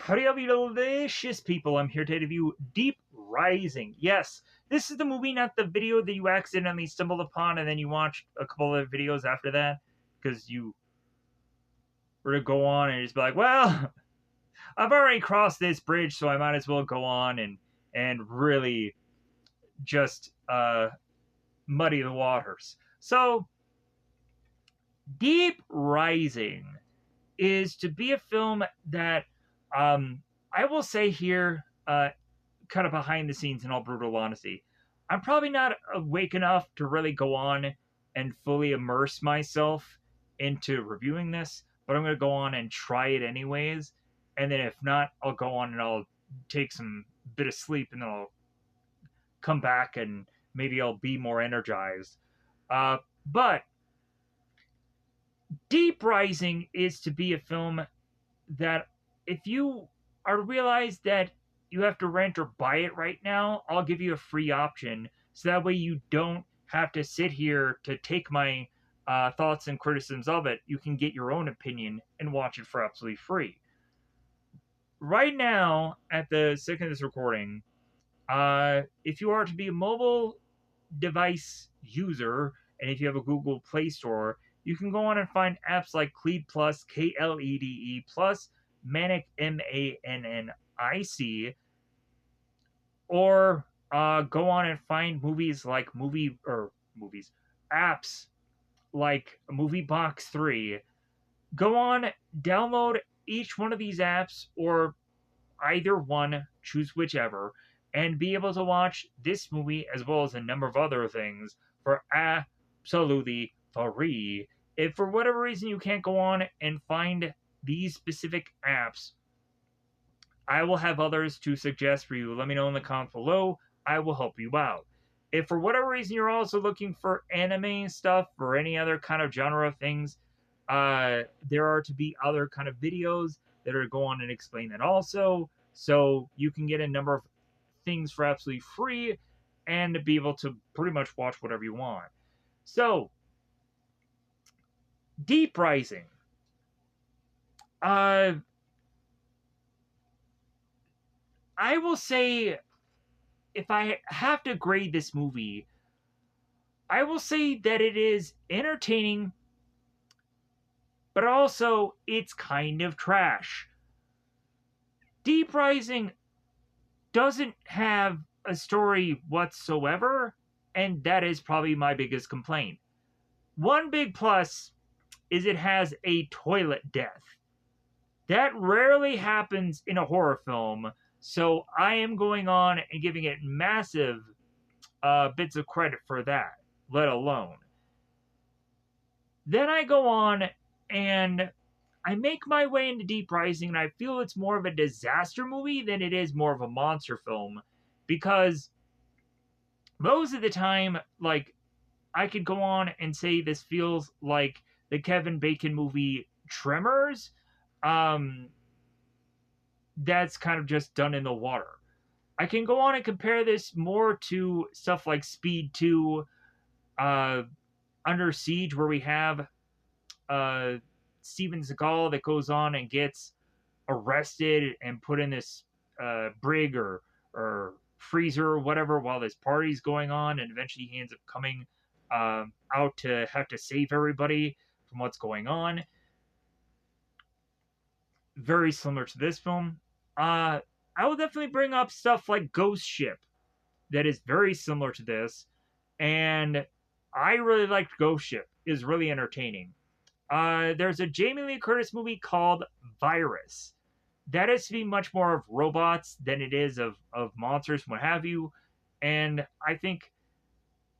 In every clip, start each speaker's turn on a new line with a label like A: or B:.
A: Howdy, howdy, delicious people. I'm here to review Deep Rising. Yes, this is the movie, not the video that you accidentally stumbled upon and then you watched a couple of videos after that because you were to go on and just be like, well, I've already crossed this bridge, so I might as well go on and really just muddy the waters. So, Deep Rising is to be a film that I will say here, kind of behind the scenes in all brutal honesty, I'm probably not awake enough to really go on and fully immerse myself into reviewing this, but I'm going to go on and try it anyways. And then if not, I'll go on and I'll take some bit of sleep and then I'll come back and maybe I'll be more energized. But Deep Rising is to be a film that if you are realize that you have to rent or buy it right now, I'll give you a free option so that way you don't have to sit here to take my thoughts and criticisms of it. You can get your own opinion and watch it for absolutely free. Right now, at the second of this recording, if you are to be a mobile device user and if you have a Google Play Store, you can go on and find apps like Clede Plus, KLEDE Plus, Manic, MANNIC, or go on and find apps like Movie Box 3. Go on, download each one of these apps or either one, choose whichever, and be able to watch this movie as well as a number of other things for absolutely free. If for whatever reason you can't go on and find these specific apps, I will have others to suggest for you. Let me know in the comments below. I will help you out. If for whatever reason you're also looking for anime stuff or any other kind of genre of things, there are to be other kind of videos that are go on and explain that also. So you can get a number of things for absolutely free and be able to pretty much watch whatever you want. So, Deep Rising. I will say, if I have to grade this movie, I will say that it is entertaining, but also it's kind of trash. Deep Rising doesn't have a story whatsoever, and that is probably my biggest complaint. One big plus is it has a toilet death. That rarely happens in a horror film, so I am going on and giving it massive bits of credit for that, let alone. Then I go on and I make my way into Deep Rising, and I feel it's more of a disaster movie than it is more of a monster film because most of the time, like, I could go on and say this feels like the Kevin Bacon movie Tremors. Um, that's kind of just done in the water. I can go on and compare this more to stuff like Speed 2, uh, Under Siege, where we have uh, Steven Seagal that goes on and gets arrested and put in this brig or freezer or whatever while this party's going on, and eventually he ends up coming out to have to save everybody from what's going on. Very similar to this film. I will definitely bring up stuff like Ghost Ship that is very similar to this, and I really liked Ghost Ship. It is really entertaining. There's a Jamie Lee Curtis movie called Virus. That is to be much more of robots than it is of monsters and what have you. And I think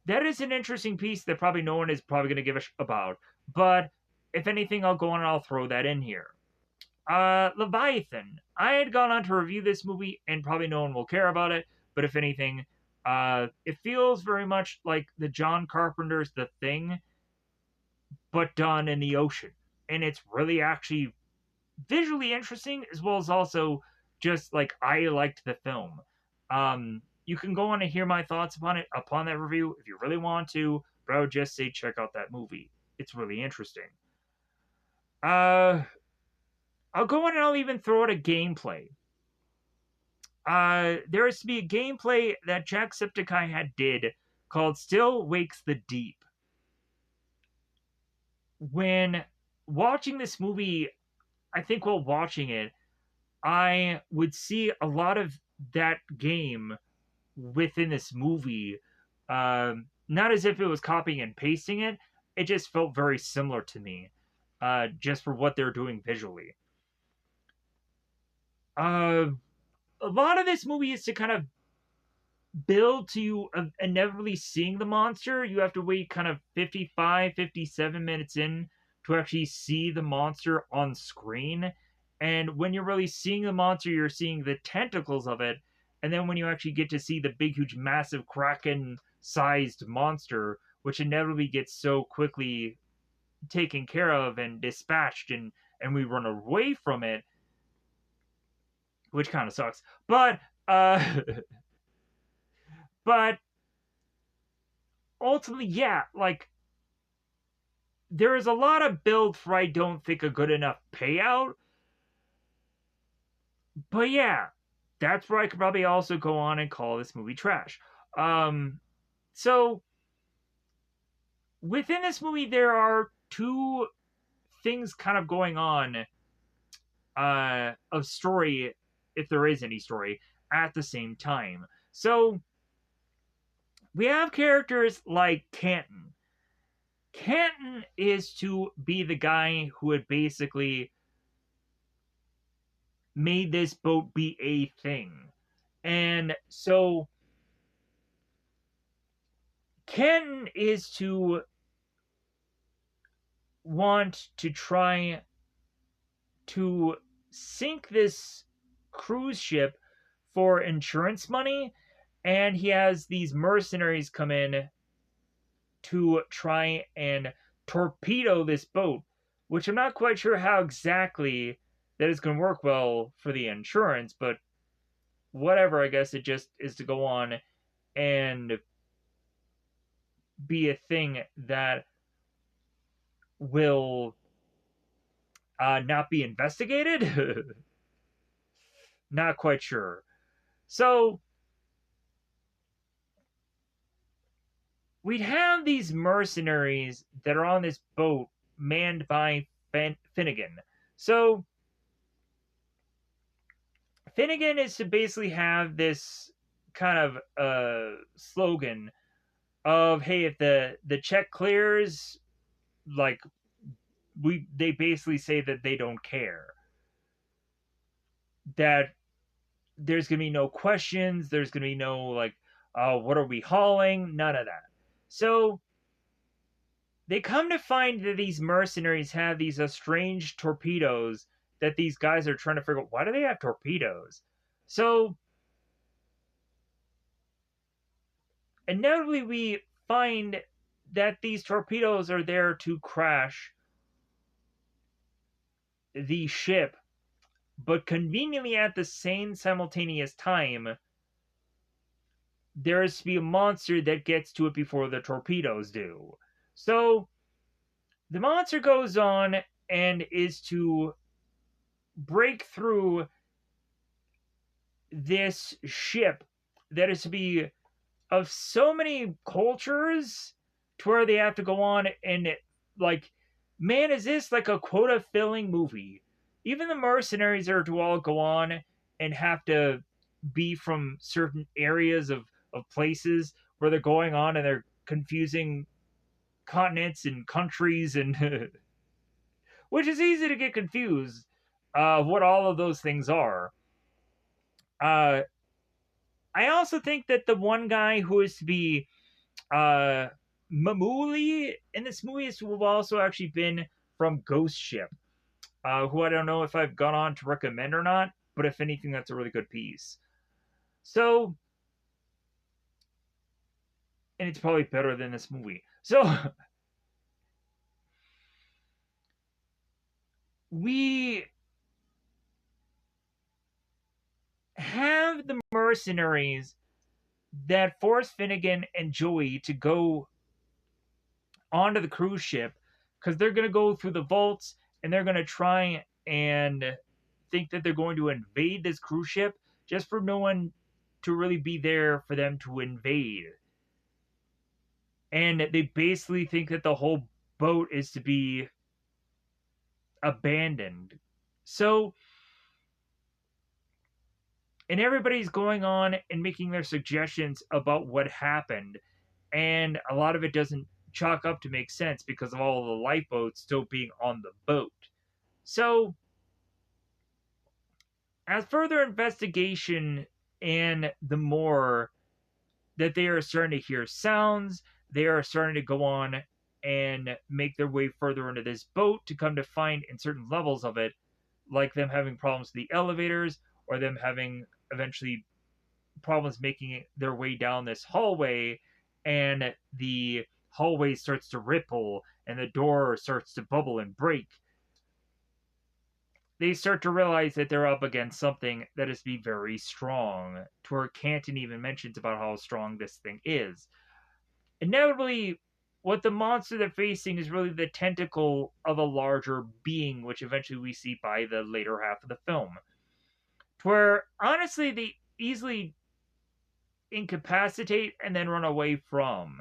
A: that is an interesting piece that probably no one is probably going to give a about. But if anything, I'll go on and I'll throw that in here. Leviathan. I had gone on to review this movie, and probably no one will care about it. But if anything, it feels very much like the John Carpenter's The Thing, but done in the ocean. And it's really actually visually interesting, as well as also just like I liked the film. You can go on and hear my thoughts upon it upon that review if you really want to, but I would just say check out that movie. It's really interesting. Uh, I'll go on and I'll even throw out a gameplay. There is to be a gameplay that Jacksepticeye had did called Still Wakes the Deep. When watching this movie, I think while watching it, I would see a lot of that game within this movie. Not as if it was copying and pasting it, it just felt very similar to me, just for what they're doing visually. A lot of this movie is to kind of build to you inevitably seeing the monster. You have to wait kind of 55, 57 minutes in to actually see the monster on screen. And when you're really seeing the monster, you're seeing the tentacles of it. And then when you actually get to see the big, huge, massive Kraken sized monster, which inevitably gets so quickly taken care of and dispatched, and we run away from it, which kind of sucks. But, but ultimately, yeah, like, there is a lot of build for I don't think a good enough payout. But yeah, that's where I could probably also go on and call this movie trash. So within this movie, there are two things kind of going on of story, if there is any story, at the same time. So we have characters like Canton. Canton is to be the guy who had basically made this boat be a thing. And so Ken is to want to try to sink this cruise ship for insurance money, and he has these mercenaries come in to try and torpedo this boat, which I'm not quite sure how exactly that is going to work well for the insurance, but whatever. I guess it just is to go on and be a thing that will not be investigated. Not quite sure. So we'd have these mercenaries that are on this boat manned by Finnegan. So Finnegan is to basically have this kind of slogan of, hey, if the check clears, like, they basically say that they don't care, that there's gonna be no questions, there's gonna be no like, what are we hauling, none of that. So they come to find that these mercenaries have these strange torpedoes that these guys are trying to figure out, why do they have torpedoes. So inevitably we find that these torpedoes are there to crash the ship, but conveniently at the same simultaneous time, there is to be a monster that gets to it before the torpedoes do. So the monster goes on and is to break through this ship that is to be of so many cultures to where they have to go on and, like, man, is this like a quota filling movie? Even the mercenaries are to all go on and have to be from certain areas of places where they're going on and they're confusing continents and countries, and which is easy to get confused what all of those things are. uh I also think that the one guy who is to be uh Mamuli in this movie is who have also actually been from Ghost Ship, who I don't know if I've gone on to recommend or not, but if anything, that's a really good piece. So, and it's probably better than this movie. So, we have the mercenaries that force Finnegan and Joey to go onto the cruise ship because they're going to go through the vaults and they're going to try and think that they're going to invade this cruise ship just for no one to really be there for them to invade. And they basically think that the whole boat is to be abandoned. So, and everybody's going on and making their suggestions about what happened, and a lot of it doesn't chalk up to make sense because of all the lifeboats still being on the boat. So, as further investigation and the more that they are starting to hear sounds, they are starting to go on and make their way further into this boat to come to find in certain levels of it, like them having problems with the elevators or them having eventually problems making their way down this hallway, and the hallway starts to ripple and the door starts to bubble and break. They start to realize that they're up against something that is to be very strong, to where Canton even mentions about how strong this thing is. Inevitably, what the monster they're facing is really the tentacle of a larger being, which eventually we see by the later half of the film. To where, honestly, they easily incapacitate and then run away from.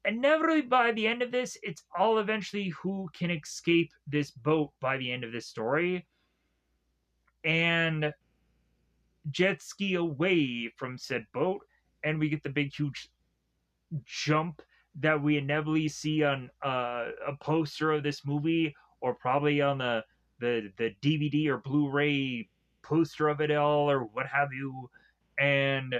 A: Inevitably, by the end of this, it's all eventually who can escape this boat by the end of this story and jet ski away from said boat, and we get the big, huge jump that we inevitably see on a poster of this movie, or probably on the DVD or Blu-ray poster of it all, or what have you, and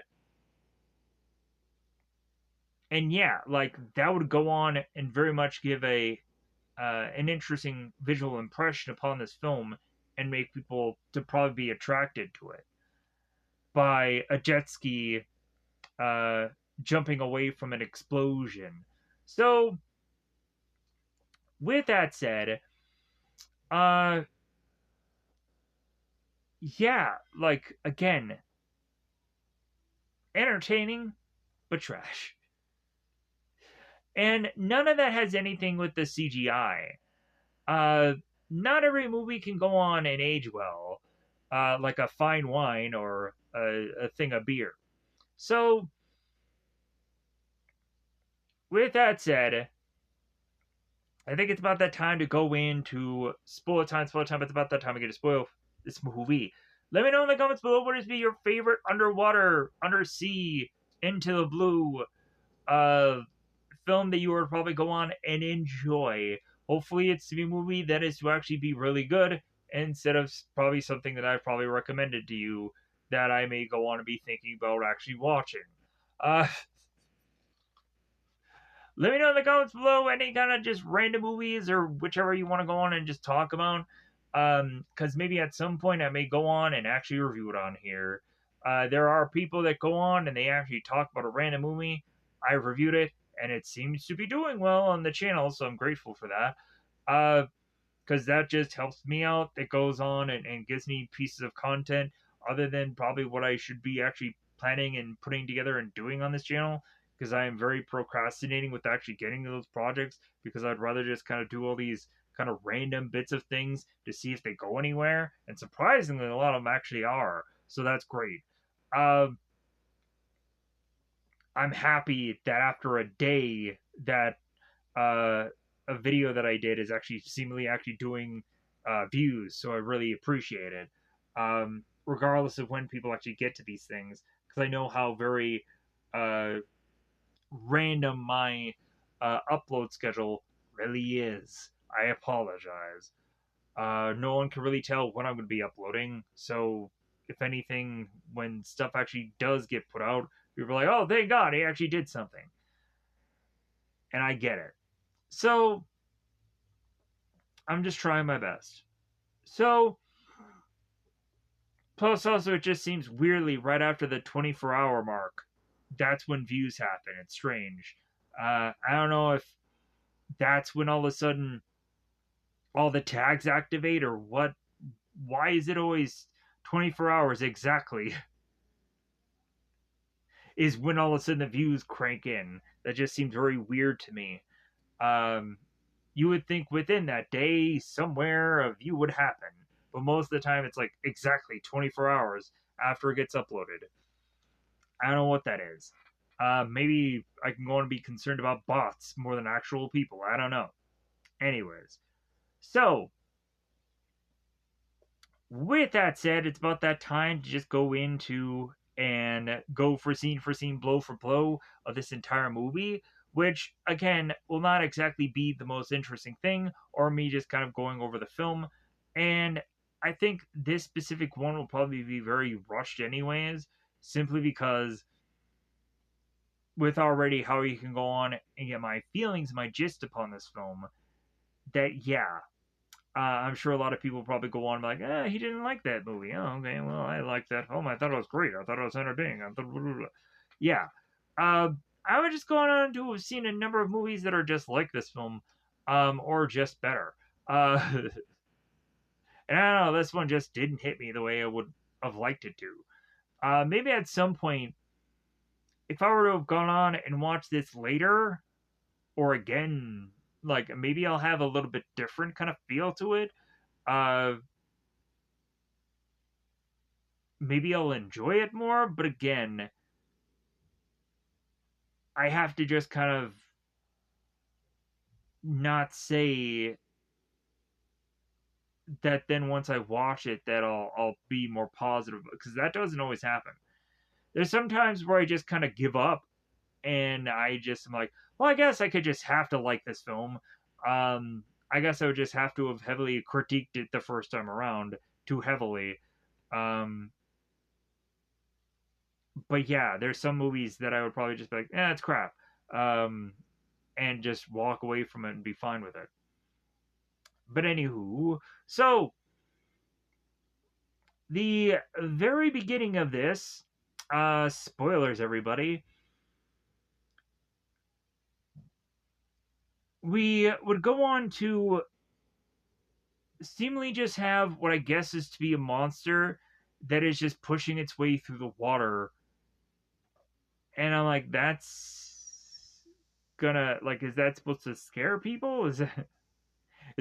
A: yeah, like that would go on and very much give a an interesting visual impression upon this film and make people to probably be attracted to it by a jet ski uh, jumping away from an explosion. So, with that said, uh, yeah, like again, entertaining but trash, and none of that has anything with the CGI. Uh, Not every movie can go on and age well, like a fine wine or a thing of beer. So, with that said, I think it's about that time to go into spoiler time. Spoiler time. It's about that time I get to spoil this movie. Let me know in the comments below what is your favorite underwater, undersea, into the blue uh film that you would probably go on and enjoy. Hopefully, it's to be a movie that is to actually be really good instead of probably something that I've probably recommended to you that I may go on and be thinking about actually watching. Uh, Let me know in the comments below any kind of just random movies or whichever you want to go on and just talk about. Because maybe at some point I may go on and actually review it on here. There are people that go on and they actually talk about a random movie. I've reviewed it and it seems to be doing well on the channel, so I'm grateful for that. Because that just helps me out. It goes on and gives me pieces of content other than probably what I should be actually planning and putting together and doing on this channel, because I am very procrastinating with actually getting those projects, because I'd rather just kind of do all these kind of random bits of things to see if they go anywhere. And surprisingly, a lot of them actually are. So that's great. Um, I'm happy that after a day that uh, a video that I did is actually seemingly actually doing views. So I really appreciate it. Regardless of when people actually get to these things, because I know how very uh, random my upload schedule really is. I apologize. No one can really tell when I'm going to be uploading, so if anything, when stuff actually does get put out, people are like, oh, thank God, he actually did something. And I get it. So, I'm just trying my best. So, plus also, it just seems weirdly right after the 24-hour mark, that's when views happen. It's strange. I don't know if that's when all of a sudden all the tags activate or what. Why is it always 24 hours exactly is when all of a sudden the views crank in? That just seems very weird to me. Um, you would think within that day somewhere a view would happen. But most of the time, it's like exactly 24 hours after it gets uploaded. I don't know what that is. Maybe I can go and be concerned about bots more than actual people. I don't know. Anyways, so with that said, it's about that time to just go into and go for scene, blow for blow of this entire movie, which again will not exactly be the most interesting thing, or me just kind of going over the film. And I think this specific one will probably be very rushed, anyways, simply because with already how you can go on and get my feelings, my gist upon this film, that yeah, I'm sure a lot of people probably go on like, he didn't like that movie. Oh, okay, well, I liked that film. I thought it was great. I thought it was entertaining. I thought, blah, blah, blah. Yeah. I would just go on to have seen a number of movies that are just like this film, or just better. Uh, and I don't know, this one just didn't hit me the way I would have liked it to. Maybe at some point, if I were to have gone on and watched this later, or again, like maybe I'll have a little bit different kind of feel to it. Uh, Maybe I'll enjoy it more, but again, I have to just kind of not say that then once I watch it that I'll be more positive, because that doesn't always happen. There's sometimes where I just kind of give up and I just am like, well, I guess I could just have to like this film. I guess I would just have to have heavily critiqued it the first time around too heavily. Um, but yeah, there's some movies that I would probably just be like, it's crap. Um, and just walk away from it and be fine with it. But anywho, so the very beginning of this, spoilers, everybody. We would go on to seemingly just have what I guess is to be a monster that is just pushing its way through the water, and I'm like, that's gonna like, is that supposed to scare people? Is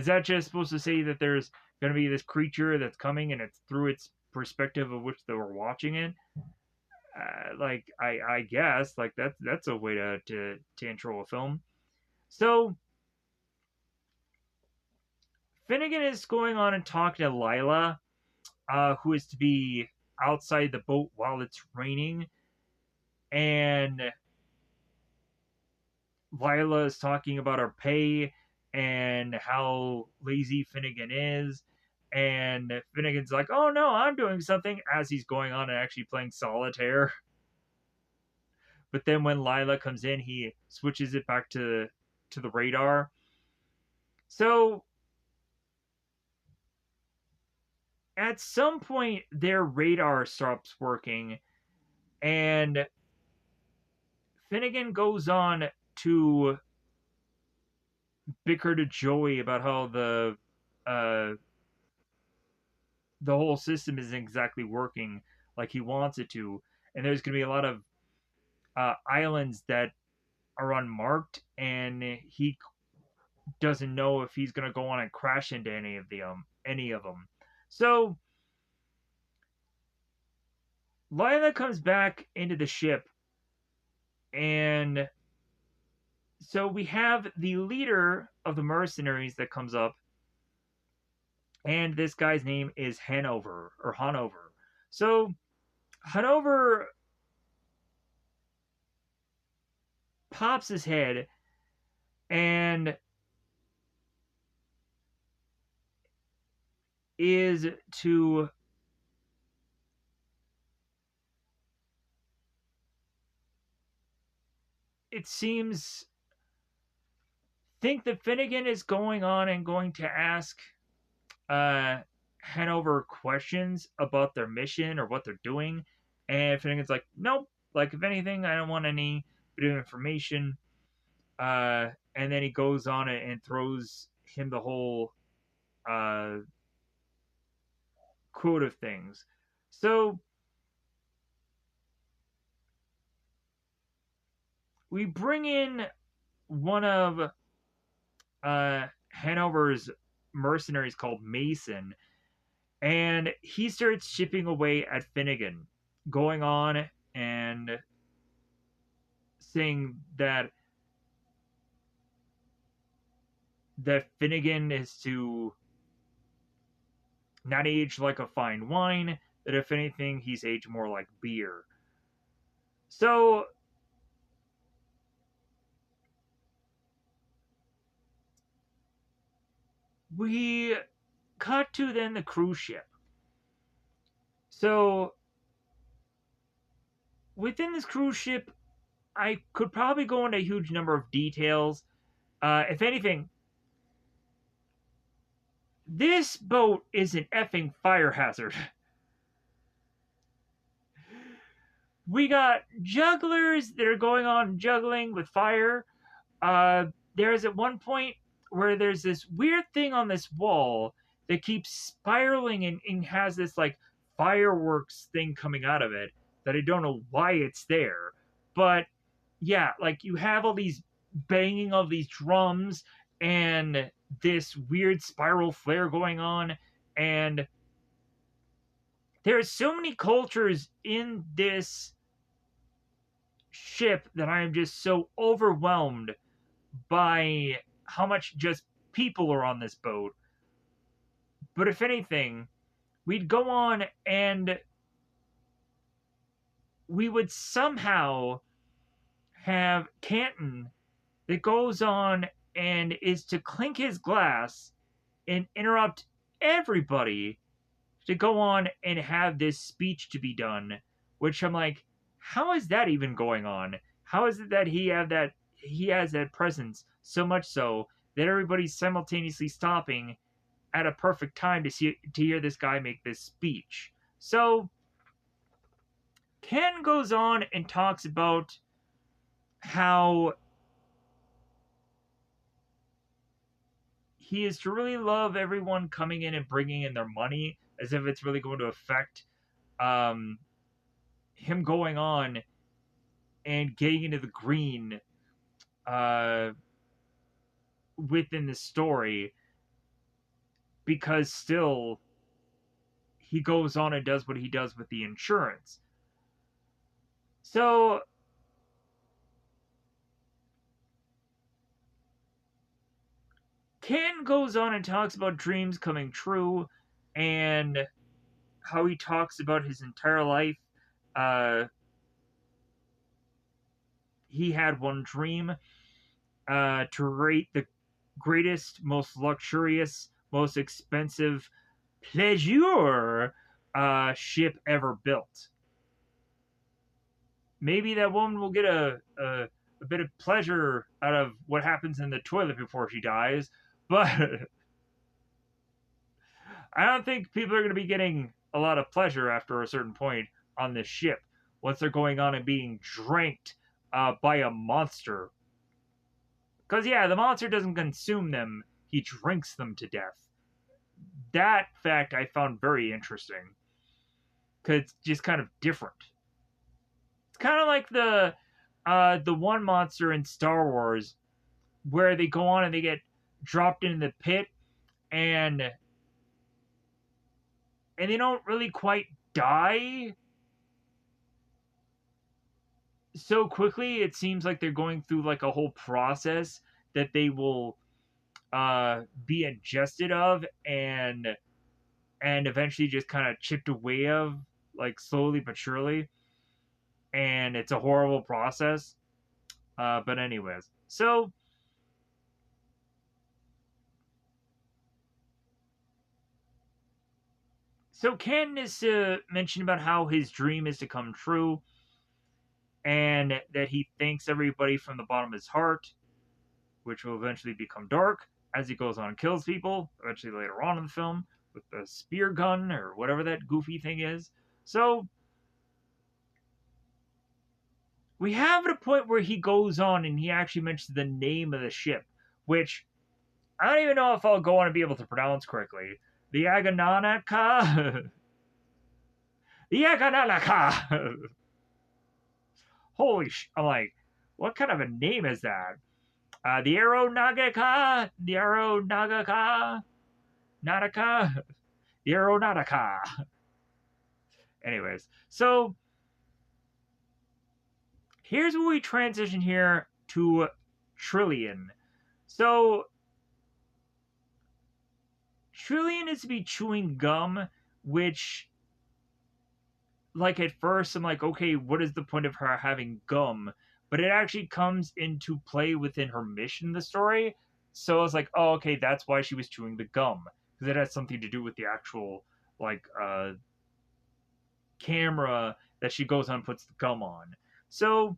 A: that just supposed to say that there's gonna be this creature that's coming and it's through its perspective of which they were watching it? Like I guess like that's a way to intro a film. So Finnegan is going on and talking to Lila, who is to be outside the boat while it's raining, and Lila is talking about her pay and how lazy Finnegan is. And Finnegan's like, "Oh no, I'm doing something," as he's going on and actually playing solitaire. But then when Lila comes in, he switches it back to the radar. So at some point, their radar stops working, and Finnegan goes on to bicker to Joey about how uh, the whole system isn't exactly working like he wants it to, and there's going to be a lot of islands that are unmarked, and he doesn't know if he's going to go on and crash into any of them. So Lila comes back into the ship, and so we have the leader of the mercenaries that comes up, and this guy's name is Hanover. So Hanover pops his head and is to it seems think that Finnegan is going on and going to ask uh Hanover questions about their mission or what they're doing, and Finnegan's like, nope. Like, if anything, I don't want any bit of information. And then he goes on and throws him the whole uh quote of things. So we bring in one of Hanover's mercenaries called Mason, and he starts chipping away at Finnegan, going on and saying that Finnegan is to not age like a fine wine, that if anything, he's aged more like beer. So we cut to then the cruise ship. So within this cruise ship, I could probably go into a huge number of details. If anything, this boat is an effing fire hazard. We got jugglers that are going on juggling with fire. There's at one point where there's this weird thing on this wall that keeps spiraling and has this like fireworks thing coming out of it that I don't know why it's there. But yeah, like you have all these banging of these drums and this weird spiral flare going on, and there's so many cultures in this ship that I am just so overwhelmed by how much just people are on this boat. But if anything, we'd go on and we would somehow have Canton that goes on and is to clink his glass and interrupt everybody to go on and have this speech to be done, which I'm like, how is that even going on? How is it that he has that presence so much so that everybody's simultaneously stopping at a perfect time to hear this guy make this speech? So Ken goes on and talks about how he is to really love everyone coming in and bringing in their money, as if it's really going to affect um, him going on and getting into the green uh, within the story, because still he goes on and does what he does with the insurance. So Ken goes on and talks about dreams coming true and how he talks about his entire life. Uh, he had one dream to rate the greatest, most luxurious, most expensive pleasure ship ever built. Maybe that woman will get a bit of pleasure out of what happens in the toilet before she dies, but I don't think people are going to be getting a lot of pleasure after a certain point on this ship once they're going on and being dranked by a monster. Because, yeah, the monster doesn't consume them, he drinks them to death. That fact I found very interesting because it's just kind of different. It's kind of like the one monster in Star Wars where they go on and they get dropped into the pit and they don't really quite die so quickly. It seems like they're going through like a whole process that they will be ingested of and eventually just kind of chipped away of, like slowly but surely, and it's a horrible process. But anyways, so Ken is mentioned about how his dream is to come true and that he thanks everybody from the bottom of his heart, which will eventually become dark as he goes on and kills people, eventually later on in the film, with the spear gun or whatever that goofy thing is. So we have a point where he goes on and he actually mentions the name of the ship, which I don't even know if I'll go on and be able to pronounce correctly. The Agananaka. The Agananaka. Holy I'm like, what kind of a name is that? The Arrow Nagaka, the Arrow Nagaka, Nanaka, the Arrow Nanaka. Anyways, so here's where we transition here to Trillian. So Trillian is to be chewing gum, which, like, at first I'm like, okay, what is the point of her having gum? But it actually comes into play within her mission in the story. So I was like, oh, okay, that's why she was chewing the gum, because it has something to do with the actual, like, camera that she goes on and puts the gum on. So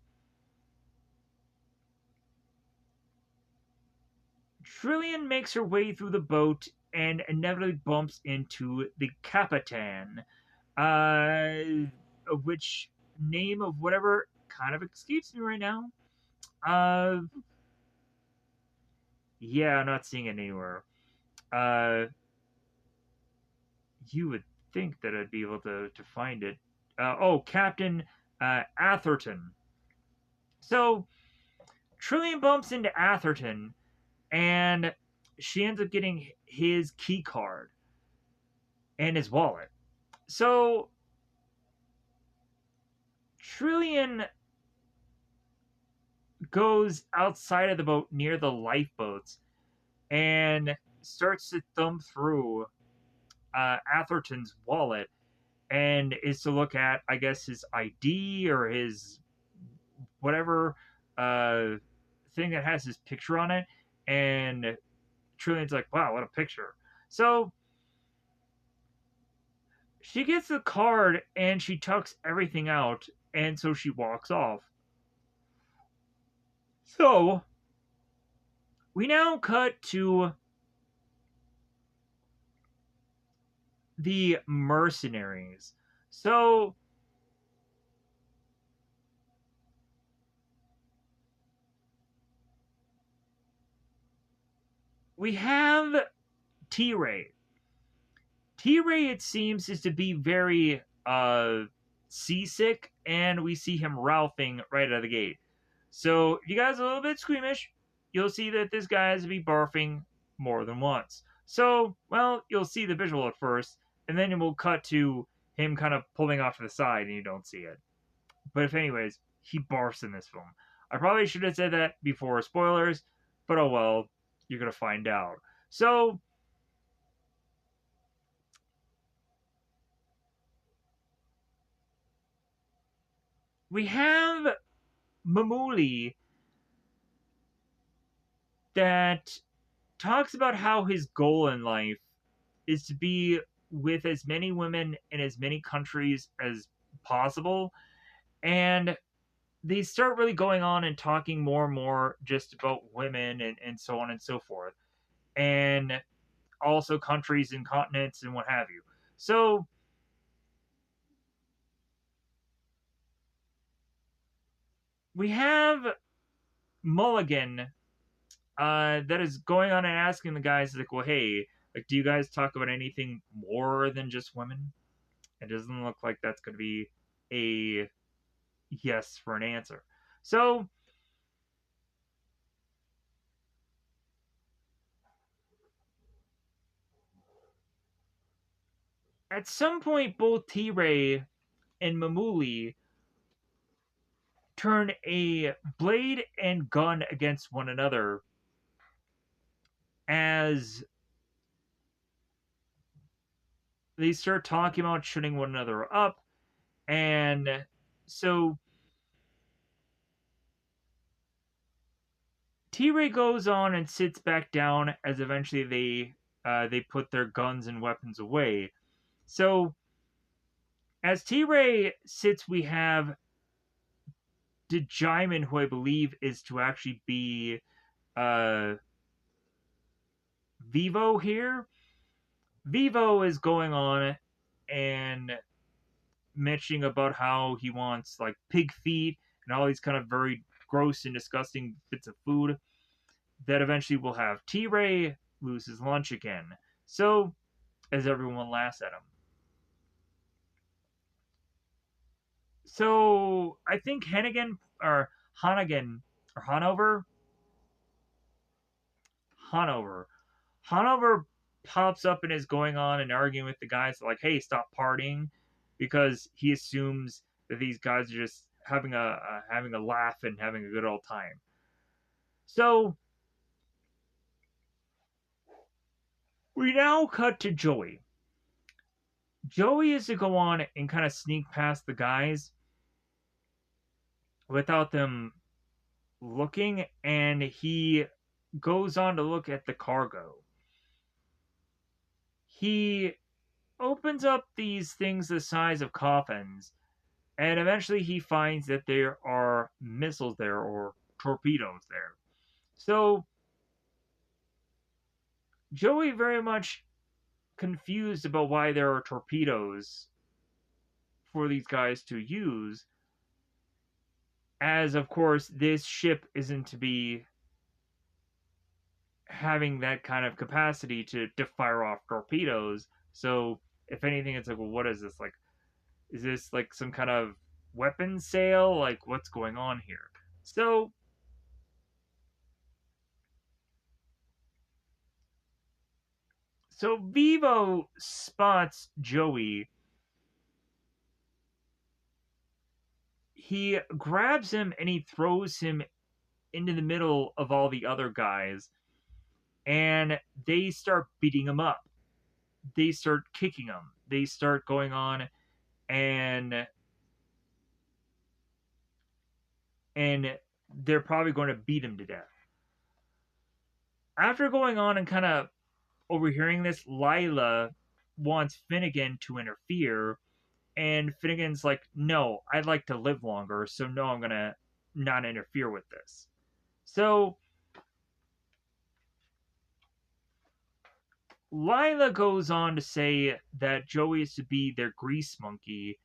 A: Trillian makes her way through the boat and inevitably bumps into the Capitan, uh, which name of whatever kind of escapes me right now. Uh, yeah, I'm not seeing it anywhere. Uh, you would think that I'd be able to find it. Oh, Captain Atherton. So Trillian bumps into Atherton, and she ends up getting his key card and his wallet. So Trillian goes outside of the boat near the lifeboats and starts to thumb through Atherton's wallet and is to look at, I guess, his ID or his whatever uh, thing that has his picture on it. And Trillian's like, wow, what a picture. So she gets the card and she tucks everything out, and so she walks off. So we now cut to the mercenaries. So we have T Ray. T Ray, it seems, is to be very seasick, and we see him ralphing right out of the gate. So if you guys are a little bit squeamish, you'll see that this guy has to be barfing more than once. So, well, you'll see the visual at first, and then it will cut to him kind of pulling off to the side, and you don't see it. But if anyways, he barfs in this film. I probably should have said that before spoilers, but oh well, you're gonna find out. So we have Mamuli that talks about how his goal in life is to be with as many women in as many countries as possible. And they start really going on and talking more and more just about women and so on and so forth. And also countries and continents and what have you. So we have Mulligan that is going on and asking the guys, like, well, hey, like, do you guys talk about anything more than just women? It doesn't look like that's going to be a yes for an answer. So at some point, both T Ray and Mamuli turn a blade and gun against one another as they start talking about shooting one another up. And so T Ray goes on and sits back down as eventually they put their guns and weapons away. So as T Ray sits, we have Dejimin, who I believe is to actually be uh, Vivo here. Vivo is going on and mentioning about how he wants like pig feet and all these kind of very gross and disgusting bits of food that eventually will have T Ray lose his lunch again. So, as everyone laughs at him. So, I think Hennigan or Hannigan or Hanover Hanover. Hanover pops up and is going on and arguing with the guys like, "Hey, stop partying," because he assumes that these guys are just having a laugh and having a good old time. So we now cut to Joey. Joey is to go on and kind of sneak past the guys without them looking, and he goes on to look at the cargo. He opens up these things the size of coffins, and eventually he finds that there are missiles there or torpedoes there. So Joey very much confused about why there are torpedoes for these guys to use, as of course this ship isn't to be having that kind of capacity to fire off torpedoes. So if anything, it's like, well, what is this? Like, is this like some kind of weapon sale? Like, what's going on here? So Vivo spots Joey. He grabs him and he throws him into the middle of all the other guys, and they start beating him up. They start kicking him. They start going on and they're probably going to beat him to death. After going on and kind of overhearing this, Lila wants Finnegan to interfere, and Finnegan's like, "No, I'd like to live longer, so no, I'm gonna not interfere with this." So Lila goes on to say that Joey is to be their grease monkey,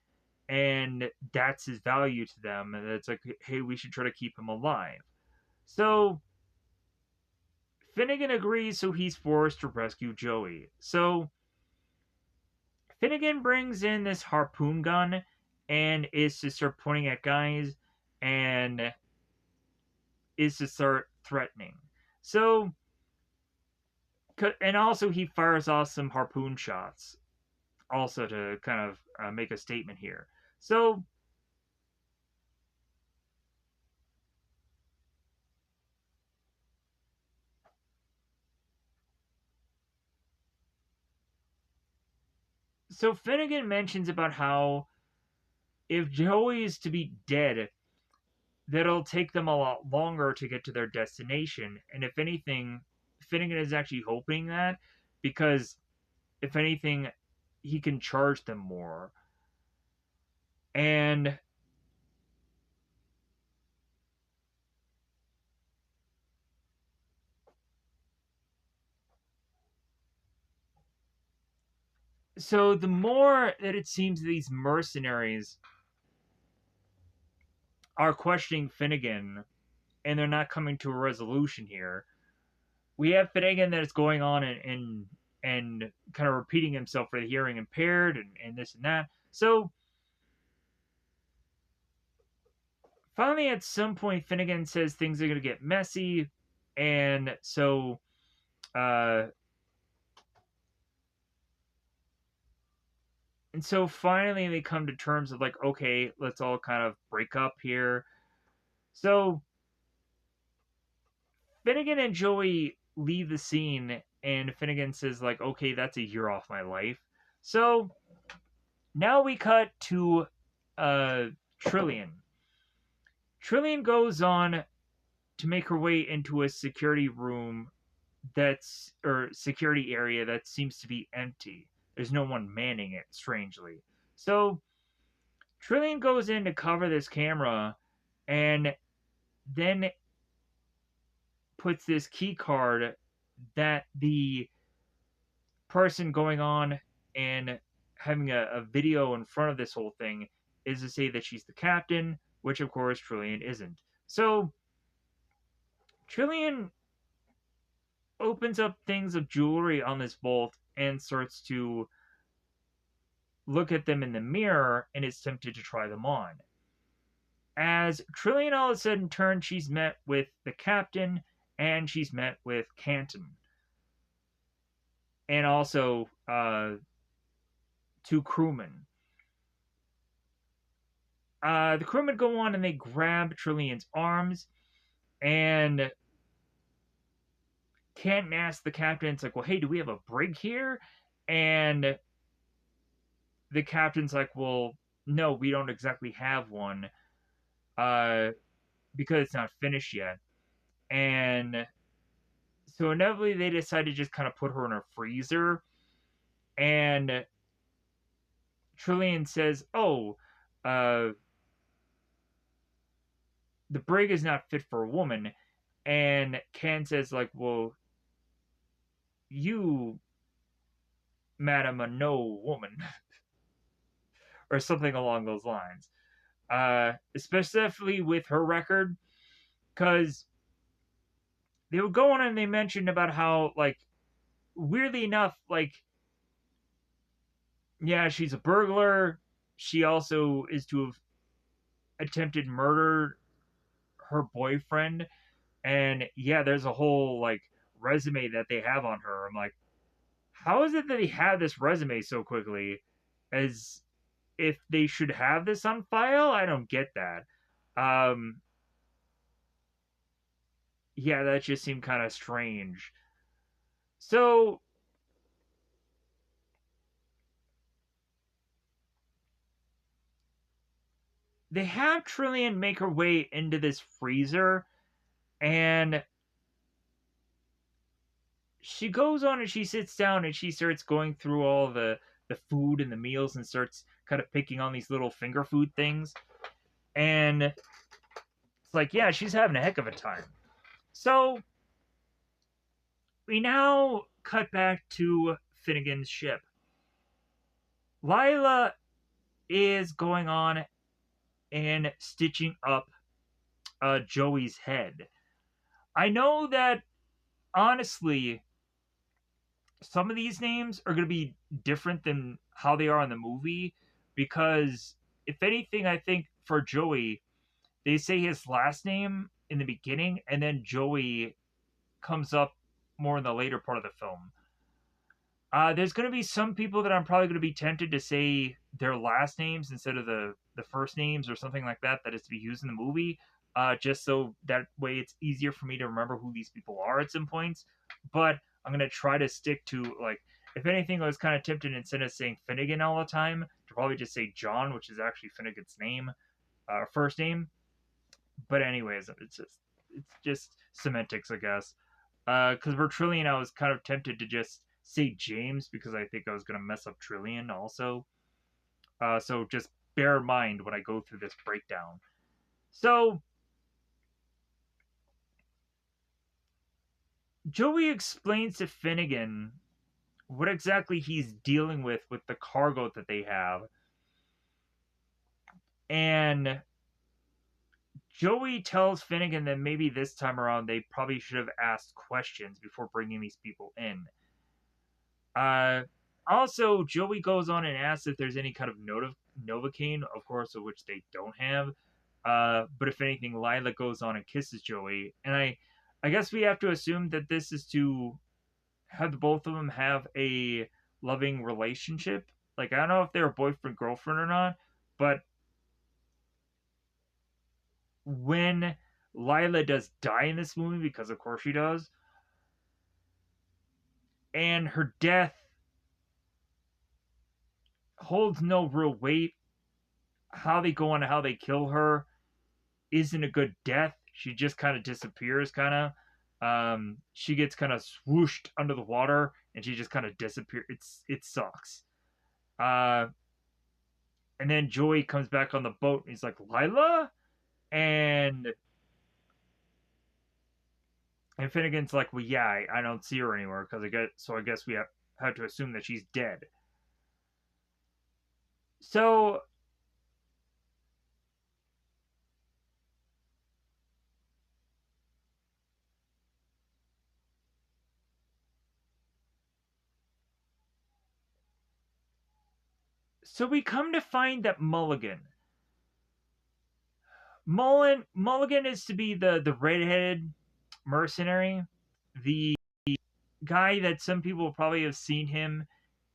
A: and that's his value to them, and it's like, hey, we should try to keep him alive. So Finnegan agrees, so he's forced to rescue Joey. So Finnegan brings in this harpoon gun and is to start pointing at guys and is to start threatening. So, and also he fires off some harpoon shots, also to kind of make a statement here. So, Finnegan mentions about how if Joey is to be dead, that it'll take them a lot longer to get to their destination. And if anything, Finnegan is actually hoping that, because if anything, he can charge them more. And so the more that it seems these mercenaries are questioning Finnegan and they're not coming to a resolution here, we have Finnegan that is going on and kind of repeating himself for the hearing impaired and this and that. So finally, at some point, Finnegan says things are going to get messy, and so uh, finally they come to terms of like, okay, let's all kind of break up here. So Finnegan and Joey leave the scene, and Finnegan says like, okay, that's a year off my life. So now we cut to Trillian. Trillian goes on to make her way into a security room security area that seems to be empty. There's no one manning it, strangely. So Trillian goes in to cover this camera and then puts this key card that the person going on and having a video in front of this whole thing is to say that she's the captain, which of course Trillian isn't. So Trillian opens up things of jewelry on this vault and starts to look at them in the mirror and is tempted to try them on. As Trillian all of a sudden turns, she's met with the captain, and she's met with Canton, and also two crewmen. The crewmen go on and they grab Trillian's arms, and Canton asks the captain, it's like, well, hey, do we have a brig here? And the captain's like, well, no, we don't exactly have one, uh, because it's not finished yet. And so inevitably they decide to just kind of put her in a freezer. And Trillian says, oh, uh, the brig is not fit for a woman. And Ken says, like, well, you, madam, are no woman, or something along those lines. Especially with her record, because they would go on and they mentioned about how, like, weirdly enough, like, yeah, she's a burglar. She also is to have attempted murder her boyfriend. And yeah, there's a whole, like, resume that they have on her. I'm like, how is it that they have this resume so quickly? As if they should have this on file? I don't get that. Um, yeah, that just seemed kind of strange. So they have Trillian make her way into this freezer, and she goes on and she sits down and she starts going through all the food and the meals and starts kind of picking on these little finger food things. And it's like, yeah, she's having a heck of a time. So we now cut back to Finnegan's ship. Lila is going on and stitching up Joey's head. I know that, honestly, some of these names are going to be different than how they are in the movie, because if anything, I think for Joey, they say his last name in the beginning, and then Joey comes up more in the later part of the film. There's going to be some people that I'm probably going to be tempted to say their last names instead of the first names or something like that that is to be used in the movie, just so that way it's easier for me to remember who these people are at some points. But I'm going to try to stick to, like, if anything, I was kind of tempted, instead of saying Finnegan all the time, to probably just say John, which is actually Finnegan's name, first name. But anyways, it's just semantics, I guess. Because for Trillian, I was kind of tempted to just say James because I think I was gonna mess up Trillian also. So just bear in mind when I go through this breakdown. So Joey explains to Finnegan what exactly he's dealing with the cargo that they have, and Joey tells Finnegan that maybe this time around they probably should have asked questions before bringing these people in. Uh, Also, Joey goes on and asks if there's any kind of Novocaine, of course, of which they don't have. But if anything, Lila goes on and kisses Joey, and I guess we have to assume that this is to have the both of them have a loving relationship. Like, I don't know if they're boyfriend girlfriend or not, but when Lila does die in this movie, because of course she does, and her death holds no real weight. How they go on and how they kill her isn't a good death. She just kind of disappears, kind of. She gets kind of swooshed under the water, and she just kind of disappears. It sucks. Uh, and then Joey comes back on the boat, and he's like, Lila, and Finnegan's like, well, yeah, I don't see her anywhere because I guess we have to assume that she's dead. So we come to find that Mulligan is to be the redheaded mercenary, the guy that some people probably have seen him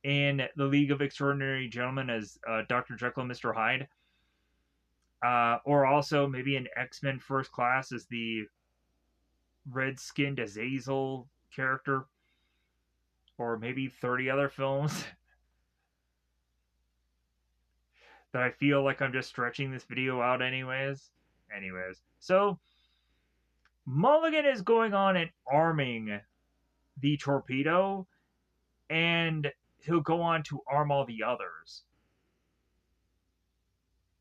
A: in the League of Extraordinary Gentlemen as Dr. Jekyll and Mr. Hyde, or also maybe in X-Men First Class as the red-skinned Azazel character, or maybe 30 other films that I feel like I'm just stretching this video out anyways. So Mulligan is going on and arming the torpedo, and he'll go on to arm all the others.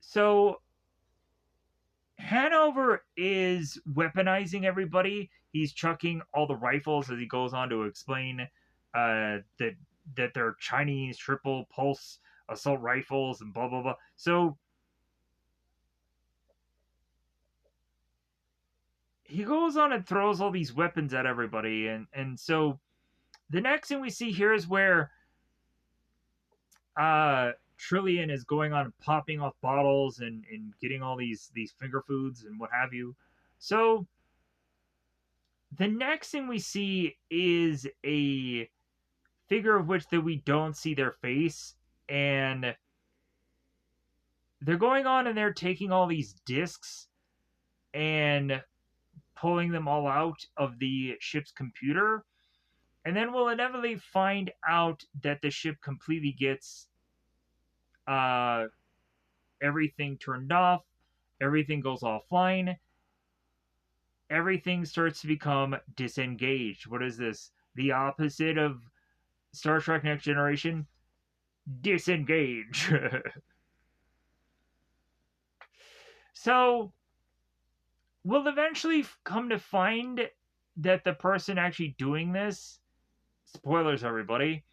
A: So Hanover is weaponizing everybody. He's chucking all the rifles as he goes on to explain that they're Chinese triple pulse assault rifles and blah blah blah. So he goes on and throws all these weapons at everybody, and so the next thing we see here is where Trillian is going on and popping off bottles and getting all these finger foods and what have you. So the next thing we see is a figure of which that we don't see their face, and they're going on and they're taking all these discs and pulling them all out of the ship's computer, and then we'll inevitably find out that the ship completely gets everything turned off, everything goes offline, everything starts to become disengaged. What is this? The opposite of Star Trek Next Generation? Disengage. So we'll eventually come to find that the person actually doing this, spoilers everybody,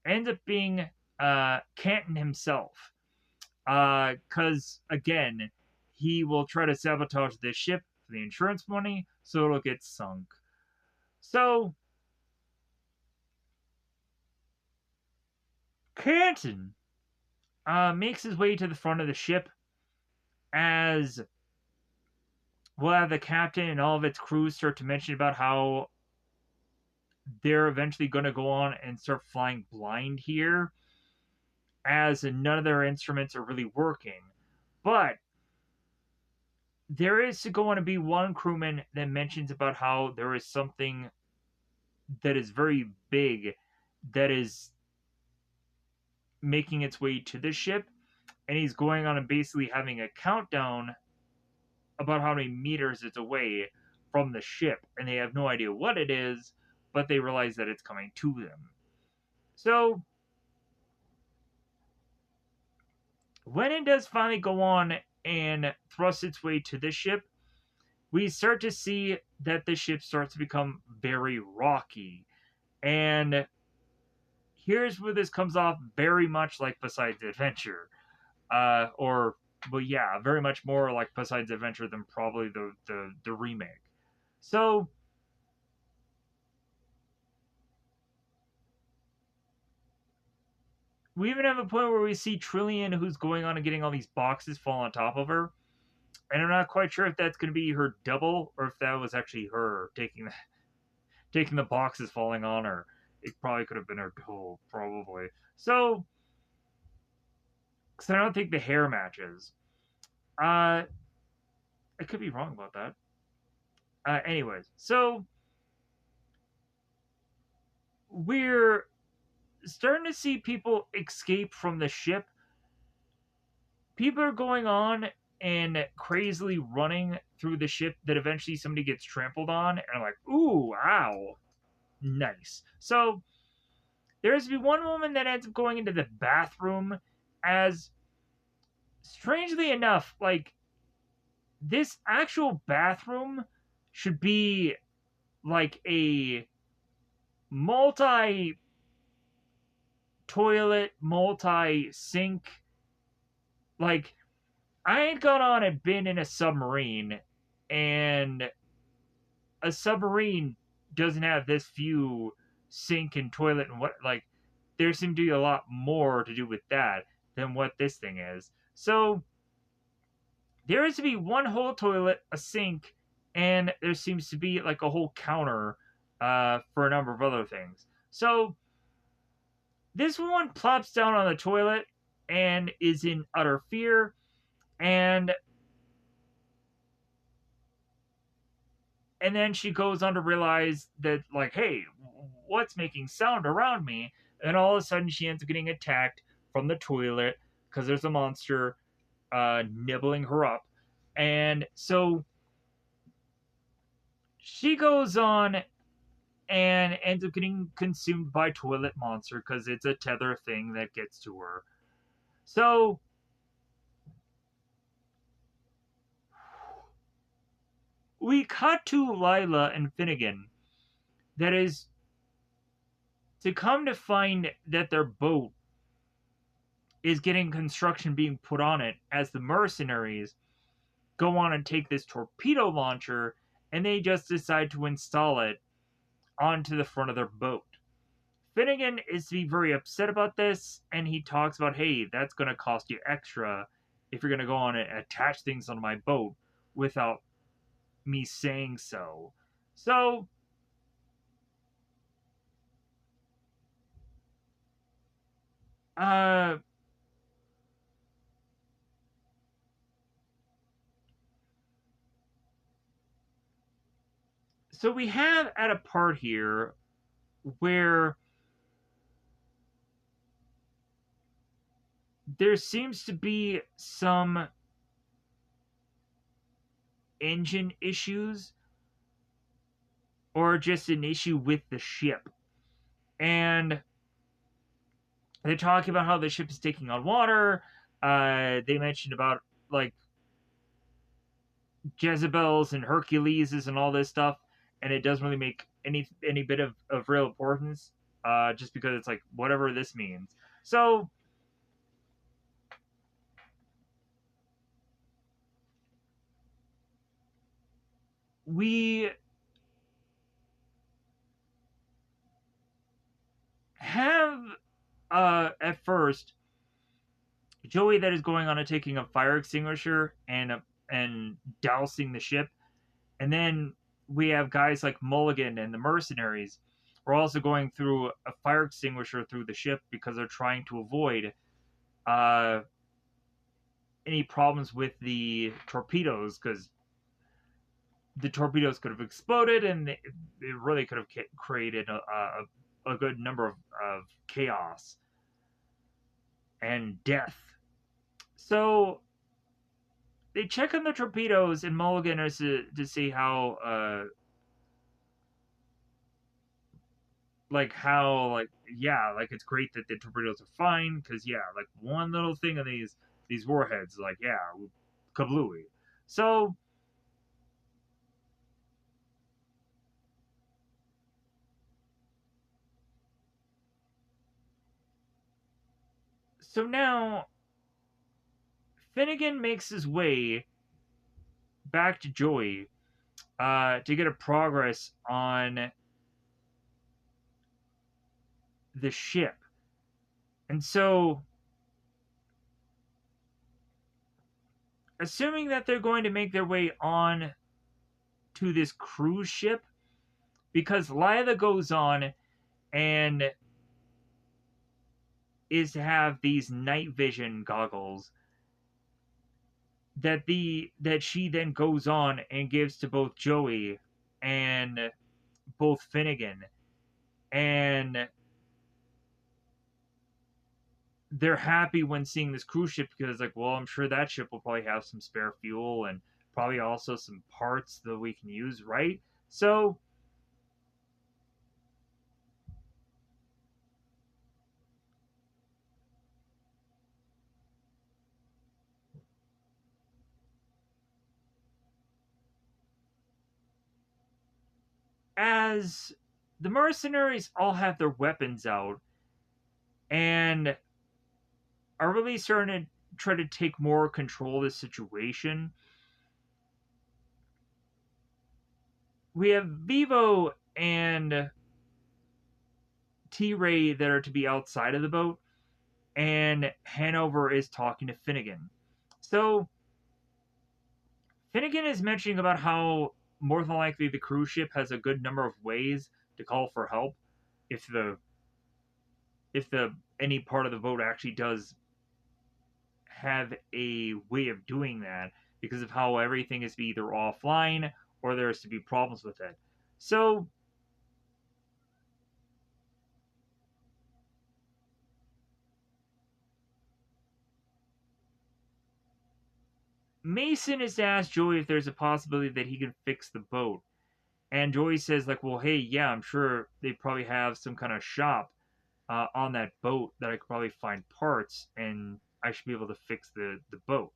A: ends up being Canton himself. Because, again, he will try to sabotage this ship for the insurance money, so it'll get sunk. So Canton makes his way to the front of the ship as we'll have the captain and all of its crew start to mention about how they're eventually going to go on and start flying blind here, as none of their instruments are really working. But there is going to be one crewman that mentions about how there is something that is very big that is making its way to the ship, and he's going on and basically having a countdown about how many meters it's away from the ship, and they have no idea what it is, but they realize that it's coming to them. So when it does finally go on and thrust its way to the ship, we start to see that the ship starts to become very rocky. And here's where this comes off very much like Poseidon's Adventure. Very much more like Poseidon's Adventure than probably the remake. So we even have a point where we see Trillian, who's going on and getting all these boxes fall on top of her. And I'm not quite sure if that's going to be her double or if that was actually her taking the boxes falling on her. It probably could have been her double, probably. So, because I don't think the hair matches. I could be wrong about that. Anyways, so we're starting to see people escape from the ship. People are going on and crazily running through the ship that eventually somebody gets trampled on, and I'm like, ooh, ow. Nice. So there's to be one woman that ends up going into the bathroom as, strangely enough, like, this actual bathroom should be like a multi toilet, multi sink. Like, I ain't gone on and been in a submarine, and a submarine doesn't have this few sink and toilet and what, like, there seems to be a lot more to do with that than what this thing is. So there is to be one whole toilet, a sink, and there seems to be like a whole counter for a number of other things. So this woman plops down on the toilet and is in utter fear, and then she goes on to realize that, like, hey, what's making sound around me? And all of a sudden she ends up getting attacked from the toilet because there's a monster nibbling her up. And so she goes on and ends up getting consumed by toilet monster because it's a tether thing that gets to her. So we cut to Lila and Finnegan. That is to come to find that their boat is getting construction being put on it as the mercenaries go on and take this torpedo launcher, and they just decide to install it onto the front of their boat. Finnegan is to be very upset about this, and he talks about, hey, that's going to cost you extra if you're going to go on and attach things on my boat without me saying so. So, uh, so we have at a part here where there seems to be some engine issues or just an issue with the ship. And they talk about how the ship is taking on water. They mentioned about like Jezebels and Herculeses and all this stuff, and it doesn't really make any bit of real importance, just because it's like whatever this means. So we have at first Joey that is going on and taking a fire extinguisher and dousing the ship, and then we have guys like Mulligan and the mercenaries are also going through a fire extinguisher through the ship because they're trying to avoid uh, any problems with the torpedoes, because the torpedoes could have exploded and it really could have created a good number of chaos and death. So they check on the torpedoes, and Mulligan is to see how yeah, like it's great that the torpedoes are fine, because yeah, like one little thing of these warheads, like yeah, kablooey. So now Finnegan makes his way back to Joey to get a progress on the ship. And so, assuming that they're going to make their way on to this cruise ship, because Lila goes on and is to have these night vision goggles that she then goes on and gives to both Joey and both Finnegan, and they're happy when seeing this cruise ship because, like, well, I'm sure that ship will probably have some spare fuel and probably also some parts that we can use, right? So as the mercenaries all have their weapons out and are really starting to try to take more control of the situation, we have Vivo and T Ray that are to be outside of the boat, and Hanover is talking to Finnegan. So Finnegan is mentioning about how more than likely the cruise ship has a good number of ways to call for help if the any part of the boat actually does have a way of doing that because of how everything is to be either offline or there's to be problems with it. So Mason is to ask Joey if there's a possibility that he can fix the boat. And Joey says, like, well, hey, yeah, I'm sure they probably have some kind of shop on that boat that I could probably find parts and I should be able to fix the boat.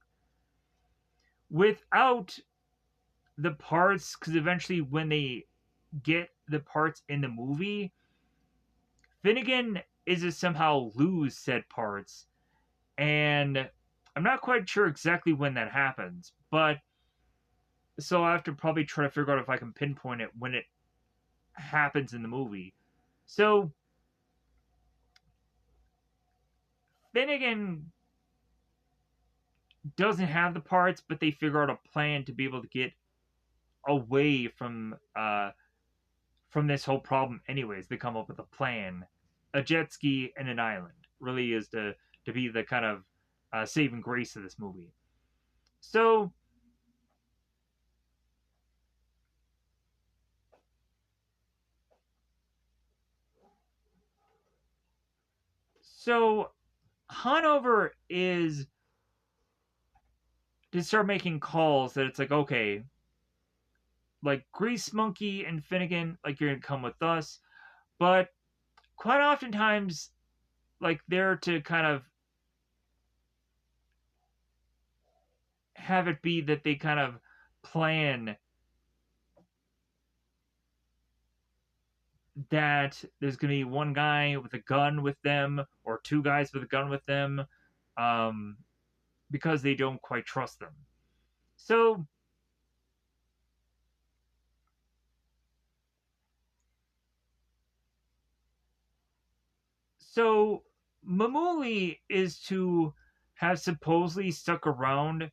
A: Without the parts, because eventually when they get the parts in the movie, Finnegan is to somehow lose said parts. And I'm not quite sure exactly when that happens, but so I have to probably try to figure out if I can pinpoint it when it happens in the movie. So Finnegan doesn't have the parts, but they figure out a plan to be able to get away from this whole problem. Anyways, they come up with a plan, a jet ski and an island. Really is to be the kind of saving grace of this movie. So so Hanover is to start making calls that it's like, okay, like Grease Monkey and Finnegan, like you're gonna come with us, but quite oftentimes, like they're to kind of have it be that they kind of plan that there's gonna be one guy with a gun with them or two guys with a gun with them, um, because they don't quite trust them. So so Mamuli is to have supposedly stuck around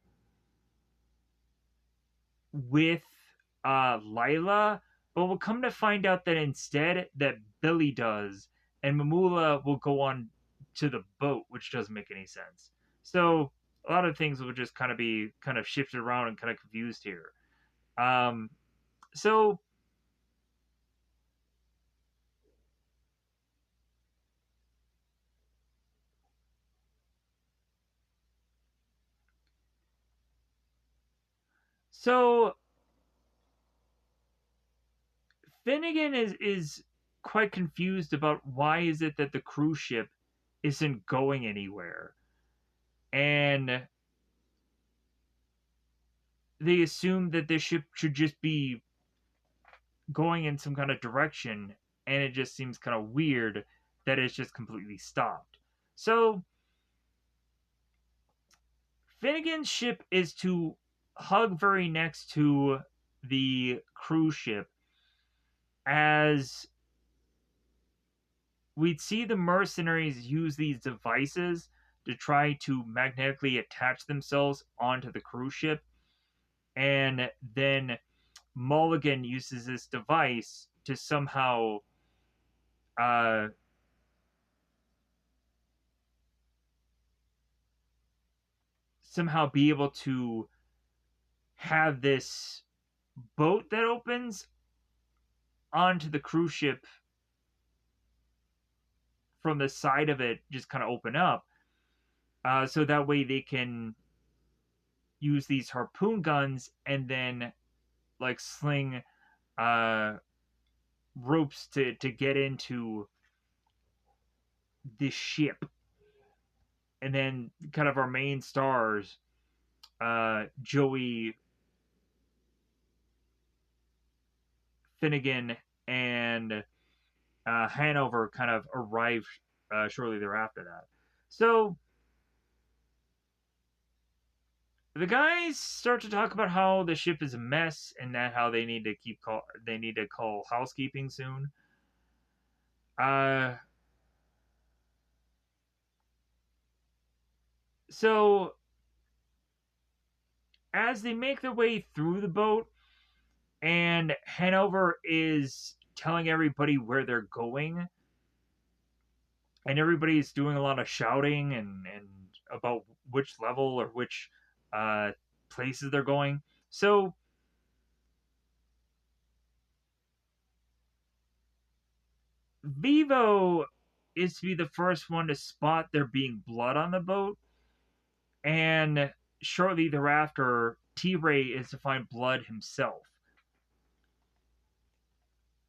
A: with Lila, but we'll come to find out that instead that Billy does, and Mamula will go on to the boat, which doesn't make any sense. So a lot of things will just kind of be kind of shifted around and kind of confused here. Um, so so Finnegan is quite confused about why is it that the cruise ship isn't going anywhere, and they assume that this ship should just be going in some kind of direction, and it just seems kind of weird that it's just completely stopped. So Finnegan's ship is to hug very next to the cruise ship as we'd see the mercenaries use these devices to try to magnetically attach themselves onto the cruise ship, and then Mulligan uses this device to uh, somehow be able to have this boat that opens onto the cruise ship from the side of it just kind of open up, so that way they can use these harpoon guns and then like sling uh, ropes to get into this ship, and then kind of our main stars, Joey, Finnegan, and Hanover kind of arrive shortly thereafter that. So the guys start to talk about how the ship is a mess and that how they need to call housekeeping soon. Uh, so as they make their way through the boat, And Hanover is telling everybody where they're going, and everybody's doing a lot of shouting and about which level or which uh, places they're going. So Vivo is to be the first one to spot there being blood on the boat, and shortly thereafter, T Ray is to find blood himself.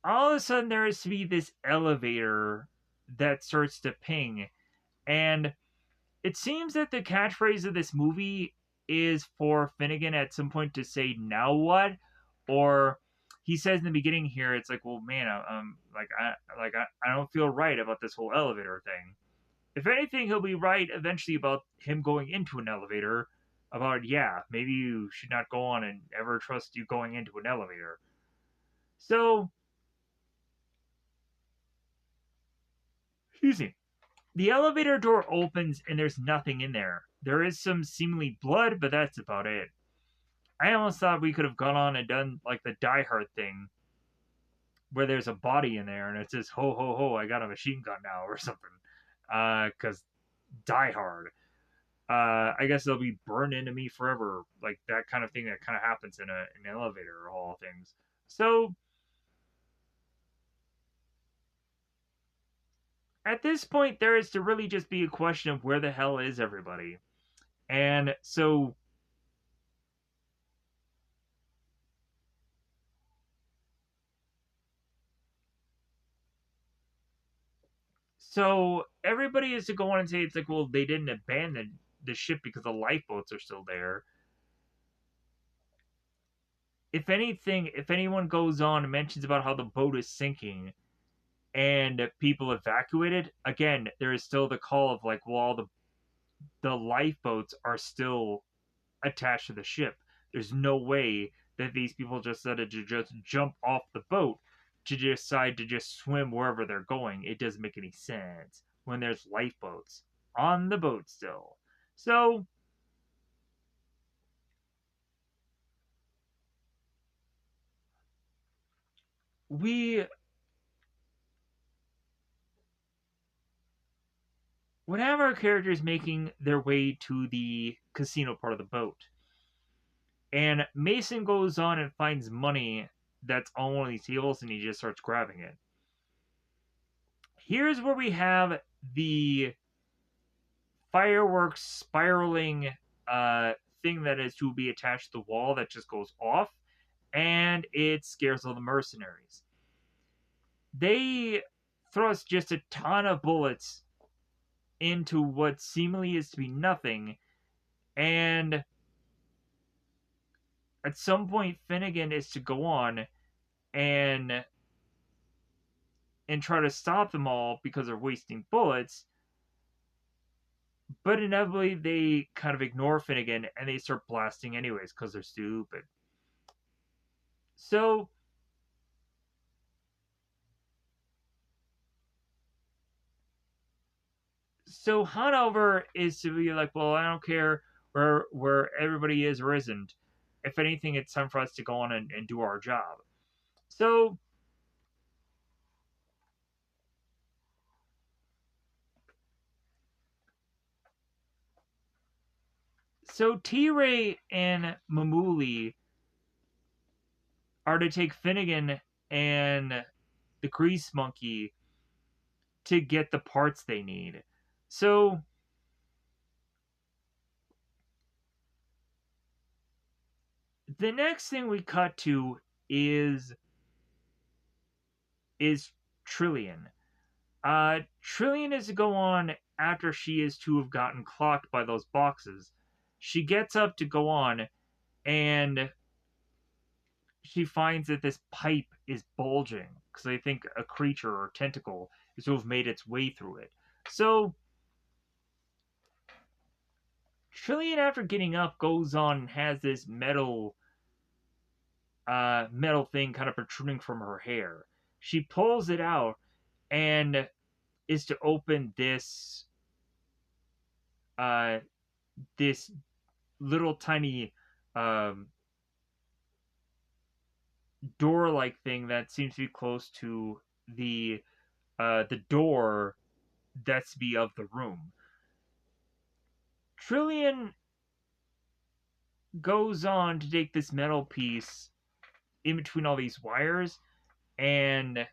A: All of a sudden, there is to be this elevator that starts to ping, and it seems that the catchphrase of this movie is for Finnegan at some point to say "now what," or he says in the beginning here, it's like, "Well, man, I don't feel right about this whole elevator thing." If anything, he'll be right eventually about him going into an elevator. About, yeah, maybe you should not go on and ever trust you going into an elevator. So, excuse me. The elevator door opens and there's nothing in there. There is some seemingly blood, but that's about it. I almost thought we could have gone on and done like the Die Hard thing, where there's a body in there and it says "ho ho ho, I got a machine gun now" or something. Because Die Hard. I guess they'll be burned into me forever, like that kind of thing that kind of happens in an elevator or all things. So at this point, there is to really just be a question of where the hell is everybody, and so everybody is to go on and say it's like, well, they didn't abandon the ship because the lifeboats are still there. If anything, if anyone goes on and mentions about how the boat is sinking and people evacuated, again, there is still the call of like, well, all the lifeboats are still attached to the ship. There's no way that these people just decided to just jump off the boat to decide to just swim wherever they're going. It doesn't make any sense when there's lifeboats on the boat still. So we would have our characters making their way to the casino part of the boat. And Mason goes on and finds money that's on one of these tables and he just starts grabbing it. Here's where we have the fireworks spiraling uh, thing that is to be attached to the wall that just goes off, and it scares all the mercenaries. They thrust just a ton of bullets into what seemingly is to be nothing, and at some point Finnegan is to go on and try to stop them all because they're wasting bullets, but inevitably they kind of ignore Finnegan and they start blasting anyways because they're stupid. So Hanover is to be like, well, I don't care where everybody is or isn't. If anything, it's time for us to go on and do our job. So T Ray and Mamuli are to take Finnegan and the Grease Monkey to get the parts they need. So the next thing we cut to is is Trillian. Trillian is to go on after she is to have gotten clocked by those boxes. She gets up to go on, and she finds that this pipe is bulging because I think a creature or tentacle is to have made its way through it. So Trillian, after getting up, goes on and has this metal thing kind of protruding from her hair. She pulls it out and is to open uh this little tiny um door-like thing that seems to be close to the door that's to be of the room. Trillian goes on to take this metal piece in between all these wires and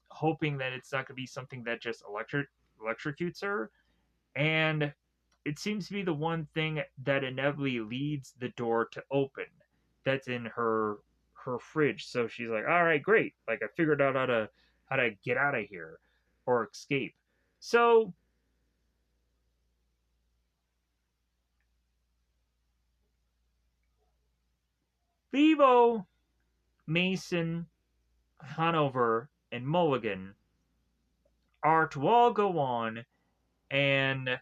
A: hoping that it's not going to be something that just electrocutes her. And it seems to be the one thing that inevitably leads the door to open. That's in her fridge. So she's like, "All right, great! Like I figured out how to get out of here or escape." So Beebo, Mason, Hanover, and Mulligan are to all go on and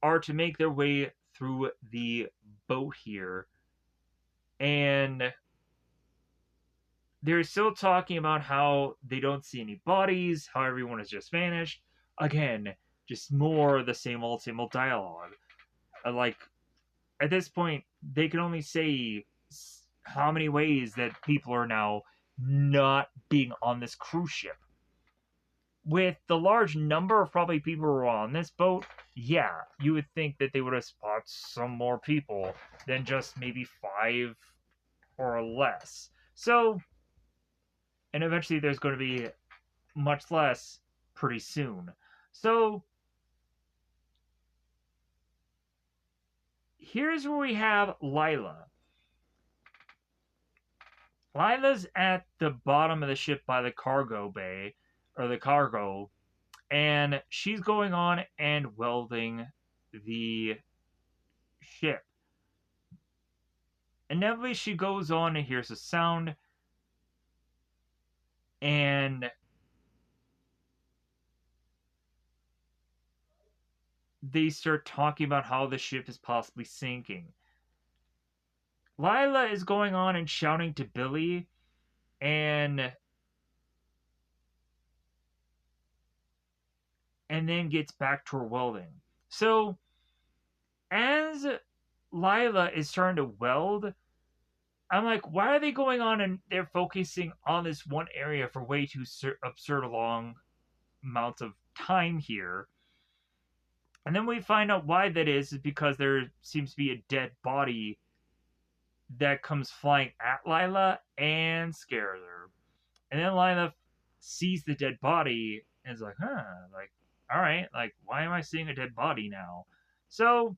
A: are to make their way through the boat here. And they're still talking about how they don't see any bodies, how everyone has just vanished. Again, just more of the same old dialogue. Like, at this point, they can only say how many ways that people are now not being on this cruise ship. With the large number of probably people who are on this boat, yeah, you would think that they would have spotted some more people than just maybe 5 or less. So, and eventually there's going to be much less pretty soon. So, here's where we have Lila. Lila's at the bottom of the ship by the cargo bay, or the cargo, and she's going on and welding the ship. Inevitably, she goes on and hears a sound, and they start talking about how the ship is possibly sinking. Lila is going on and shouting to Billy, and then gets back to her welding. So, as Lila is starting to weld, I'm like, why are they going on and they're focusing on this one area for way too absurd long amounts of time here? And then we find out why that is because there seems to be a dead body that comes flying at Lila and scares her. And then Lila sees the dead body and is like, huh, like, all right, like, why am I seeing a dead body now? So,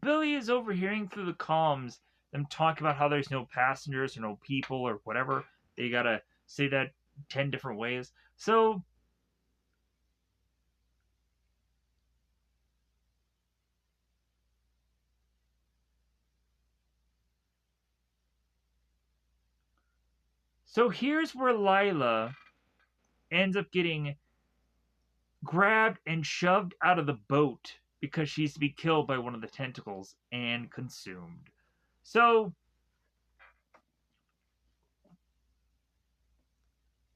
A: Billy is overhearing through the comms them talk about how there's no passengers or no people or whatever. They gotta say that 10 different ways. So here's where Lila ends up getting grabbed and shoved out of the boat because she's to be killed by one of the tentacles and consumed. So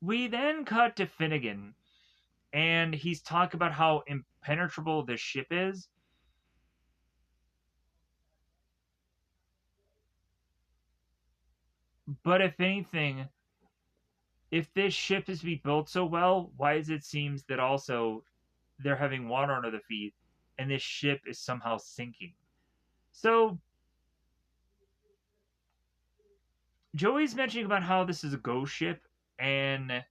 A: we then cut to Finnegan, and he's talking about how impenetrable this ship is. But if anything, if this ship is to be built so well, why does it seems that also they're having water under the feet and this ship is somehow sinking? So Joey's mentioning about how this is a ghost ship, and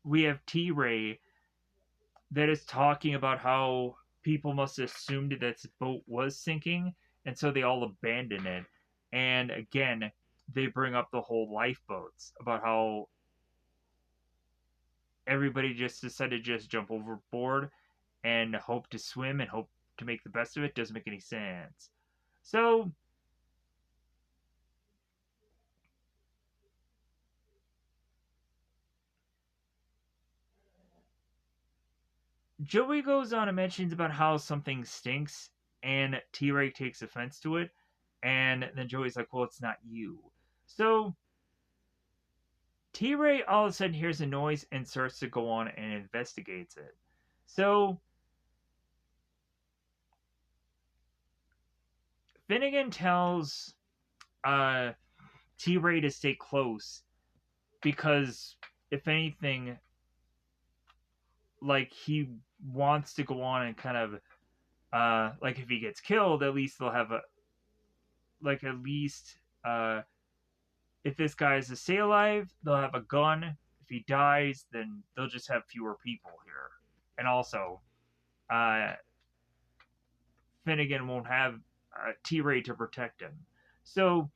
A: we have T Ray that is talking about how people must have assumed that this boat was sinking, and so they all abandoned it. And again, they bring up the whole lifeboats about how everybody just decided to just jump overboard and hope to swim and hope to make the best of it. Doesn't make any sense. So Joey goes on and mentions about how something stinks, and T Ray takes offense to it, and then Joey's like, "Well, it's not you." So T-Ray all of a sudden hears a noise and starts to go on and investigates it. So Finnegan tells T-Ray to stay close because if anything, like he wants to go on and kind of like if he gets killed, at least they'll have a like at least if this guy is to stay alive, they'll have a gun. If he dies, then they'll just have fewer people here. And also, uh, Finnegan won't have T-Ray to protect him. So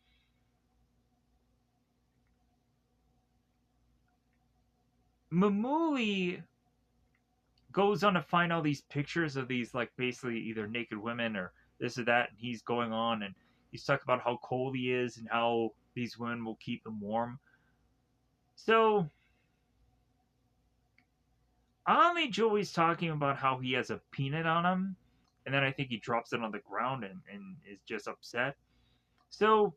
A: Mamuli goes on to find all these pictures of these like basically either naked women or this or that, and he's going on and he's talking about how cold he is and how these women will keep him warm. So oddly, Joey's talking about how he has a peanut on him, and then I think he drops it on the ground and is just upset. So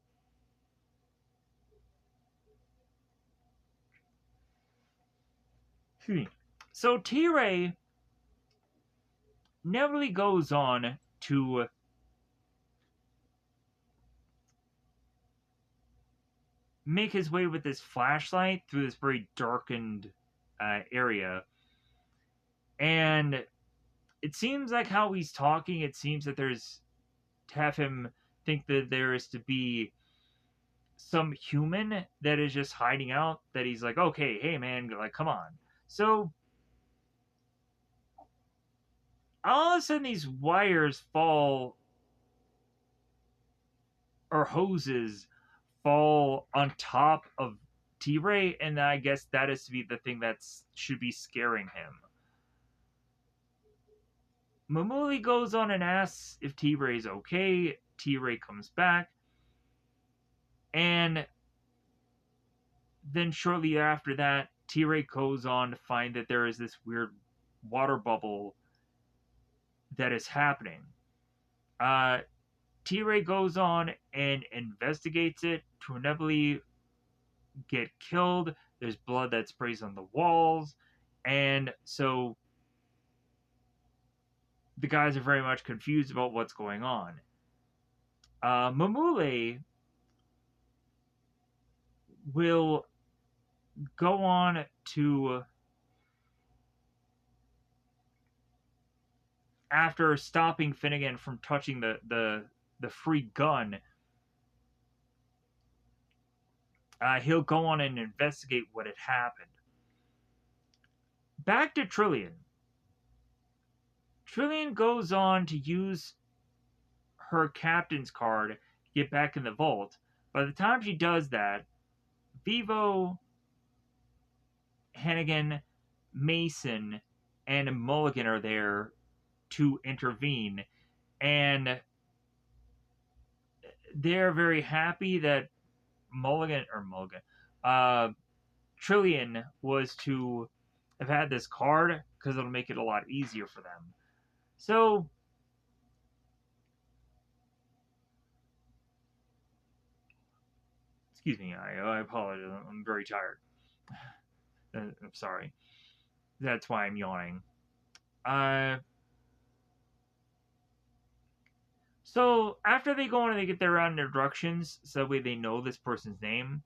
A: so T-Ray never goes on to make his way with this flashlight through this very darkened area. And it seems like how he's talking, it seems that there's to have him think that there is to be some human that is just hiding out, that he's like, okay, hey man, like, come on. So all of a sudden these wires fall, or hoses fall on top of T-Ray, and I guess that is to be the thing that should be scaring him. Mamuli goes on and asks if T-Ray's okay. T-Ray comes back, and then shortly after that, T-Ray goes on to find that there is this weird water bubble that is happening. T-Ray goes on and investigates it to inevitably get killed. There's blood that sprays on the walls, and so the guys are very much confused about what's going on. Mamule will go on to, after stopping Finnegan from touching the free gun, he'll go on and investigate what had happened. Back to Trillian. Trillian goes on to use her captain's card to get back in the vault. By the time she does that, Vivo, Hannigan, Mason, and Mulligan are there to intervene, and they're very happy that Trillian was to have had this card because it'll make it a lot easier for them. So excuse me, I apologize. I'm very tired. I'm sorry. That's why I'm yawning. So after they go on and they get their own introductions, so that way they know this person's name.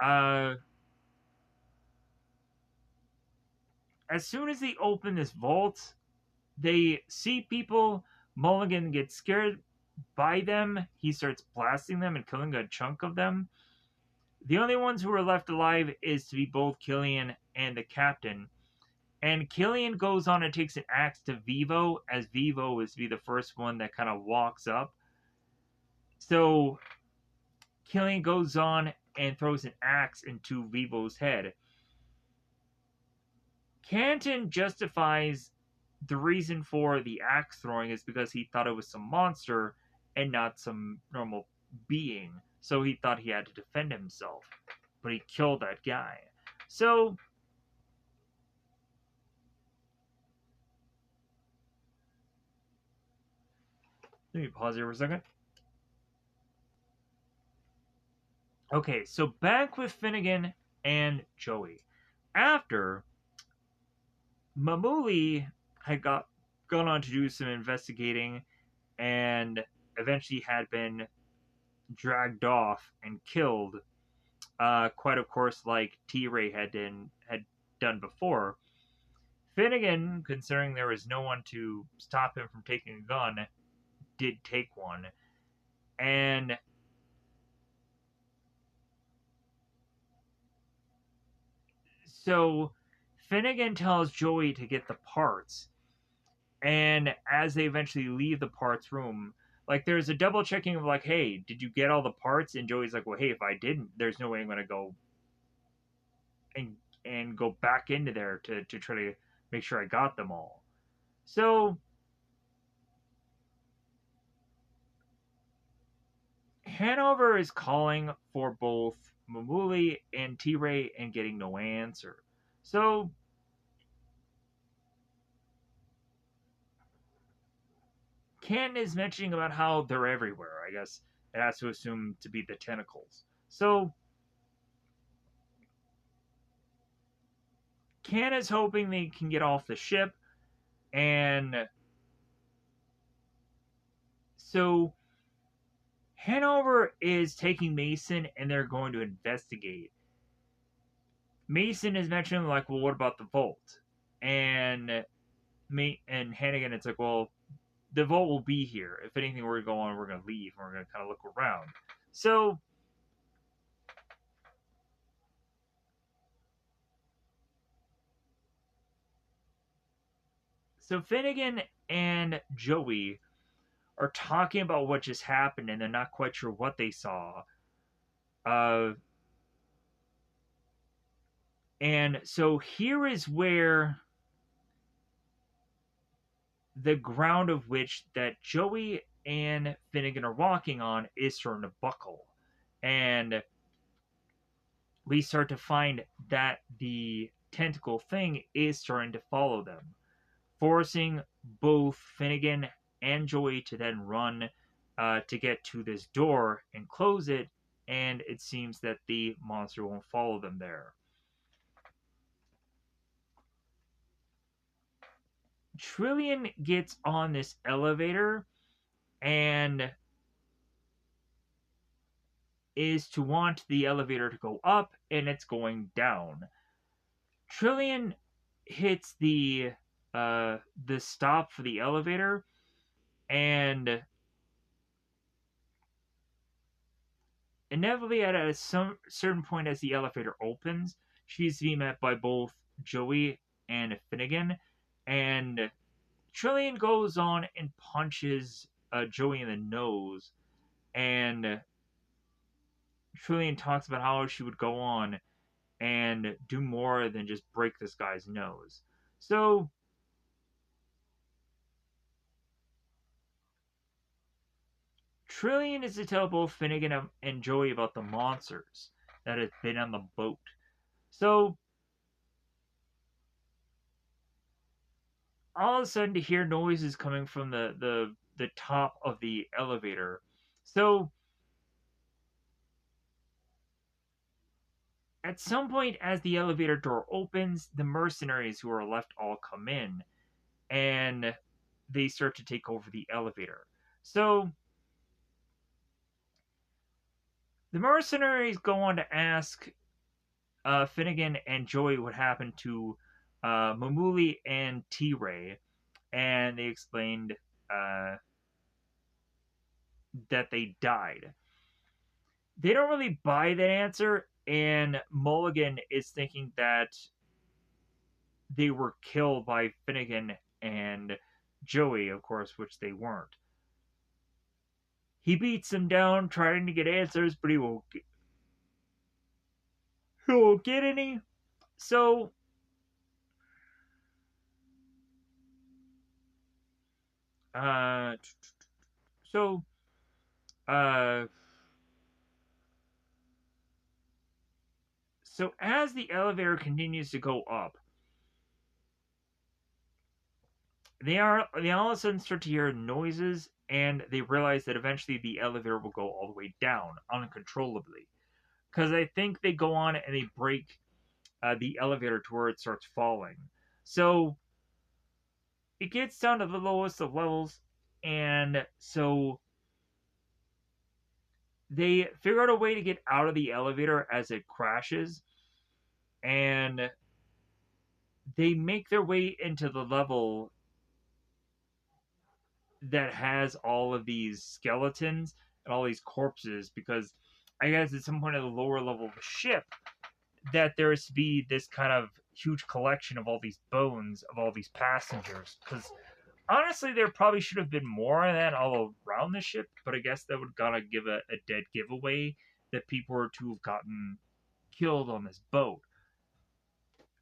A: As soon as they open this vault, they see people. Mulligan gets scared by them. He starts blasting them and killing a chunk of them. The only ones who are left alive is to be both Killian and the captain. And Killian goes on and takes an axe to Vivo, as Vivo is to be the first one that kind of walks up. So Killian goes on and throws an axe into Vivo's head. Canton justifies the reason for the axe throwing is because he thought it was some monster and not some normal being. So he thought he had to defend himself. But he killed that guy. So let me pause here for a second. Okay, so back with Finnegan and Joey. After Mamuli had gone on to do some investigating and eventually had been dragged off and killed, quite of course like T Ray had done before. Finnegan, considering there was no one to stop him from taking a gun, did take one. And so Finnegan tells Joey to get the parts. And as they eventually leave the parts room, like there's a double checking of like, hey, did you get all the parts? And Joey's like, well, hey, if I didn't, there's no way I'm gonna go and go back into there to try to make sure I got them all. So Hanover is calling for both Mamuli and T-Ray and getting no answer. So Ken is mentioning about how they're everywhere. I guess it has to assume to be the tentacles. So Ken is hoping they can get off the ship, and so Hanover is taking Mason and they're going to investigate. Mason is mentioning like, well, what about the vault? And Hannigan, it's like, well, the vault will be here. If anything, we're going to go on, we're going to leave, and we're going to kind of look around. So Finnegan and Joey are talking about what just happened, and they're not quite sure what they saw. And so here is where the ground of which that Joey and Finnegan are walking on is starting to buckle. And we start to find that the tentacle thing is starting to follow them, forcing both Finnegan and Joey to then run to get to this door and close it. And it seems that the monster won't follow them there. Trillian gets on this elevator and is to want the elevator to go up, and it's going down. Trillian hits the stop for the elevator, and inevitably at some certain point as the elevator opens, she's to be met by both Joey and Finnegan, and Trillian goes on and punches Joey in the nose, and Trillian talks about how she would go on and do more than just break this guy's nose. So Trillian is to tell both Finnegan and Joey about the monsters that have been on the boat. So all of a sudden to hear noises coming from the top of the elevator. So at some point as the elevator door opens, the mercenaries who are left all come in and they start to take over the elevator. So the mercenaries go on to ask Finnegan and Joey what happened to Mamuli and T-Ray, and they explained that they died. They don't really buy that answer, and Mulligan is thinking that they were killed by Finnegan and Joey, of course, which they weren't. He beats them down, trying to get answers, but he won't get any. So uh so uh so as the elevator continues to go up, they all of a sudden start to hear noises, and they realize that eventually the elevator will go all the way down uncontrollably. because I think they go on and they break the elevator to where it starts falling. So it gets down to the lowest of levels, and so they figure out a way to get out of the elevator as it crashes, and they make their way into the level that has all of these skeletons and all these corpses, because I guess at some point at the lower level of the ship that there is to be this kind of huge collection of all these bones of all these passengers, because honestly there probably should have been more of that all around the ship, but I guess that would gotta give a dead giveaway that people were to have gotten killed on this boat.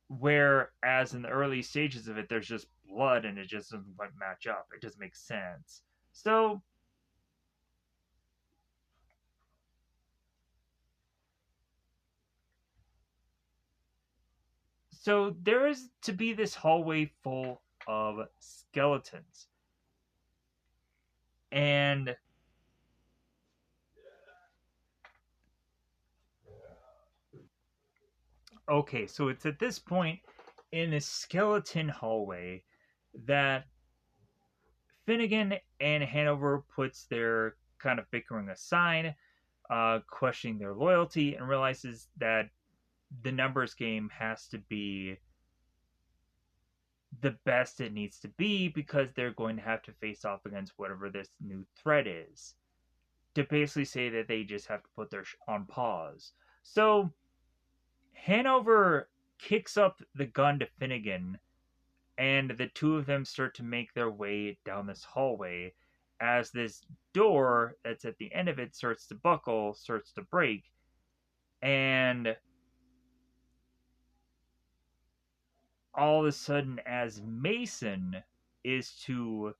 A: Whereas in the early stages of it, there's just blood and it just doesn't quite match up. It doesn't make sense. So, so there is to be this hallway full of skeletons. And okay, so it's at this point in this skeleton hallway that Finnegan and Hanover puts their kind of bickering aside, questioning their loyalty, and realizes that the numbers game has to be the best it needs to be because they're going to have to face off against whatever this new threat is. To basically say that they just have to put their on pause. So Hanover kicks up the gun to Finnegan, and the two of them start to make their way down this hallway as this door that's at the end of it starts to buckle, starts to break, and all of a sudden, as Mason is to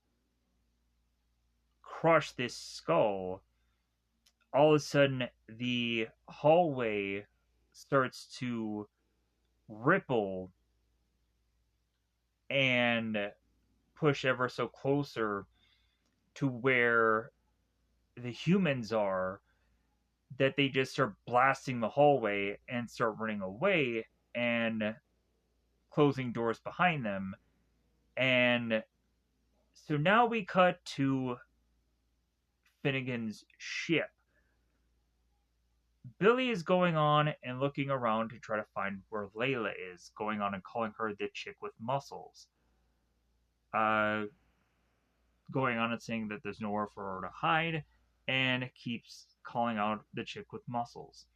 A: crush this skull, all of a sudden the hallway starts to ripple and push ever so closer to where the humans are, that they just start blasting the hallway and start running away and closing doors behind them. And so now we cut to Finnegan's ship. Billy is going on and looking around to try to find where Layla is, going on and calling her the chick with muscles. Uh, Going on and saying that there's nowhere for her to hide, and keeps calling out the chick with muscles.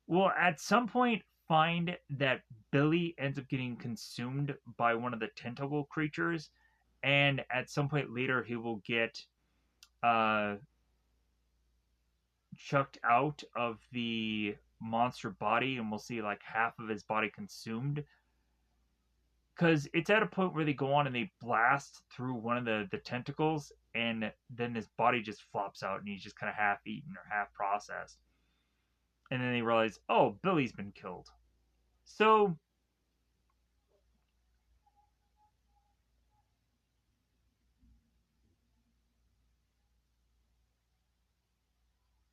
A: We'll at some point find that Billy ends up getting consumed by one of the tentacle creatures, and at some point later he will get uh, chucked out of the monster body, and we'll see like half of his body consumed. Because it's at a point where they go on and they blast through one of the tentacles, and then his body just flops out, and he's just kind of half eaten or half processed. And then they realize, oh, Billy's been killed. So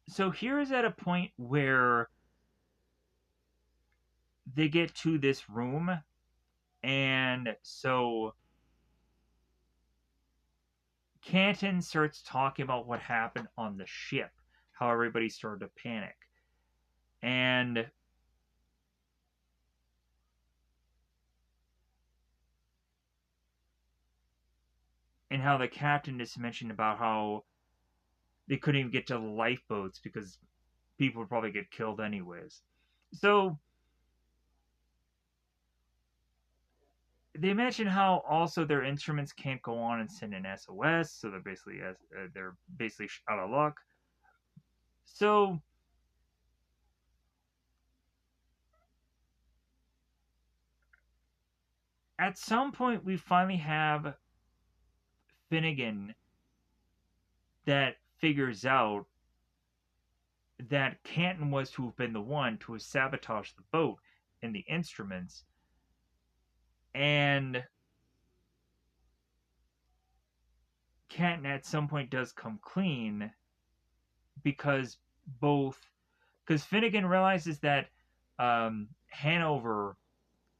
A: so here is at a point where they get to this room, and so Canton starts talking about what happened on the ship, how everybody started to panic, and how the captain just mentioned about how they couldn't even get to the lifeboats because people would probably get killed anyways. So they mention how also their instruments can't go on and send an SOS, so they're basically out of luck. So at some point, we finally have Finnegan that figures out that Canton was to have been the one to have sabotaged the boat and the instruments, and Canton at some point does come clean because both because Finnegan realizes that Hanover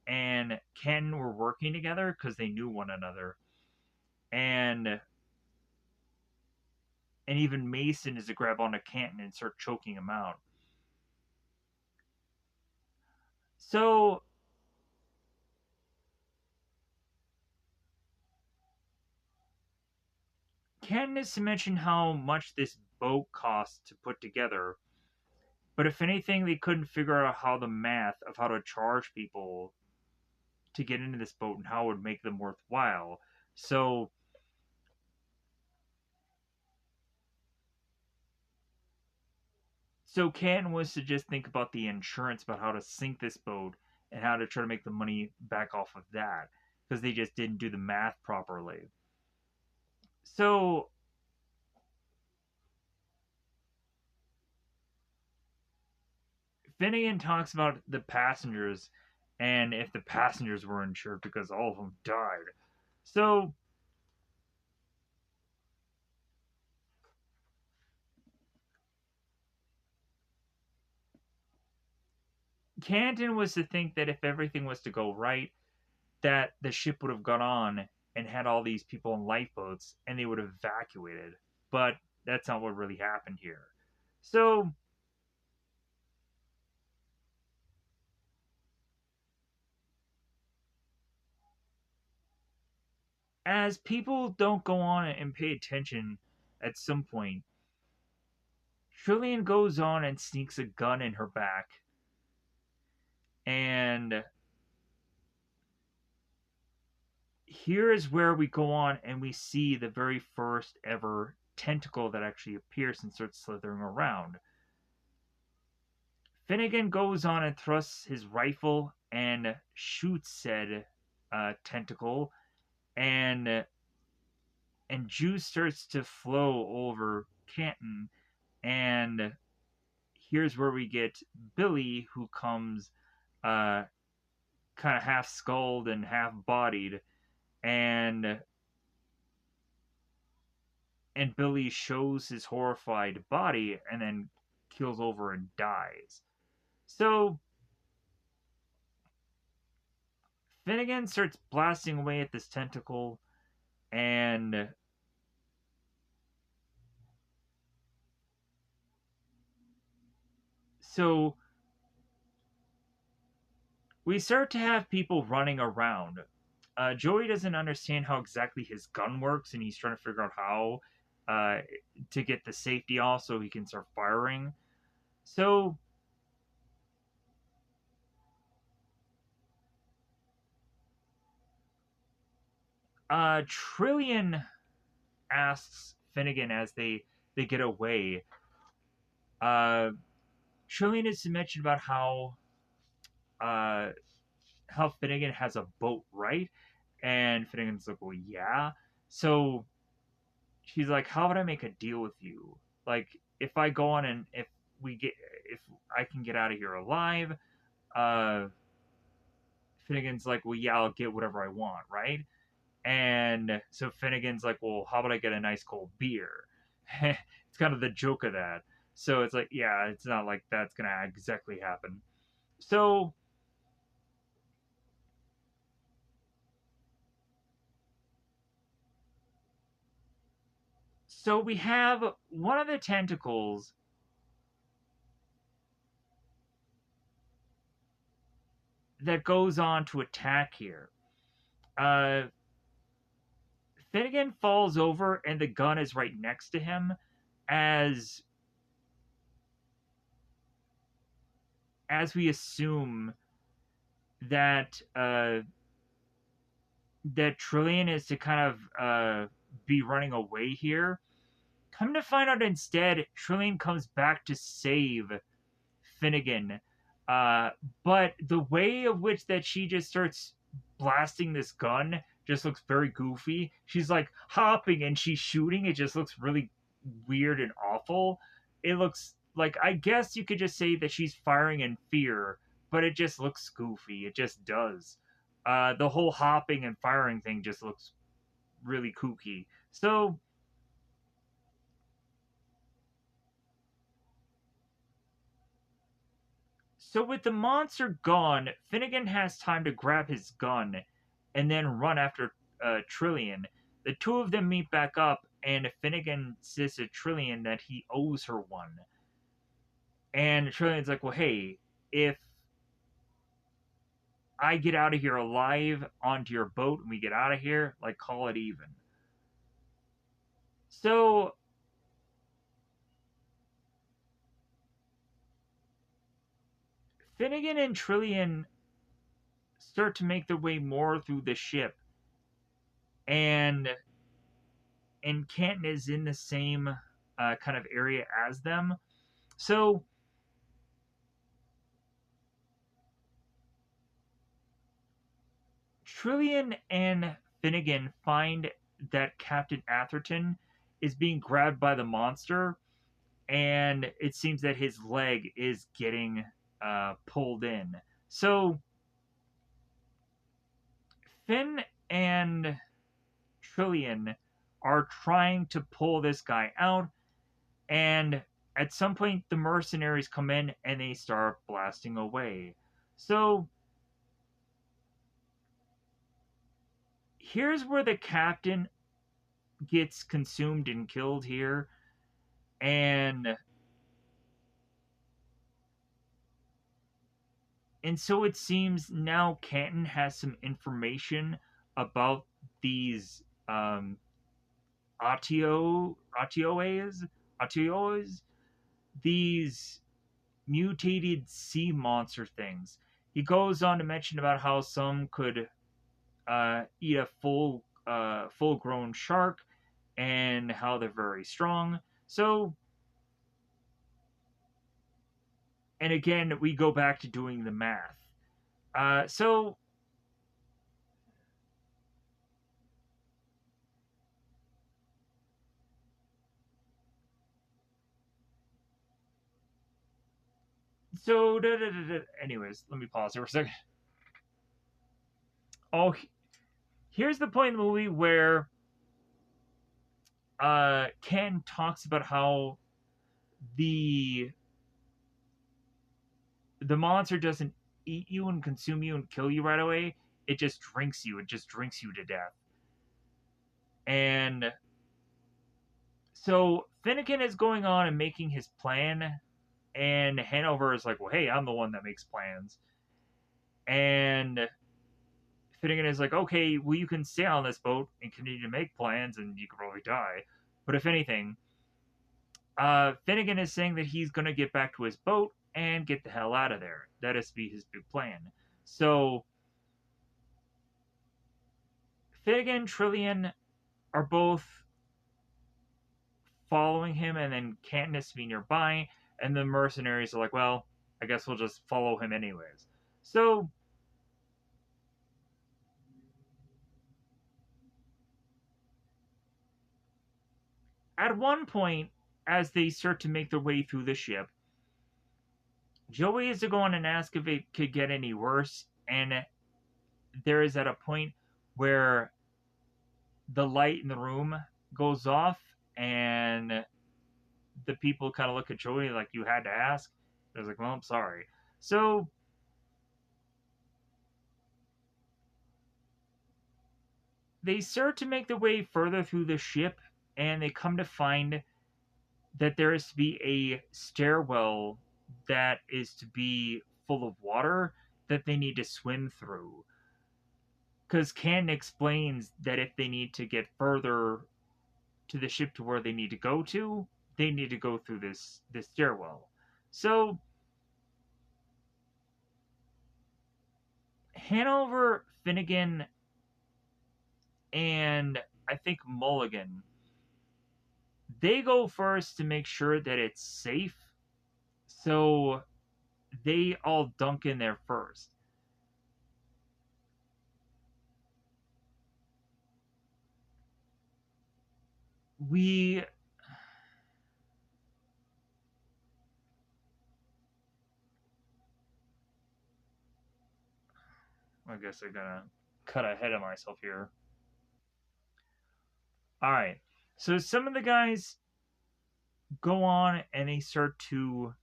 A: and Ken were working together because they knew one another, and even Mason is to grab onto Canton and start choking him out. So Canton is to mention how much this boat costs to put together, but if anything, they couldn't figure out how the math of how to charge people to get into this boat and how it would make them worthwhile. So Canton was to just think about the insurance, about how to sink this boat and how to try to make the money back off of that, because they just didn't do the math properly. So Finnegan talks about the passengers and if the passengers were insured because all of them died. So Canton was to think that if everything was to go right, that the ship would have gone on and had all these people in lifeboats and they would have evacuated. But that's not what really happened here. So as people don't go on and pay attention at some point, Trillian goes on and sneaks a gun in her back. And here is where we go on and we see the very first ever tentacle that actually appears and starts slithering around. Finnegan goes on and thrusts his rifle and shoots said tentacle, and juice starts to flow over Canton, and here's where we get Billy, who comes kind of half skulled and half bodied, and Billy shows his horrified body and then keels over and dies. So Finnegan starts blasting away at this tentacle, and so we start to have people running around. Joey doesn't understand how exactly his gun works, and he's trying to figure out how uh, to get the safety off so he can start firing. So Trillian asks Finnegan as they get away. Uh, Trillian is to mention about uh, how Finnegan has a boat, right? And Finnegan's like, well, yeah. So she's like, how would I make a deal with you? Like, if I go on and if I can get out of here alive, uh, Finnegan's like, well, yeah, I'll get whatever I want, right? And so Finnegan's like, well, how about I get a nice cold beer? It's kind of the joke of that. So it's like, yeah, it's not like that's gonna exactly happen. So we have one of the tentacles that goes on to attack here. Uh, Finnegan falls over and the gun is right next to him as we assume that that Trillian is to kind of be running away here. Come to find out instead, Trillian comes back to save Finnegan. Uh, but the way of which that she just starts blasting this gun just looks very goofy. She's like hopping and she's shooting. It just looks really weird and awful. It looks like, I guess you could just say that she's firing in fear, but it just looks goofy. It just does. The whole hopping and firing thing just looks really kooky. So So with the monster gone, Finnegan has time to grab his gun and then run after Trillian. The two of them meet back up, and Finnegan says to Trillian that he owes her one. And Trillian's like, well, hey, if I get out of here alive onto your boat and we get out of here, like, call it even. So Finnegan and Trillian start to make their way more through the ship, and Canton is in the same kind of area as them. So Trillian and Finnegan find that Captain Atherton is being grabbed by the monster, and it seems that his leg is getting pulled in. So Finn and Trillian are trying to pull this guy out, and at some point the mercenaries come in and they start blasting away. So here's where the captain gets consumed and killed here, and so it seems now Canton has some information about these Atioes, these mutated sea monster things. He goes on to mention about how some could eat a full grown shark and how they're very strong. So, and again, we go back to doing the math. So anyways, let me pause here for a second. Oh, here's the point in the movie where Ken talks about how the the monster doesn't eat you and consume you and kill you right away. It just drinks you. It just drinks you to death. And so Finnegan is going on and making his plan, and Hanover is like, "Well, hey, I'm the one that makes plans." And Finnegan is like, "Okay, well, you can stay on this boat and continue to make plans, and you could probably die. But if anything, Finnegan is saying that he's going to get back to his boat and get the hell out of there. That is to be his big plan." So Finnegan and Trillian are both following him, and then Katniss be nearby, and the mercenaries are like, well, I guess we'll just follow him anyways. So at one point, as they start to make their way through the ship, Joey is to go on and ask if it could get any worse, and there is at a point where the light in the room goes off, and the people kind of look at Joey like, you had to ask. I was like, well, I'm sorry. So they start to make their way further through the ship, and they come to find that there is to be a stairwell that is to be full of water that they need to swim through. Because Ken explains that if they need to get further to the ship to where they need to go to, they need to go through this stairwell. So Hanover, Finnegan, and I think Mulligan, they go first to make sure that it's safe. So they all dunk in there first. We I guess I'm gonna cut ahead of myself here. All right. So some of the guys go on and they start to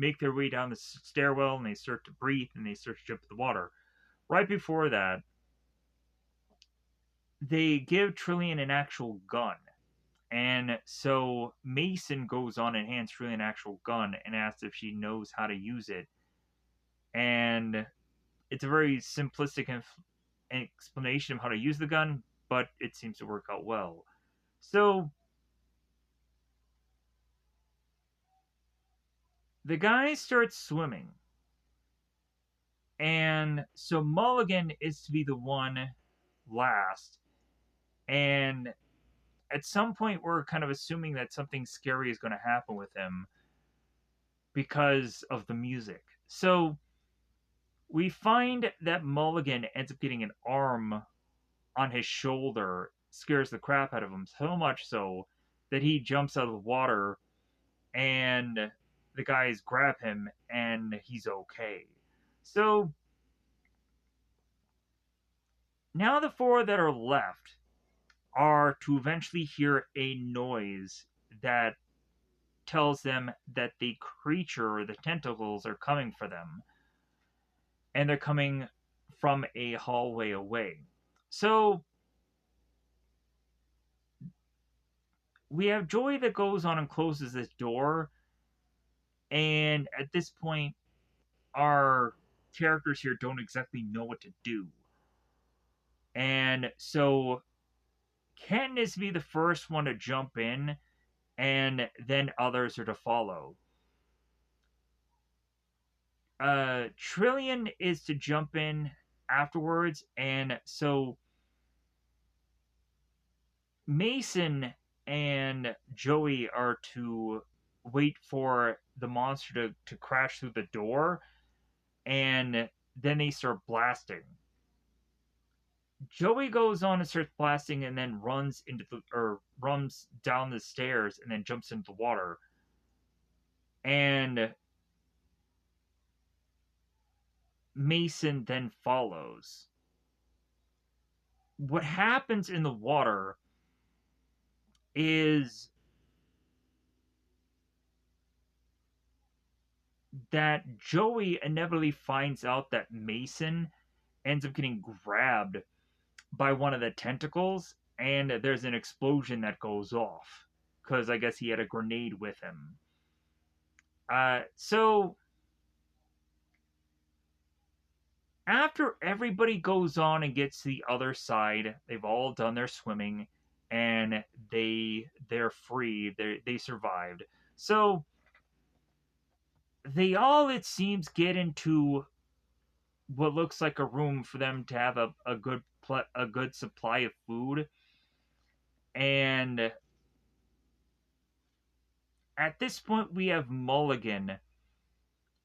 A: make their way down the stairwell and they start to breathe and they start to jump in the water. Right before that, they give Trillian an actual gun. And so Mason goes on and hands Trillian an actual gun and asks if she knows how to use it. And it's a very simplistic explanation of how to use the gun, but it seems to work out well. So the guy starts swimming. And so Mulligan is to be the one last. And at some point, we're kind of assuming that something scary is going to happen with him because of the music. So we find that Mulligan ends up getting an arm on his shoulder, scares the crap out of him, so much so that he jumps out of the water and the guys grab him and he's okay. So now the four that are left are to eventually hear a noise that tells them that the creature or the tentacles are coming for them. And they're coming from a hallway away. So we have Joey that goes on and closes this door. And at this point, our characters here don't exactly know what to do. And so Ken is to be the first one to jump in, and then others are to follow. Trillian is to jump in afterwards, and so Mason and Joey are to wait for the monster to crash through the door, and then they start blasting. Joey goes on and starts blasting and then runs down the stairs and then jumps into the water. And Mason then follows. What happens in the water is that Joey inevitably finds out that Mason ends up getting grabbed by one of the tentacles, and there's an explosion that goes off because I guess he had a grenade with him. So after everybody goes on and gets to the other side, they've all done their swimming, and they're free. They survived. So they all, it seems, get into what looks like a room for them to have a good supply of food. And at this point, we have Mulligan,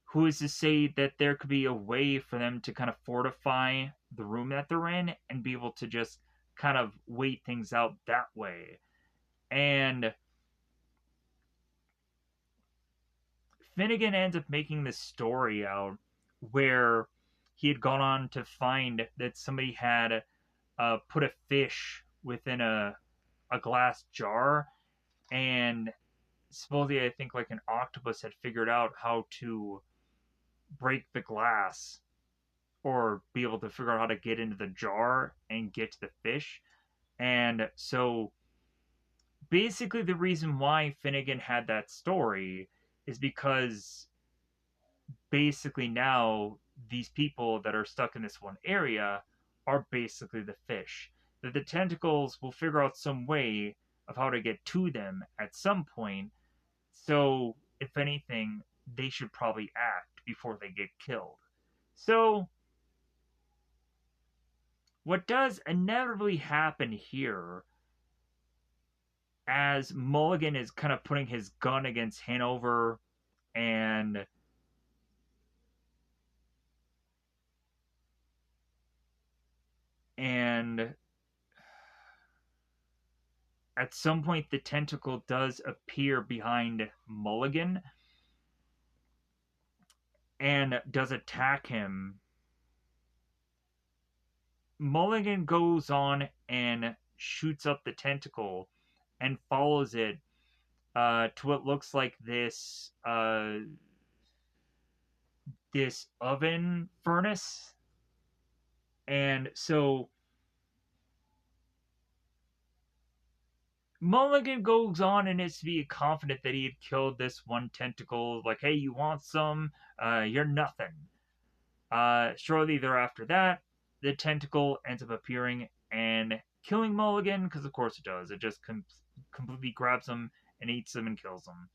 A: who is to say that there could be a way for them to kind of fortify the room that they're in and be able to just kind of wait things out that way. And Finnegan ends up making this story out where he had gone on to find that somebody had put a fish within a glass jar, and supposedly I think like an octopus had figured out how to break the glass or be able to figure out how to get into the jar and get to the fish. And so basically the reason why Finnegan had that story is because basically now these people that are stuck in this one area are basically the fish. That the tentacles will figure out some way of how to get to them at some point. So, if anything, they should probably act before they get killed. So, what does inevitably happen here as Mulligan is kind of putting his gun against Hanover and at some point the tentacle does appear behind Mulligan and does attack him. Mulligan goes on and shoots up the tentacle and follows it to what looks like this this oven furnace. And so Mulligan goes on and is to be confident that he had killed this one tentacle. Like, hey, you want some? You're nothing. Shortly thereafter that, the tentacle ends up appearing and killing Mulligan, because of course it does. It just completely grabs him and eats him and kills him.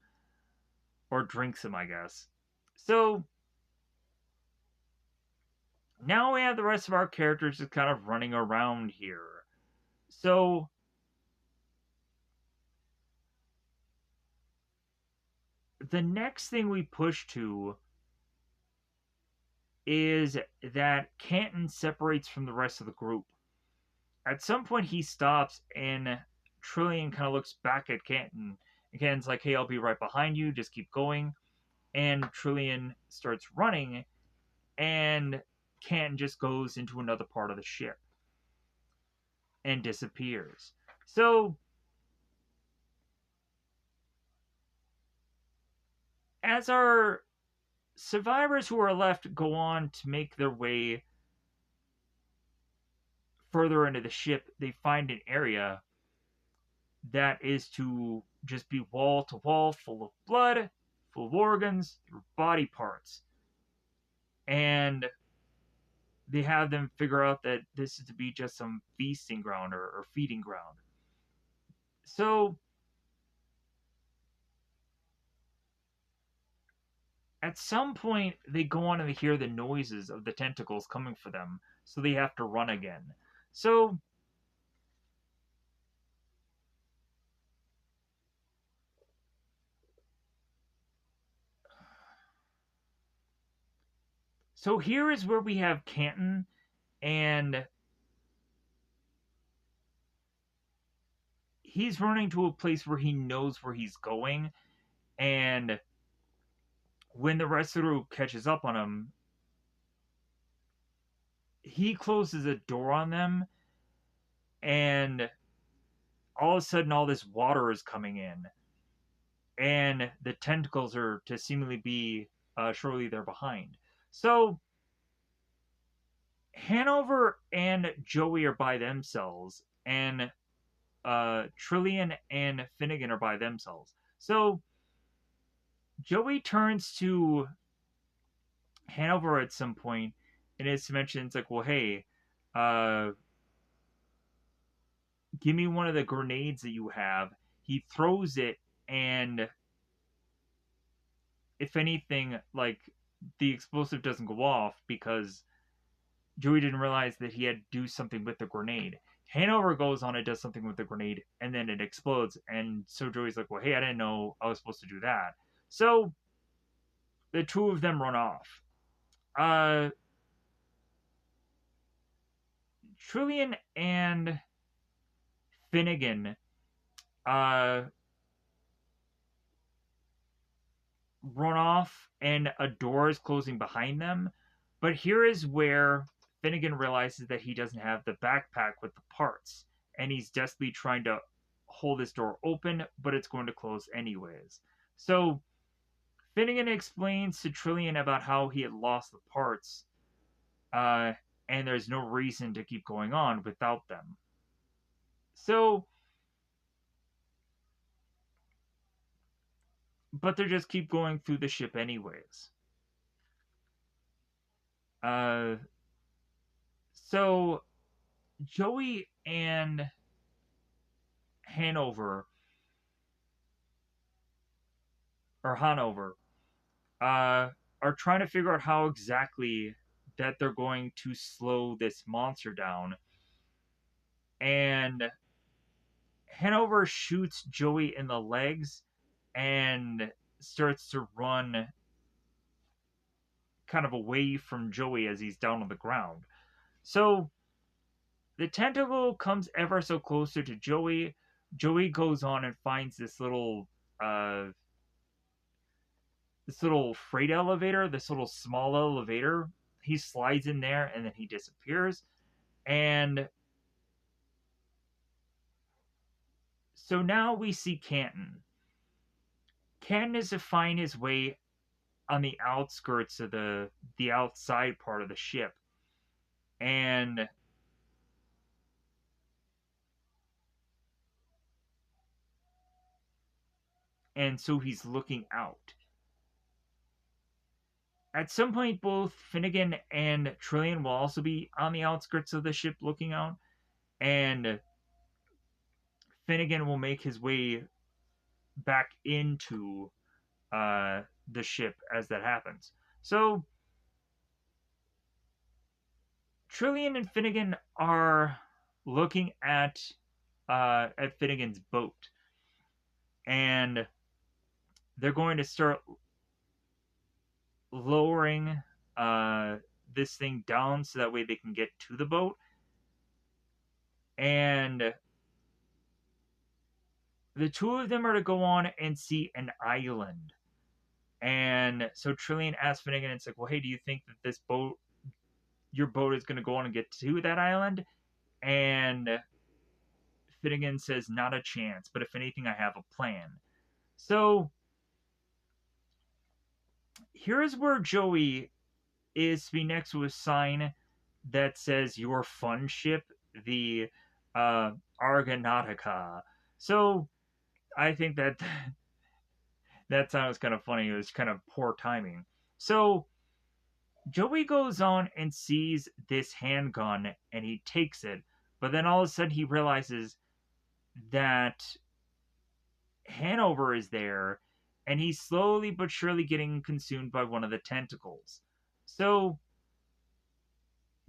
A: Or drinks him, I guess. So, now we have the rest of our characters just kind of running around here. So, the next thing we push to is that Canton separates from the rest of the group. At some point, he stops and Trillian kind of looks back at Canton. And Canton's like, hey, I'll be right behind you, just keep going. And Trillian starts running, and Canton just goes into another part of the ship and disappears. So, as our survivors who are left go on to make their way further into the ship, they find an area that is to just be wall to wall, full of blood, full of organs, body parts. And they have them figure out that this is to be just some feasting ground or feeding ground. So, at some point, they go on and they hear the noises of the tentacles coming for them, so they have to run again. So, here is where we have Canton, and he's running to a place where he knows where he's going, and when the rest of the group catches up on him, he closes a door on them, and all of a sudden, all this water is coming in, and the tentacles are to seemingly be shortly there behind. So, Hanover and Joey are by themselves, and Trillian and Finnegan are by themselves. So, Joey turns to Hanover at some point and is to mention, it's like, well, hey, uh, give me one of the grenades that you have. He throws it, and if anything, like, the explosive doesn't go off because Joey didn't realize that he had to do something with the grenade. Hanover goes on and does something with the grenade, and then it explodes. And so Joey's like, well, hey, I didn't know I was supposed to do that. So the two of them run off. Trillian and Finnegan uh, run off, and a door is closing behind them. But here is where Finnegan realizes that he doesn't have the backpack with the parts, and he's desperately trying to hold this door open, but it's going to close anyways. So Finnegan explains to Trillian about how he had lost the parts, uh, and there's no reason to keep going on without them. So, but they just keep going through the ship anyways. Uh, so Joey and Hanover Hanover are trying to figure out how exactly that they're going to slow this monster down. And Hanover shoots Joey in the legs and starts to run kind of away from Joey as he's down on the ground. So the tentacle comes ever so closer to Joey. Joey goes on and finds uh this little freight elevator, this little small elevator. He slides in there and then he disappears. And so now we see Canton. Canton is to find his way on the outskirts of the outside part of the ship, and so he's looking out. At some point, both Finnegan and Trillian will also be on the outskirts of the ship looking out, and Finnegan will make his way back into the ship as that happens. So Trillian and Finnegan are looking at Finnegan's boat, and they're going to start lowering this thing down so that way they can get to the boat. And the two of them are to go on and see an island. And so Trillian asks Finnegan, it's like, well, hey, do you think that your boat is going to go on and get to that island? And Finnegan says, not a chance, but if anything, I have a plan. So here's where Joey is to be next to a sign that says your fun ship, the Argonautica. So I think that that sounds kind of funny. It was kind of poor timing. So Joey goes on and sees this handgun and he takes it, but then all of a sudden he realizes that Hanover is there and he's slowly but surely getting consumed by one of the tentacles. So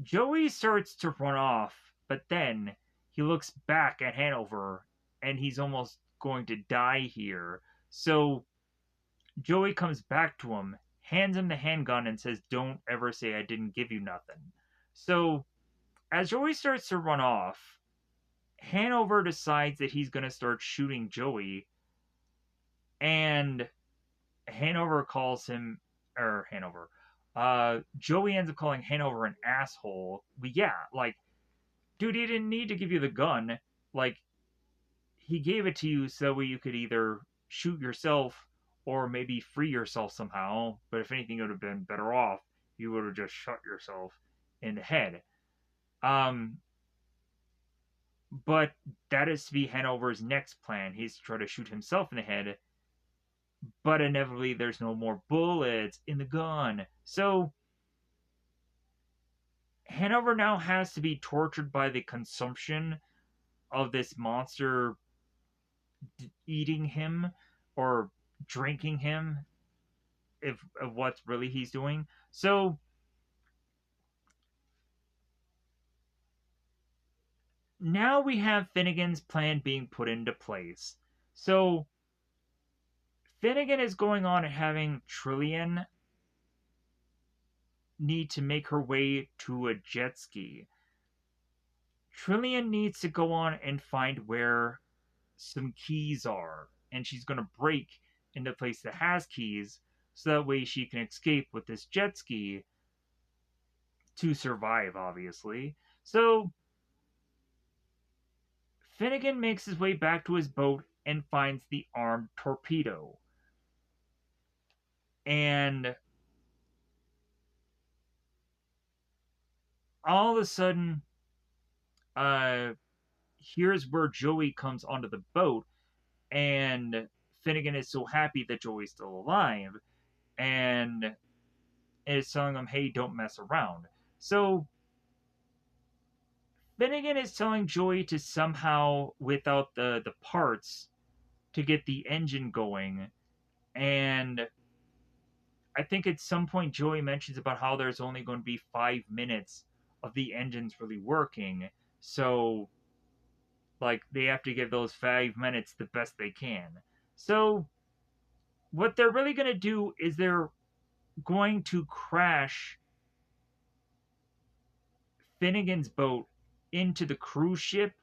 A: Joey starts to run off, but then he looks back at Hanover and he's almost going to die here. So Joey comes back to him, hands him the handgun, and says, don't ever say I didn't give you nothing. So as Joey starts to run off, Hanover decides that he's going to start shooting Joey, and Hanover calls him, or Hanover, Joey ends up calling Hanover an asshole. But yeah, like, dude, he didn't need to give you the gun. Like, he gave it to you so you could either shoot yourself or maybe free yourself somehow. But if anything, it would have been better off. You would have just shot yourself in the head. But that is to be Hanover's next plan. He's to try to shoot himself in the head. But inevitably, there's no more bullets in the gun. So Hanover now has to be tortured by the consumption of this monster eating him or drinking him, if of what's really he's doing. So now we have Finnegan's plan being put into place. So Finnegan is going on and having Trillian need to make her way to a jet ski. Trillian needs to go on and find where some keys are, and she's going to break into a place that has keys so that way she can escape with this jet ski to survive, obviously. So Finnegan makes his way back to his boat and finds the armed torpedo. And all of a sudden, here's where Joey comes onto the boat, and Finnegan is so happy that Joey's still alive, and is telling him, hey, don't mess around. So Finnegan is telling Joey to somehow, without the parts, to get the engine going. And I think at some point Joey mentions about how there's only going to be 5 minutes of the engines really working. So, like, they have to give those 5 minutes the best they can. So, what they're really going to do is they're going to crash Finnegan's boat into the cruise ship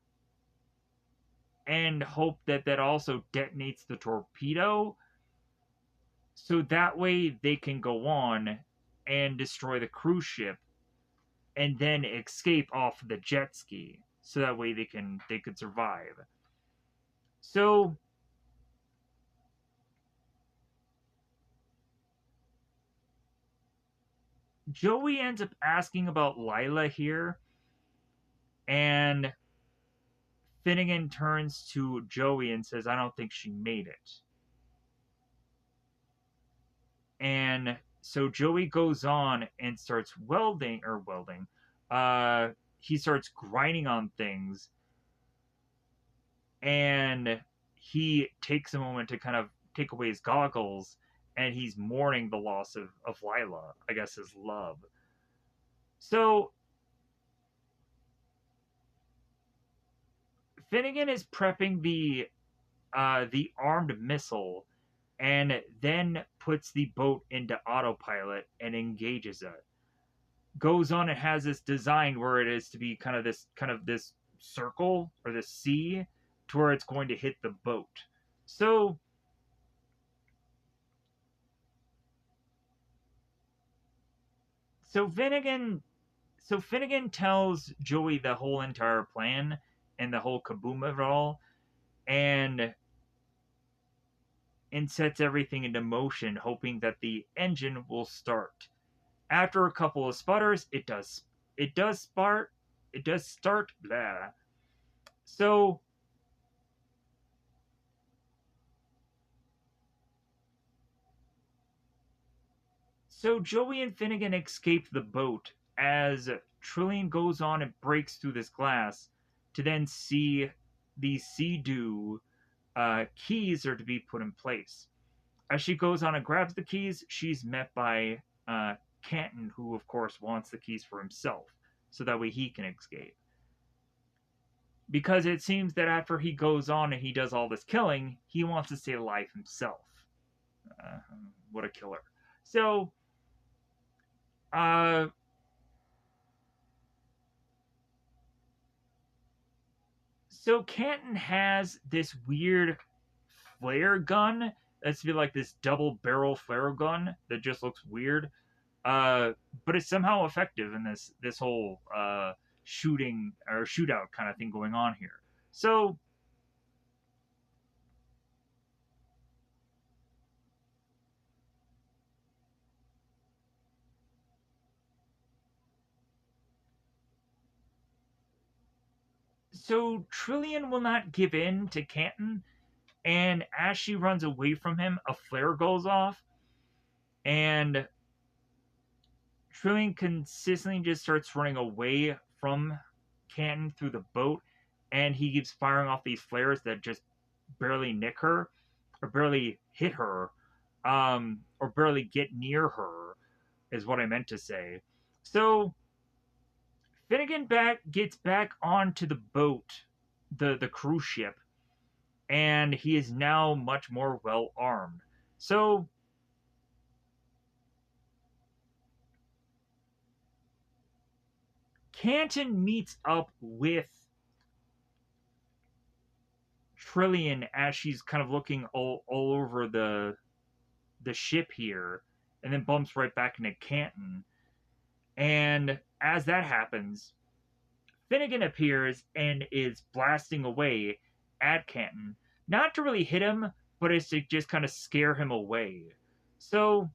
A: and hope that that also detonates the torpedo. So that way they can go on and destroy the cruise ship and then escape off the jet ski. So that way they could survive. So Joey ends up asking about Lila here, and Finnegan turns to Joey and says, I don't think she made it. And so Joey goes on and starts welding. He starts grinding on things, and he takes a moment to kind of take away his goggles, and he's mourning the loss of Lila, I guess his love. So Finnegan is prepping the armed missile, and then puts the boat into autopilot and engages it. Goes on and has this design where it is to be kind of this circle or this C to where it's going to hit the boat. So so Finnegan so Finnegan tells Joey the whole entire plan and the whole kaboom of it all, and sets everything into motion, hoping that the engine will start. After a couple of sputters, it does start. Blah. So so Joey and Finnegan escape the boat as Trillian goes on and breaks through this glass to then see the Sea-Doo keys are to be put in place. As she goes on and grabs the keys, she's met by Canton, who of course wants the keys for himself, so that way he can escape. Because it seems that after he goes on and he does all this killing, he wants to stay alive himself. Uh, what a killer. So, uh, so Canton has this weird flare gun that's to be like this double barrel flare gun that just looks weird. Uh, but it's somehow effective in this whole shooting or shootout kind of thing going on here. So Trillian will not give in to Canton, and as she runs away from him, a flare goes off, and Trillian consistently just starts running away from Canton through the boat, and he keeps firing off these flares that just barely nick her, or barely hit her, or barely get near her, is what I meant to say. So Finnegan gets back onto the boat, the cruise ship, and he is now much more well armed. So Canton meets up with Trillian as she's kind of looking all over the ship here, and then bumps right back into Canton. And as that happens, Finnegan appears and is blasting away at Canton, not to really hit him, but it's to just kind of scare him away. So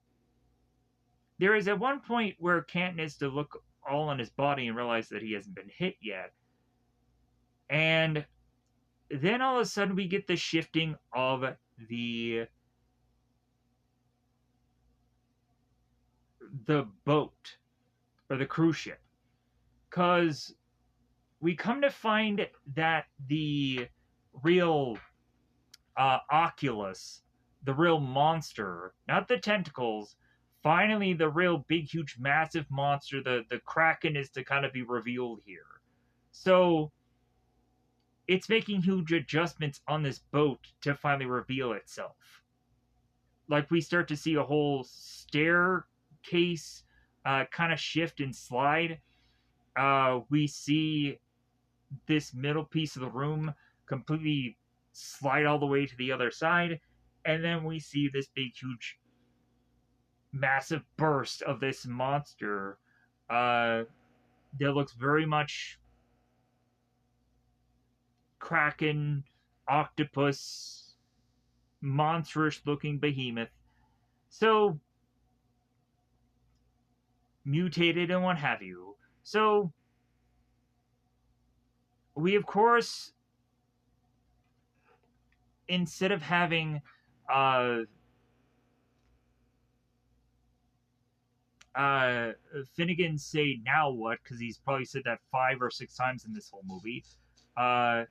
A: there is at one point where Canton is to look all on his body and realize that he hasn't been hit yet. And then all of a sudden we get the shifting of the boat or the cruise ship, because we come to find that the real Oculus, the real monster, not the tentacles, finally the real big, huge, massive monster, the Kraken, is to kind of be revealed here. So it's making huge adjustments on this boat to finally reveal itself. Like we start to see a whole staircase kind of shift and slide. We see this middle piece of the room completely slide all the way to the other side, and then we see this big, huge, massive burst of this monster that looks very much kraken, octopus, monstrous looking behemoth. So mutated and what have you. So we, of course, instead of having uh, uh, Finnegan say "now what," because he's probably said that 5 or 6 times in this whole movie. Uh,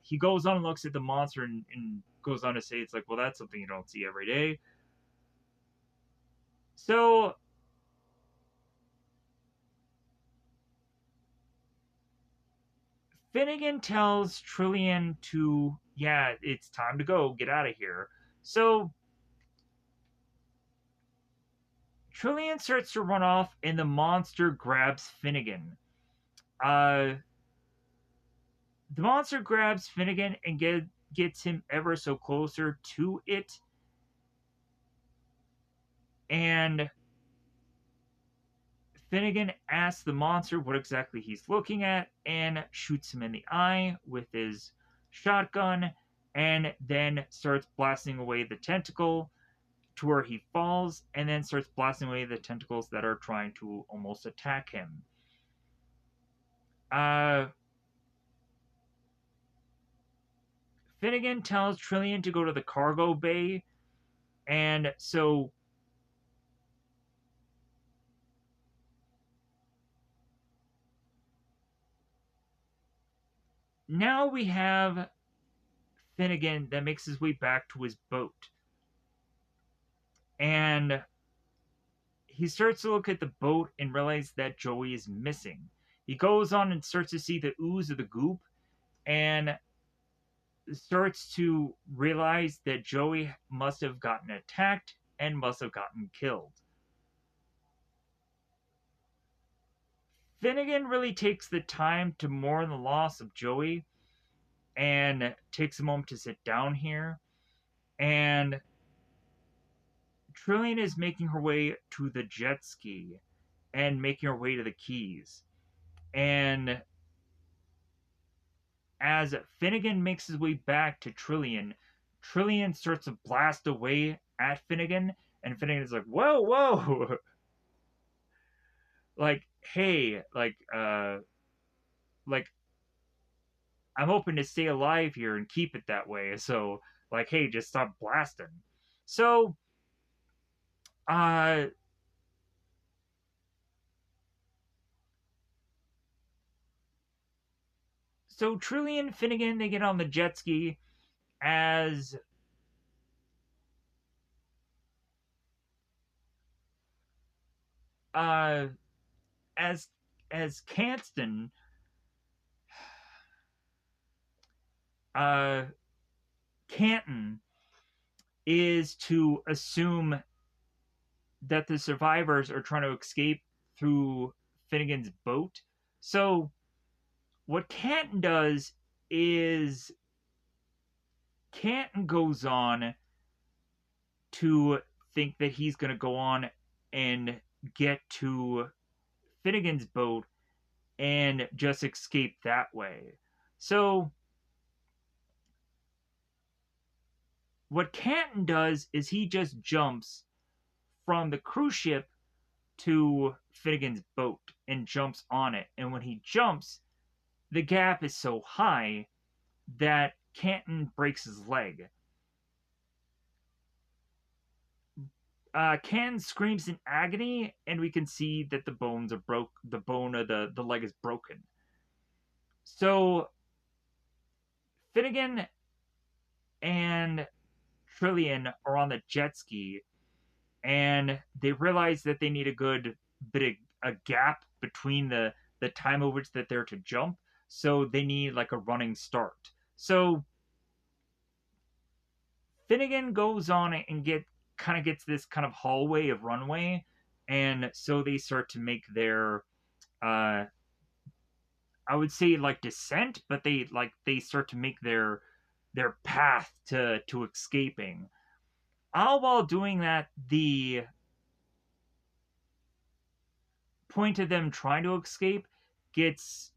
A: he goes on and looks at the monster and goes on to say, "It's like, well, that's something you don't see every day." So Finnegan tells Trillian to, yeah, it's time to go, get out of here. So Trillian starts to run off, and the monster grabs Finnegan. Uh, the monster grabs Finnegan and gets him ever so closer to it, and Finnegan asks the monster what exactly he's looking at and shoots him in the eye with his shotgun, and then starts blasting away the tentacle to where he falls, and then starts blasting away the tentacles that are trying to almost attack him. Uh, Finnegan tells Trillian to go to the cargo bay, and so now we have Finnegan that makes his way back to his boat. And he starts to look at the boat and realize that Joey is missing. He goes on and starts to see the ooze of the goop and starts to realize that Joey must have gotten attacked and must have gotten killed. Finnegan really takes the time to mourn the loss of Joey and takes a moment to sit down here. And Trillian is making her way to the jet ski and making her way to the keys. And as Finnegan makes his way back to Trillian, Trillian starts to blast away at Finnegan, and Finnegan is like, "Whoa, whoa!" like, hey, like I'm hoping to stay alive here and keep it that way. So, like, hey, just stop blasting. So, uh, so Trillian, Finnegan, they get on the jet ski as uh as as Canston uh Canton is to assume that the survivors are trying to escape through Finnegan's boat. So what Canton does is Canton goes on to think that he's going to go on and get to Finnegan's boat and just escape that way. So what Canton does is he just jumps from the cruise ship to Finnegan's boat and jumps on it. And when he jumps, the gap is so high that Canton breaks his leg. Canton screams in agony, and we can see that the bones are broke. The bone of the leg is broken. So Finnegan and Trillian are on the jet ski, and they realize that they need a good bit of a gap between the time of which that they're to jump. So they need like a running start. So Finnegan goes on and gets this kind of hallway of runway, and so they start to make their uh I would say like descent, but they start to make their path to escaping. All while doing that, the point of them trying to escape gets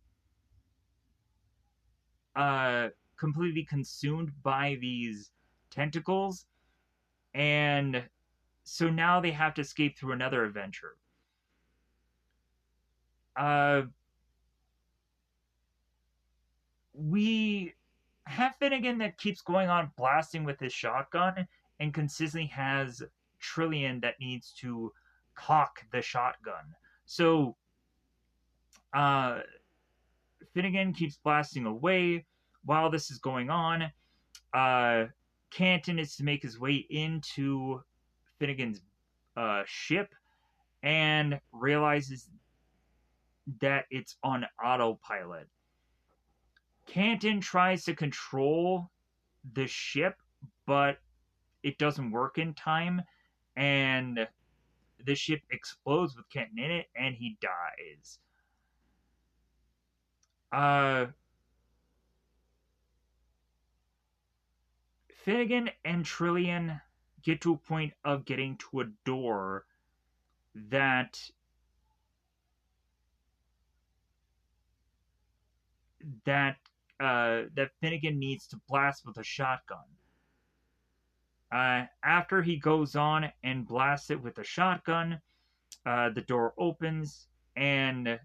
A: uh completely consumed by these tentacles, and so now they have to escape through another adventure. Uh, we have Finnegan that keeps going on blasting with his shotgun and consistently has Trillian that needs to cock the shotgun. So uh, Finnegan keeps blasting away. While this is going on, uh, Canton is to make his way into Finnegan's ship and realizes that it's on autopilot. Canton tries to control the ship, but it doesn't work in time, and the ship explodes with Canton in it, and he dies. Uh, Finnegan and Trillian get to a point of getting to a door that that that Finnegan needs to blast with a shotgun. After he goes on and blasts it with a shotgun, the door opens and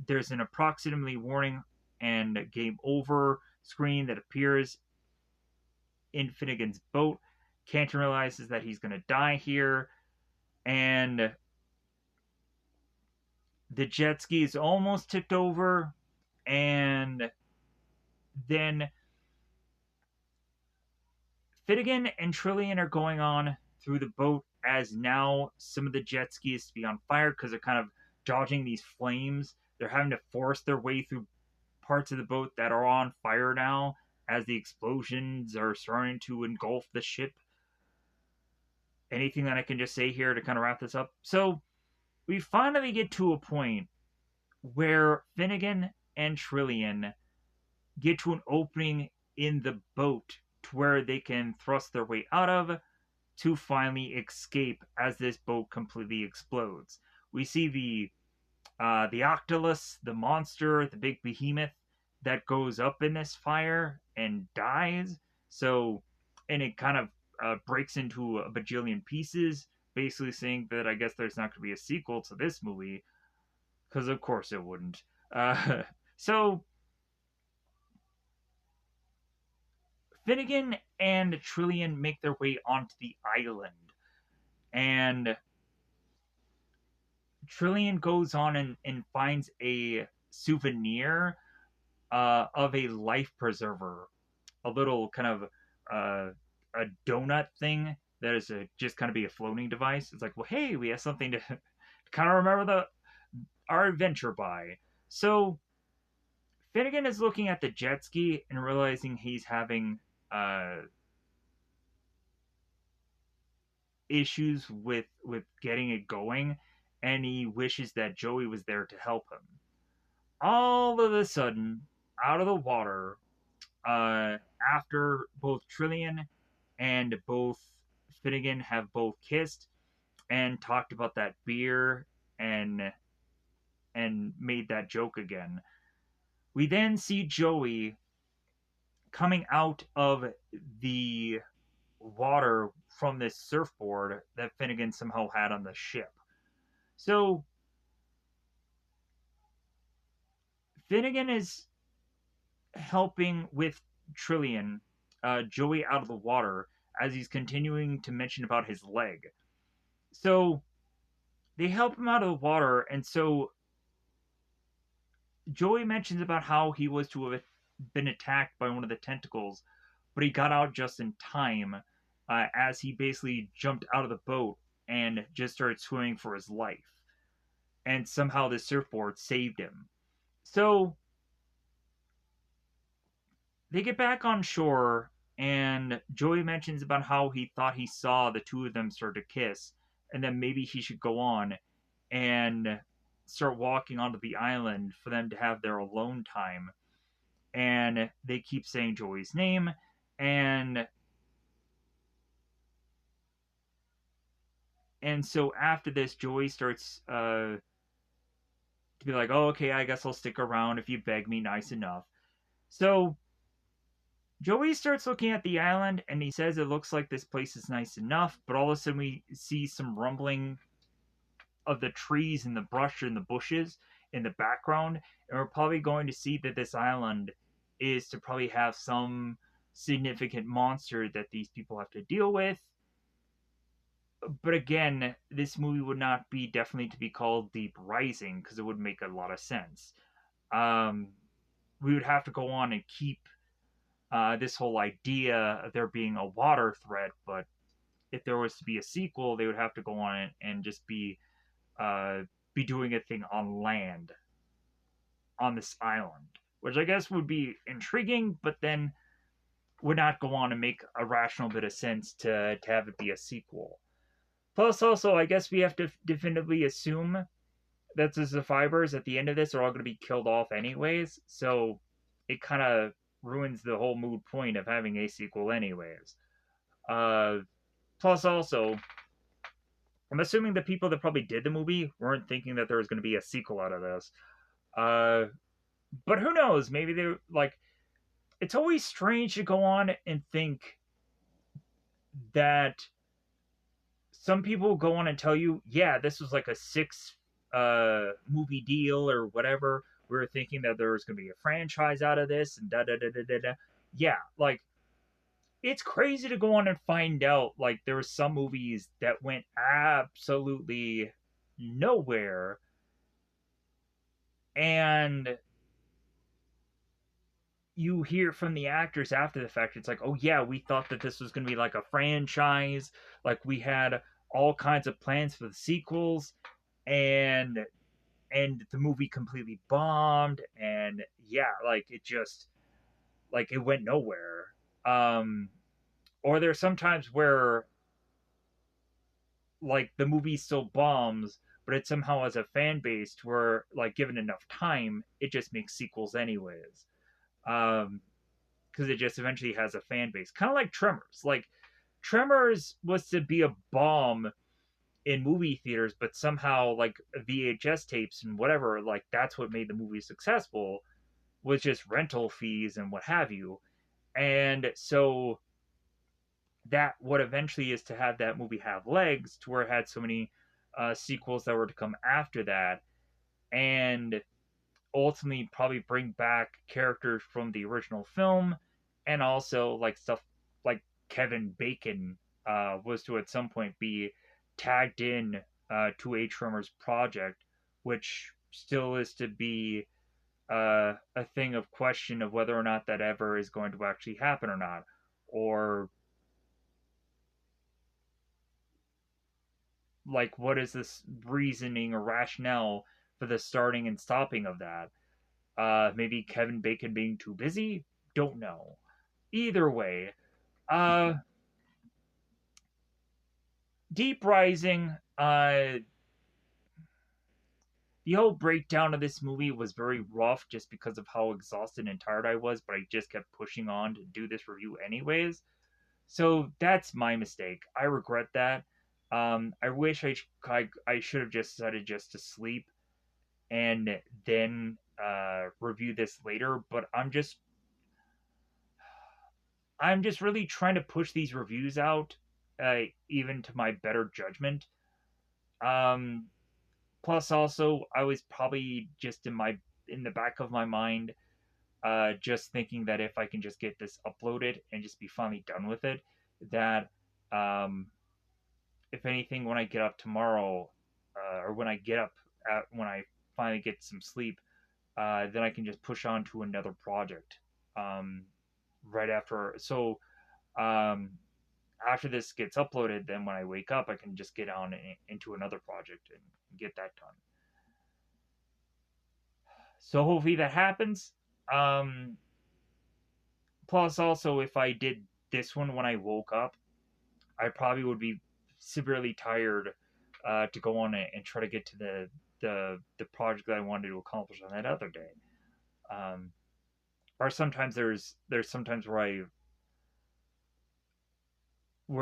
A: there's an approximately warning and game over screen that appears in Finnegan's boat. Canton realizes that he's going to die here, and the jet ski is almost tipped over, and then Finnegan and Trillian are going on through the boat as now some of the jet skis to be on fire because they're kind of dodging these flames. They're having to force their way through parts of the boat that are on fire now as the explosions are starting to engulf the ship. Anything that I can just say here to kind of wrap this up? So, we finally get to a point where Finnegan and Trillian get to an opening in the boat to where they can thrust their way out of to finally escape as this boat completely explodes. We see the Octolus, the monster, the big behemoth that goes up in this fire and dies. So, and it kind of breaks into a bajillion pieces, basically saying that I guess there's not going to be a sequel to this movie, because of course it wouldn't. So, Finnegan and Trillian make their way onto the island, and Trillian goes on and finds a souvenir of a life preserver, a little kind of a donut thing that is just kind of be a floating device. It's like, well, hey, we have something to kind of remember our adventure by. So Finnegan is looking at the jet ski and realizing he's having issues with getting it going, and he wishes that Joey was there to help him. All of a sudden, out of the water, after both Trillian and both Finnegan have both kissed and talked about that beer and made that joke again. We then see Joey coming out of the water from this surfboard that Finnegan somehow had on the ship. So Finnegan is helping with Trillian, Joey out of the water as he's continuing to mention about his leg. So they help him out of the water, and so Joey mentions about how he was to have been attacked by one of the tentacles, but he got out just in time as he basically jumped out of the boat and just started swimming for his life. And somehow the surfboard saved him. So they get back on shore, and Joey mentions about how he thought he saw the two of them start to kiss, and then maybe he should go on and start walking onto the island for them to have their alone time. And they keep saying Joey's name, and so after this, Joey starts to be like, "Oh, okay, I guess I'll stick around if you beg me nice enough." So Joey starts looking at the island and he says it looks like this place is nice enough, but all of a sudden we see some rumbling of the trees and the brush and the bushes, in the background, and we're probably going to see that this island is to probably have some significant monster that these people have to deal with. But again, this movie would not be definitely to be called Deep Rising because it would make a lot of sense. Um, we would have to go on and keep this whole idea of there being a water threat, but if there was to be a sequel, they would have to go on and just be doing a thing on land on this island, which I guess would be intriguing, but then would not go on and make a rational bit of sense to have it be a sequel. Plus, also, I guess we have to definitively assume that the survivors at the end of this are all going to be killed off anyways, so it kind of ruins the whole mood point of having a sequel anyways. Uh, Plus, also, I'm assuming the people that probably did the movie weren't thinking that there was going to be a sequel out of this. Uh, but who knows? Maybe they like. It's always strange to go on and think that some people go on and tell you, yeah, this was like a six movie deal or whatever. We were thinking that there was going to be a franchise out of this and da da da da da da. Yeah, like it's crazy to go on and find out like there were some movies that went absolutely nowhere, and you hear from the actors after the fact, it's like, oh yeah, we thought that this was going to be like a franchise, like we had all kinds of plans for the sequels, and the movie completely bombed, and yeah, like it just like it went nowhere. um or there's sometimes where like the movie still bombs, but it somehow has a fan base to where like given enough time it just makes sequels anyways. Because it just eventually has a fan base, kind of like Tremors. Like Tremors was to be a bomb in movie theaters, but somehow like VHS tapes and whatever, like that's what made the movie successful, was just rental fees and what have you. And so that what eventually is to have that movie have legs to where it had so many sequels that were to come after that, and ultimately probably bring back characters from the original film, and also like stuff like Kevin Bacon was to at some point be tagged in to a Tremors project, which still is to be a thing of question of whether or not that ever is going to actually happen or not, or like what is this reasoning or rationale for the starting and stopping of that. Maybe Kevin Bacon being too busy, don't know. Either way, uh Deep Rising, the whole breakdown of this movie was very rough just because of how exhausted and tired I was, but I just kept pushing on to do this review anyways. So that's my mistake. I regret that. I wish I should have just decided just to sleep and then review this later, but I'm just really trying to push these reviews out, even to my better judgment. Um, Plus, also, I was probably just in the back of my mind, just thinking that if I can just get this uploaded and just be finally done with it, that um, if anything, when I get up tomorrow, or when I get up when I finally get some sleep, then I can just push on to another project. Um, right after, so um, after this gets uploaded, then when I wake up, I can just get on into another project and get that done. So hopefully that happens. Um, Plus, also, if I did this one when I woke up, I probably would be severely tired to go on and try to get to the project that I wanted to accomplish on that other day. Um, or sometimes there's sometimes where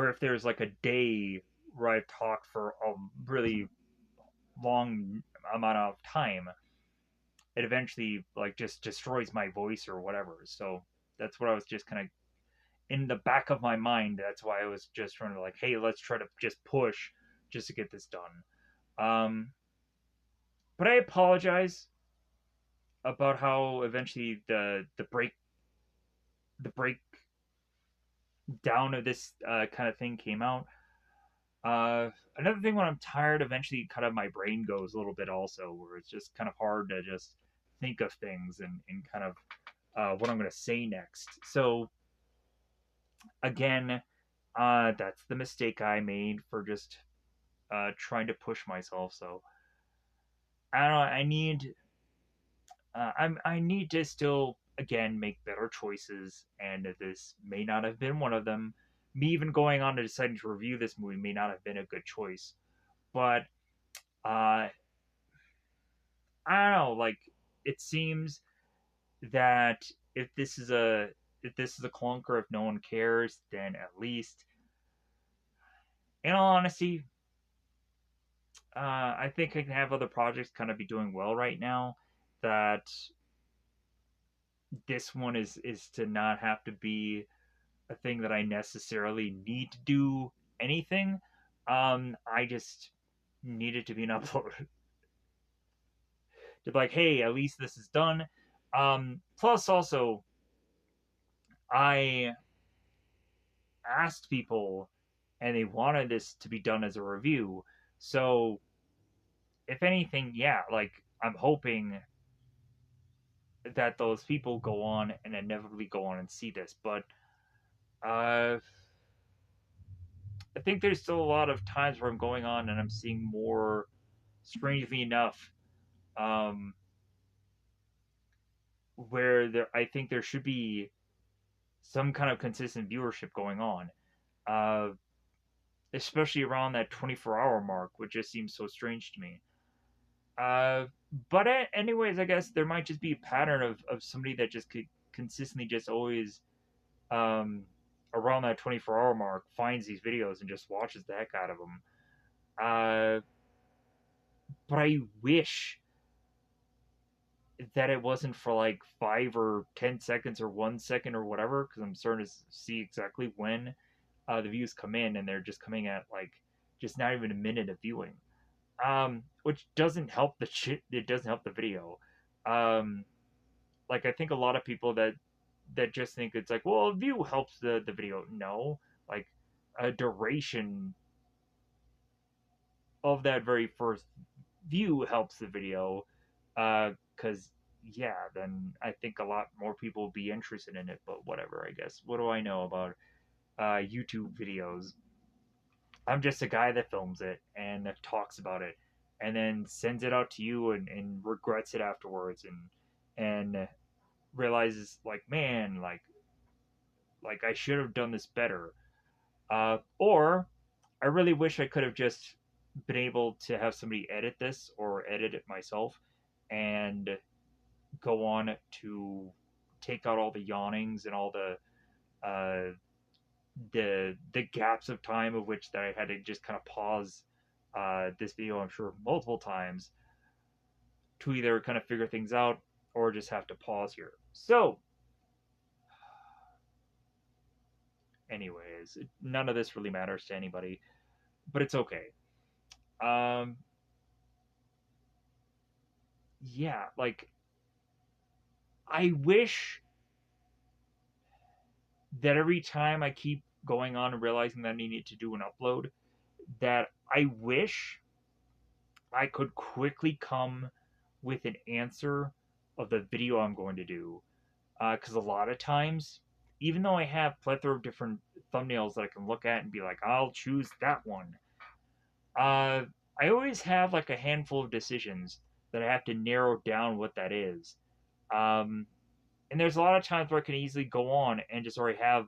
A: if there's like a day where I've talked for a really long amount of time, it eventually like just destroys my voice or whatever. So that's what I was just kind of in the back of my mind. That's why I was just trying to like, hey, let's try to just push just to get this done. Um, but I apologize. about how eventually the breakdown of this kind of thing came out. Uh, Another thing when I'm tired, eventually kind of my brain goes a little bit also, where it's just kind of hard to just think of things and kind of what I'm going to say next. So again, that's the mistake I made for just trying to push myself. So I don't know. I need to still again make better choices, and this may not have been one of them. Me even going on to deciding to review this movie may not have been a good choice, but uh, I don't know. Like it seems that if this is a if this is a clunker, if no one cares, then at least, in all honesty, I think I can have other projects kind of be doing well right now. That this one is to not have to be a thing that I necessarily need to do anything. I just need it to be an upload. To be like, hey, at least this is done. Plus, also, I asked people and they wanted this to be done as a review. So, if anything, yeah, like, I'm hoping that those people go on and inevitably go on and see this. But, uh, I think there's still a lot of times where I'm going on and I'm seeing more, strangely enough, um, where I think there should be some kind of consistent viewership going on, uh, especially around that 24-hour mark, which just seems so strange to me. Uh, but anyways, I guess there might just be a pattern of somebody that just could consistently just always um, around that 24-hour mark finds these videos and just watches the heck out of them. Uh, but I wish that it wasn't for like 5 or 10 seconds or 1 second or whatever, because I'm starting to see exactly when the views come in, and they're just coming at like just not even a minute of viewing, which doesn't help the shit. It doesn't help the video. Um, like I think a lot of people that just think it's like, well, a view helps the video. No, like a duration of that very first view helps the video, because yeah, then I think a lot more people will be interested in it. But whatever, I guess. What do I know about YouTube videos? I'm just a guy that films it and talks about it, and then sends it out to you and regrets it afterwards, and realizes like, man, like I should have done this better. Or I really wish I could have just been able to have somebody edit this or edit it myself and go on to take out all the yawnings and all uh, the gaps of time of which that I had to just kind of pause this video, I'm sure multiple times, to either kind of figure things out or just have to pause here. So, anyways, none of this really matters to anybody, but it's okay. Um, yeah, like I wish that every time I keep going on and realizing that I need to do an upload, that I wish I could quickly come with an answer of the video I'm going to do. Because a lot of times, even though I have plethora of different thumbnails that I can look at and be like, I'll choose that one, uh, I always have like a handful of decisions that I have to narrow down what that is. Um, and there's a lot of times where I can easily go on and just already have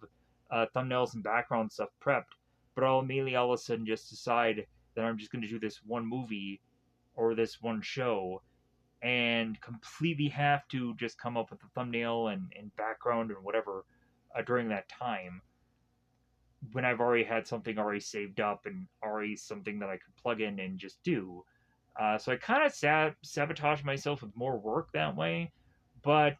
A: thumbnails and background stuff prepped, but I'll immediately all of a sudden just decide that I'm just going to do this one movie or this one show and completely have to just come up with a thumbnail and background and whatever during that time when I've already had something already saved up and already something that I could plug in and just do. So I kind of sabotage myself with more work that way, but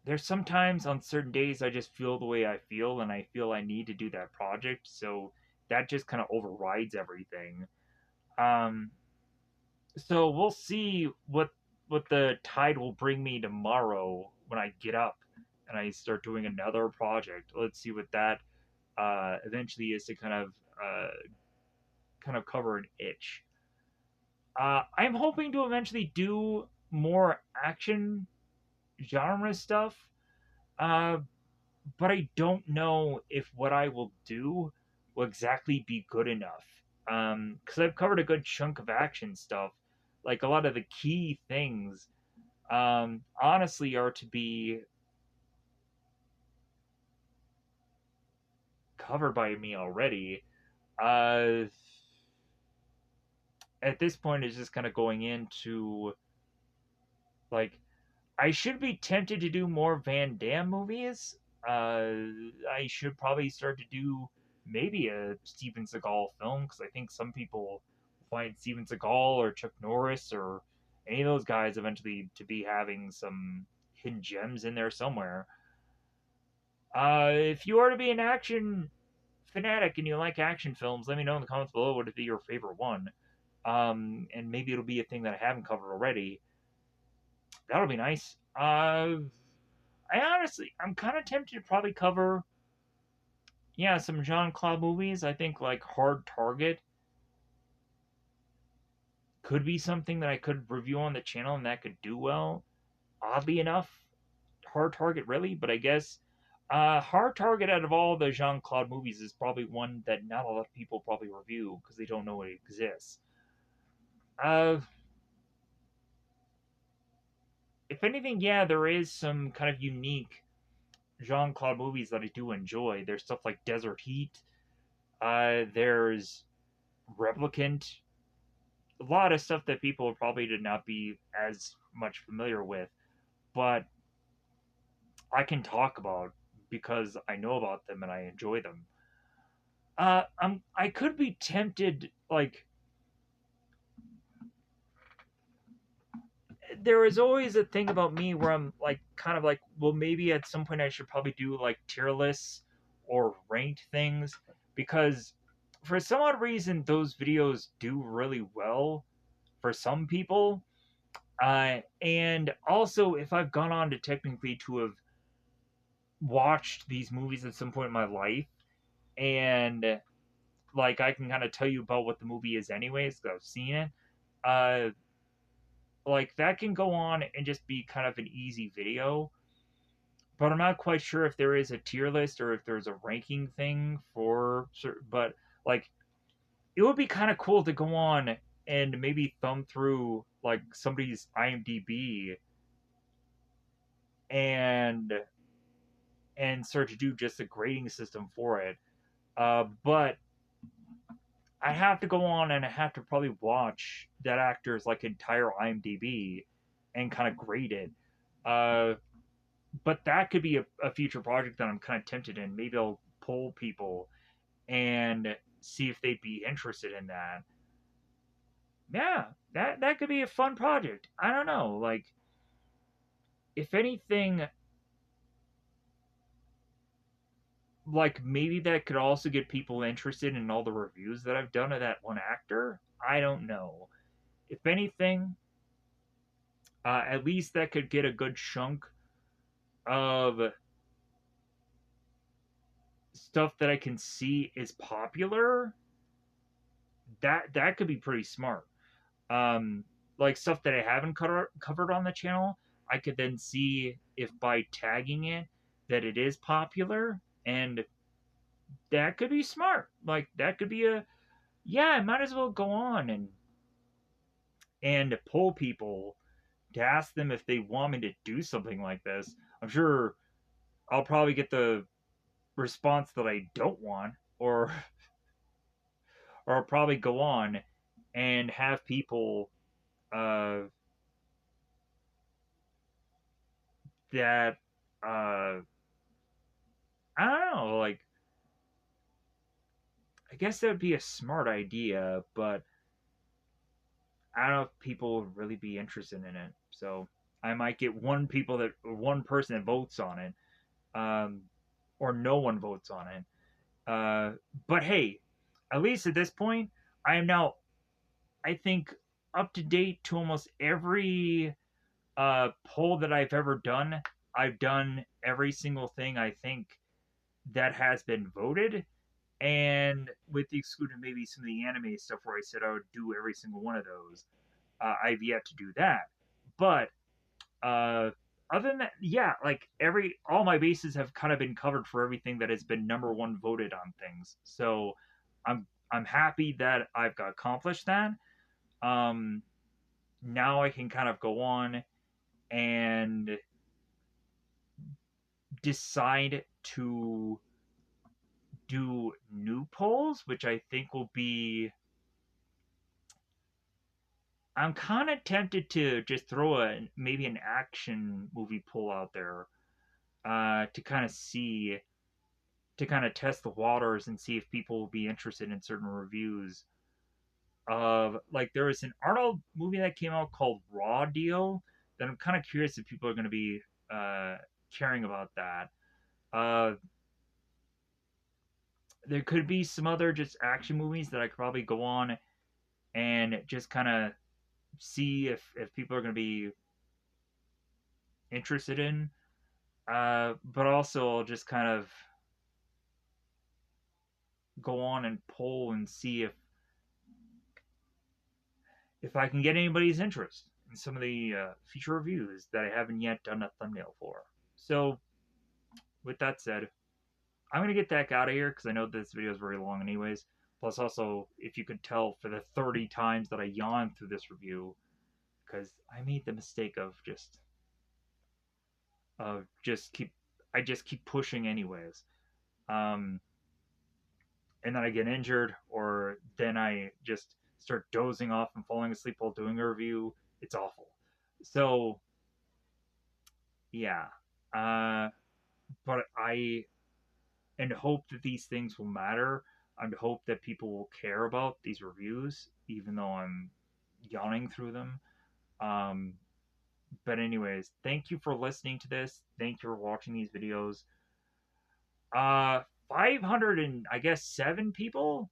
A: there's sometimes on certain days I just feel the way I feel and I feel I need to do that project, so that just kind of overrides everything. Um, so we'll see what what the tide will bring me tomorrow when I get up and I start doing another project. Let's see what that eventually is to kind of cover an itch. I'm hoping to eventually do more action genre stuff, uh, but I don't know if what I will do will exactly be good enough. Because I've covered a good chunk of action stuff, like a lot of the key things, honestly, are to be covered by me already. Uh, at this point, it's just kind of going into like I should be tempted to do more Van Damme movies. I should probably start to do maybe a Steven Seagal film because I think some people find Steven Seagal or Chuck Norris or any of those guys eventually to be having some hidden gems in there somewhere. If you are to be an action fanatic and you like action films, let me know in the comments below what would be your favorite one. And maybe it'll be a thing that I haven't covered already. That'll be nice. I'm kind of tempted to probably cover, yeah, some Jean Claude movies. I think like Hard Target could be something that I could review on the channel and that could do well. Oddly enough, Hard Target really, but I guess Hard Target out of all the Jean Claude movies is probably one that not a lot of people probably review because they don't know it exists. Uh, if anything, yeah, there is some kind of unique Jean Claude movies that I do enjoy. There's stuff like Desert Heat. There's Replicant. A lot of stuff that people probably did not be as much familiar with, but I can talk about because I know about them and I enjoy them. I could be tempted, like, there is always a thing about me where I'm like, kind of like, well, maybe at some point I should probably do like tier lists or ranked things because for some odd reason those videos do really well for some people. And also, if I've gone on to technically to have watched these movies at some point in my life, and like I can kind of tell you about what the movie is anyways, because I've seen it. Uh, like that can go on and just be kind of an easy video, but I'm not quite sure if there is a tier list or if there's a ranking thing for. But like, it would be kind of cool to go on and maybe thumb through like somebody's IMDb and start to do just a grading system for it. But I have to go on and I have to probably watch that actor's like entire IMDb and kind of grade it. Uh, but that could be a future project that I'm kind of tempted in. Maybe I'll poll people and see if they'd be interested in that. Yeah, that could be a fun project. I don't know. Like, if anything, like maybe that could also get people interested in all the reviews that I've done of that one actor. I don't know. If anything, at least that could get a good chunk of stuff that I can see is popular. That could be pretty smart. Um, like stuff that I haven't covered on the channel, I could then see if by tagging it that it is popular, and that could be smart. Like that could be a yeah. I might as well go on and pull people to ask them if they want me to do something like this. I'm sure I'll probably get the response that I don't want, or I'll probably go on and have people uh, that I don't know, like I guess that would be a smart idea, but I don't know if people would really be interested in it. So I might get one person that votes on it, um, or no one votes on it. But hey, at least at this point, I am now, I think, up to date to almost every. poll that I've ever done, I've done every single thing I think that has been voted, and with the excluding maybe some of the anime stuff where I said I would do every single one of those, I've yet to do that. But uh, other than that, yeah, like all my bases have kind of been covered for everything that has been number one voted on things. So I'm happy that I've accomplished that. Um, Now I can kind of go on and decide to do new polls, which I think will be. I'm kind of tempted to just throw maybe an action movie poll out there to kind of see to kind of test the waters and see if people will be interested in certain reviews of like there was an Arnold movie that came out called Raw Deal that I'm kind of curious if people are going to be uh, caring about that. Uh, there could be some other just action movies that I could probably go on and just kind of see if people are going to be interested in. But also I'll just kind of go on and poll and see if I can get anybody's interest in some of the feature reviews that I haven't yet done a thumbnail for. So, with that said, I'm gonna get the heck out of here because I know this video is very long, anyways. Plus, also, if you could tell for the 30 times that I yawned through this review, because I made the mistake of just keep pushing anyways. Um, and then I get injured, or then I just start dozing off and falling asleep while doing a review. It's awful. So yeah, uh, but I and hope that these things will matter. I hope that people will care about these reviews, even though I'm yawning through them. Um, but anyways, thank you for listening to this. Thank you for watching these videos. 500 and I guess 7 people.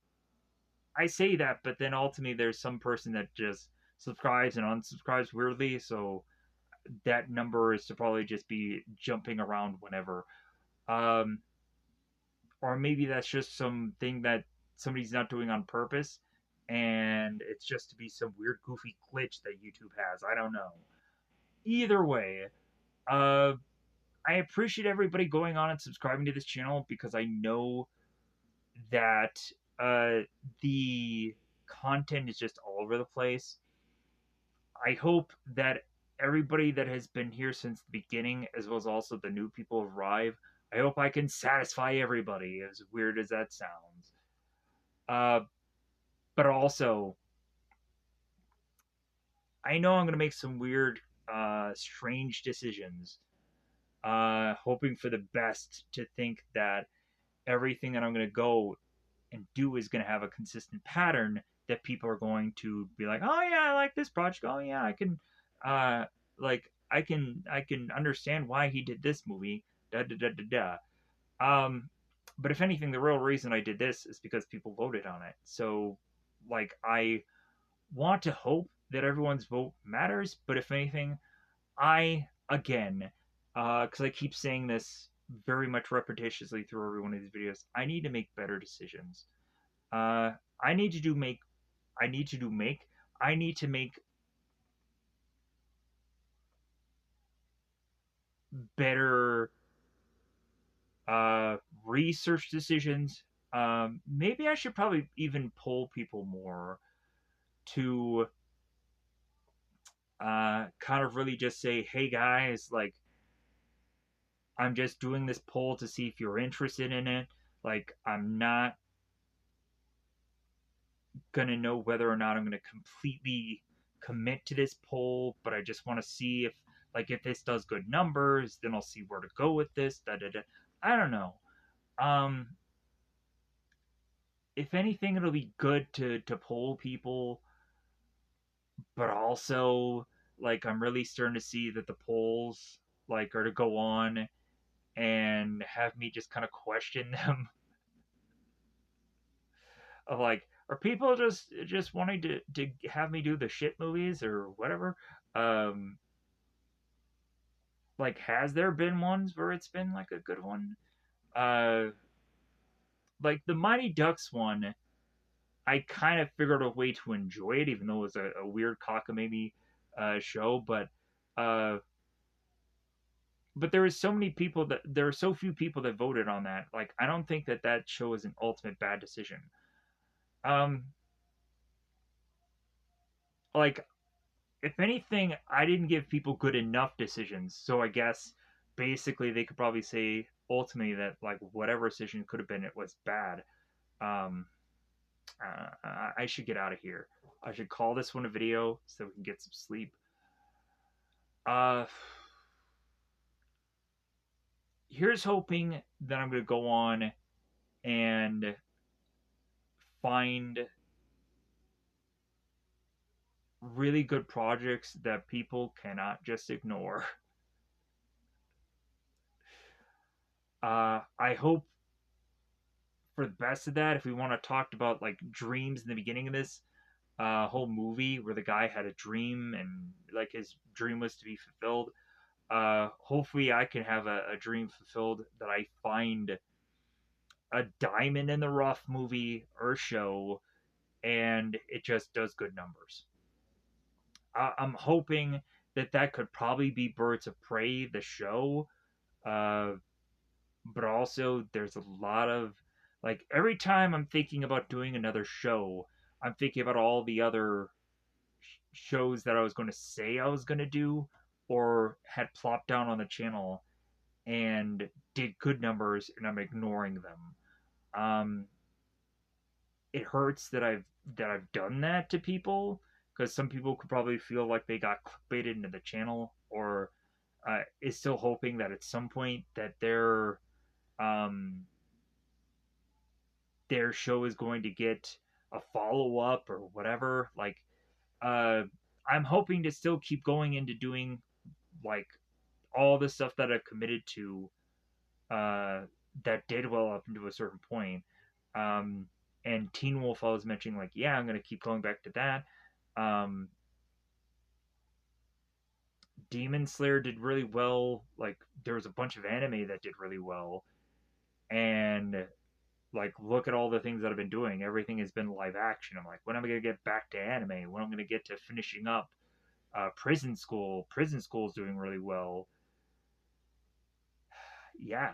A: I say that, but then ultimately there's some person that just subscribes and unsubscribes weirdly. So that number is to probably just be jumping around whenever. Um, or maybe that's just something that somebody's not doing on purpose and it's just to be some weird goofy glitch that YouTube has. I don't know. Either way, uh I appreciate everybody going on and subscribing to this channel because I know that uh the content is just all over the place. I hope that everybody that has been here since the beginning, as well as also the new people arrive, I hope I can satisfy everybody, as weird as that sounds. Uh, but also, I know I'm going to make some weird, strange decisions, hoping for the best to think that everything that I'm going to go and do is going to have a consistent pattern that people are going to be like, oh yeah, I like this project. Oh yeah, I can, uh, I can understand why he did this movie. Da da da da da. But if anything, the real reason I did this is because people voted on it. So, like, I want to hope that everyone's vote matters. But if anything, I again, because I keep saying this very much repetitiously through every one of these videos, I need to make better decisions. Uh, I need to do make. I need to do make. I need to make better uh, research decisions. Maybe I should probably even poll people more to kind of really just say, "Hey guys, like I'm just doing this poll to see if you're interested in it. Like I'm not gonna know whether or not I'm gonna completely commit to this poll, but I just want to see if this does good numbers, then I'll see where to go with this. Da da da. I don't know. Um, if anything, it'll be good to poll people, but also like I'm really starting to see that the polls like are to go on and have me just kind of question them of like are people just wanting to have me do the shit movies or whatever. um like, has there been ones where it's been like a good one? Uh, like the Mighty Ducks one, I kind of figured a way to enjoy it, even though it was a weird cockamamie show. Uh, but there was so many people that there are so few people that voted on that. Like, I don't think that that show is an ultimate bad decision. Um, like, if anything, I didn't give people good enough decisions. So I guess basically they could probably say ultimately that like whatever decision could have been, it was bad. Um, I should get out of here. I should call this one a video so we can get some sleep. Uh, Here's hoping that I'm going to go on and find really good projects that people cannot just ignore. I hope for the best of that. If we want to talk about like dreams in the beginning of this whole movie, where the guy had a dream and like his dream was to be fulfilled, hopefully I can have a dream fulfilled that I find a diamond in the rough movie or show and it just does good numbers. I'm hoping that that could probably be Birds of Prey, the show. Uh, but also, there's a lot of like every time I'm thinking about doing another show, I'm thinking about all the other shows that I was going to say I was going to do or had plopped down on the channel and did good numbers, and I'm ignoring them. Um, it hurts that I've done that to people because some people could probably feel like they got clickbaited into the channel or is still hoping that at some point that um, their show is going to get a follow up or whatever. Like, uh, I'm hoping to still keep going into doing like all the stuff that I've committed to uh, that did well up into a certain point. Um, and Teen Wolf, I was mentioning, like, yeah, I'm going to keep going back to that. Um, Demon Slayer did really well. Like, there was a bunch of anime that did really well. And, like, look at all the things that I've been doing. Everything has been live action. I'm like, when am I going to get back to anime? When am I going to get to finishing up Prison School? Prison School is doing really well. Yeah,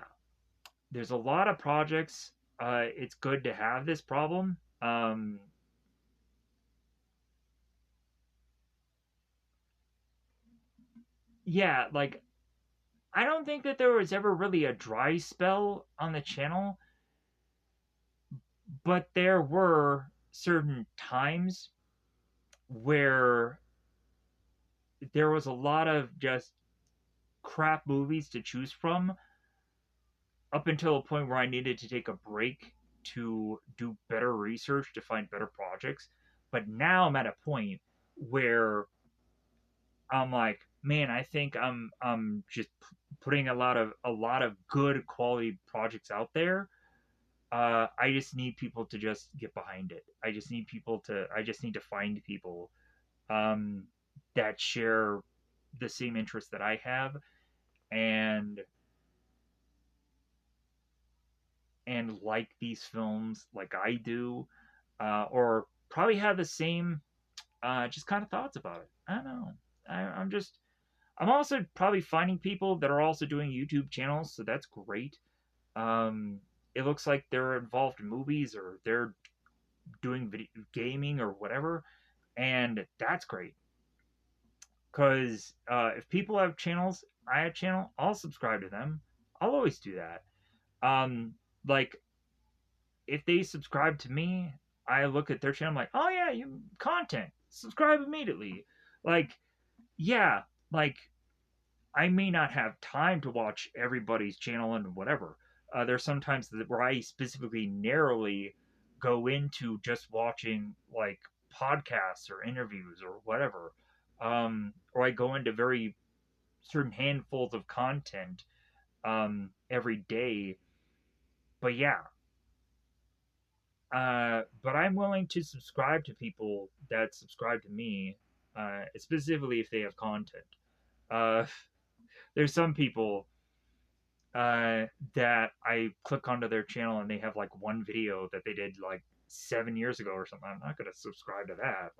A: there's a lot of projects. It's good to have this problem. Yeah, like I don't think that there was ever really a dry spell on the channel, but there were certain times where there was a lot of just crap movies to choose from up until a point where I needed to take a break to do better research to find better projects. But now I'm at a point where I'm like, man, I think I'm just putting a lot of good quality projects out there. I just need people to just get behind it. I just need to find people um, that share the same interests that I have and like these films like I do, or probably have the same just kind of thoughts about it. I don't know. I'm just I'm also probably finding people that are also doing YouTube channels, so that's great. Um, it looks like they're involved in movies or they're doing video gaming or whatever, and that's great. Because if people have channels, I have a channel, I'll subscribe to them. I'll always do that. Um, like if they subscribe to me, I look at their channel, I'm like, oh yeah, you content, subscribe immediately. Like, yeah, like I may not have time to watch everybody's channel and whatever. There's sometimes where I specifically narrowly go into just watching like podcasts or interviews or whatever, or I go into very certain handfuls of content every day. But yeah, but I'm willing to subscribe to people that subscribe to me, specifically if they have content. Uh, there's some people that I click onto their channel and they have like one video that they did like 7 years ago or something. I'm not gonna subscribe to that.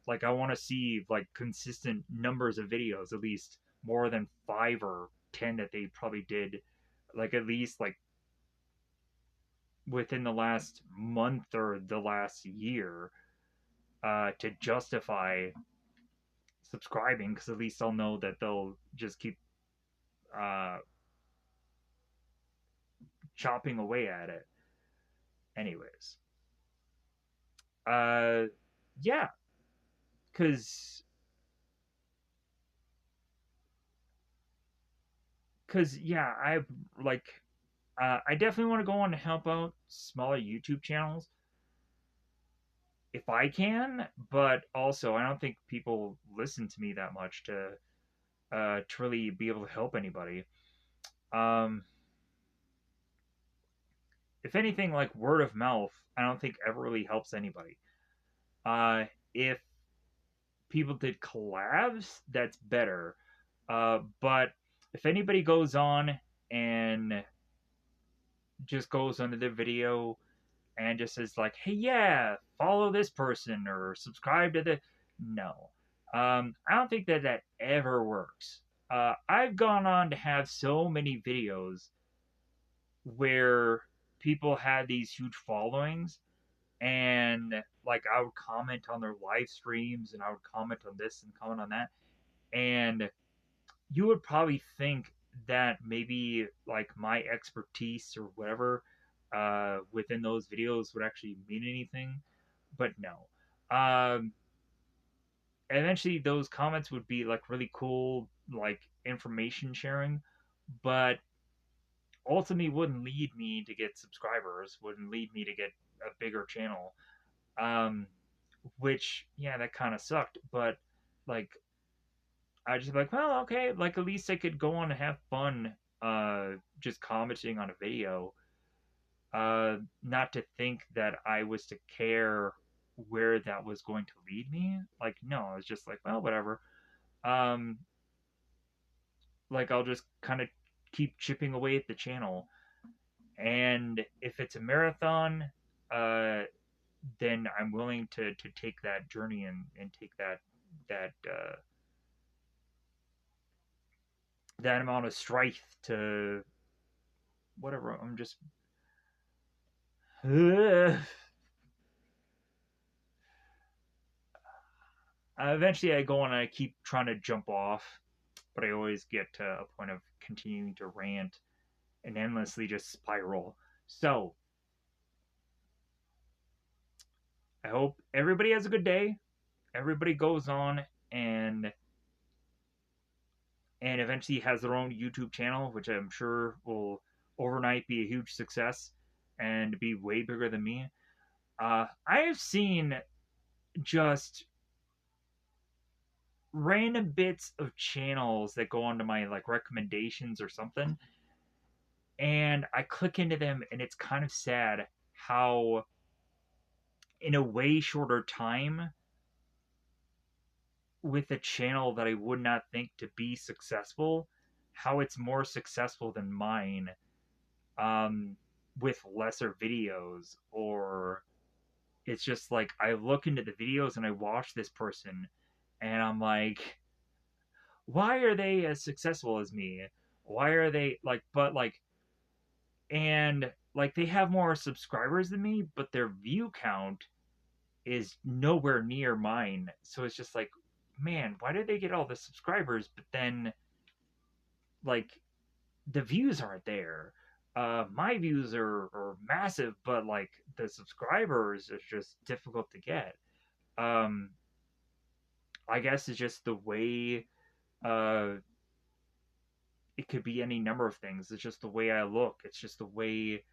A: Like I want to see like consistent numbers of videos, at least more than 5 or 10 that they probably did, like at least like within the last month or the last year, to justify subscribing, because at least I'll know that they'll just keep uh, chopping away at it. Anyways, uh, yeah, because yeah, like I definitely want to go on to help out smaller YouTube channels if I can, but also I don't think people listen to me that much to really be able to help anybody. Um, if anything, like word of mouth, I don't think ever really helps anybody. If people did collabs, that's better. But if anybody goes on and just goes under the video and just says like, "Hey, yeah, follow this person or subscribe to the," no, I don't think that that ever works. I've gone on to have so many videos where people had these huge followings, and like I would comment on their live streams and I would comment on this and comment on that, and you would probably think that maybe like my expertise or whatever within those videos would actually mean anything, but no. Eventually those comments would be like really cool, like information sharing, but ultimately wouldn't lead me to get subscribers, wouldn't lead me to get a bigger channel. um which, yeah, that kind of sucked, but like I just be like, well, okay, like at least I could go on and have fun, just commenting on a video. Not to think that I was to care where that was going to lead me. Like, no, it's just like, well, whatever. Um, like I'll just kind of keep chipping away at the channel, and if it's a marathon, uh, then I'm willing to take that journey and take that that amount of strife to whatever. I'm just eventually I go on and I keep trying to jump off, but I always get to a point of continuing to rant and endlessly just spiral. So I hope everybody has a good day. Everybody goes on and eventually has their own YouTube channel, which I'm sure will overnight be a huge success and be way bigger than me. I have seen just random bits of channels that go onto my like recommendations or something, and I click into them, and it's kind of sad how in a way shorter time, with a channel that I would not think to be successful, how it's more successful than mine, um with lesser videos. Or it's just like I look into the videos and I watch this person and I'm like, why are they as successful as me? Why are they like, but like, and like they have more subscribers than me, but their view count is nowhere near mine. So it's just like, man, why did they get all the subscribers, but then like the views aren't there? My views are massive, but like the subscribers is just difficult to get. Um, I guess it's just the way. Uh, it could be any number of things. It's just the way I look. It's just the way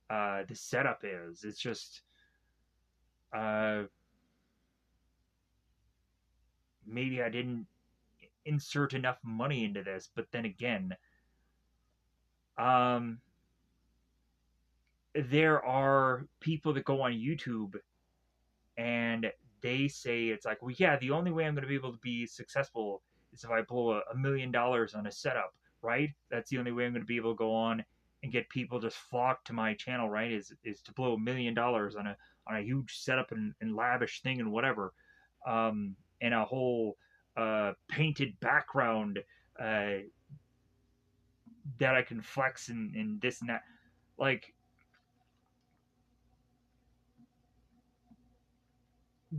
A: the setup is. It's just uh, maybe I didn't insert enough money into this. But then again, um, there are people that go on YouTube and they say it's like, well, yeah, the only way I'm going to be able to be successful is if I blow $1 million on a setup, right? That's the only way I'm going to be able to go on and get people just flock to my channel, right? Is to blow $1 million on a huge setup and lavish thing and whatever, and a whole painted background uh, that I can flex and this and that. Like,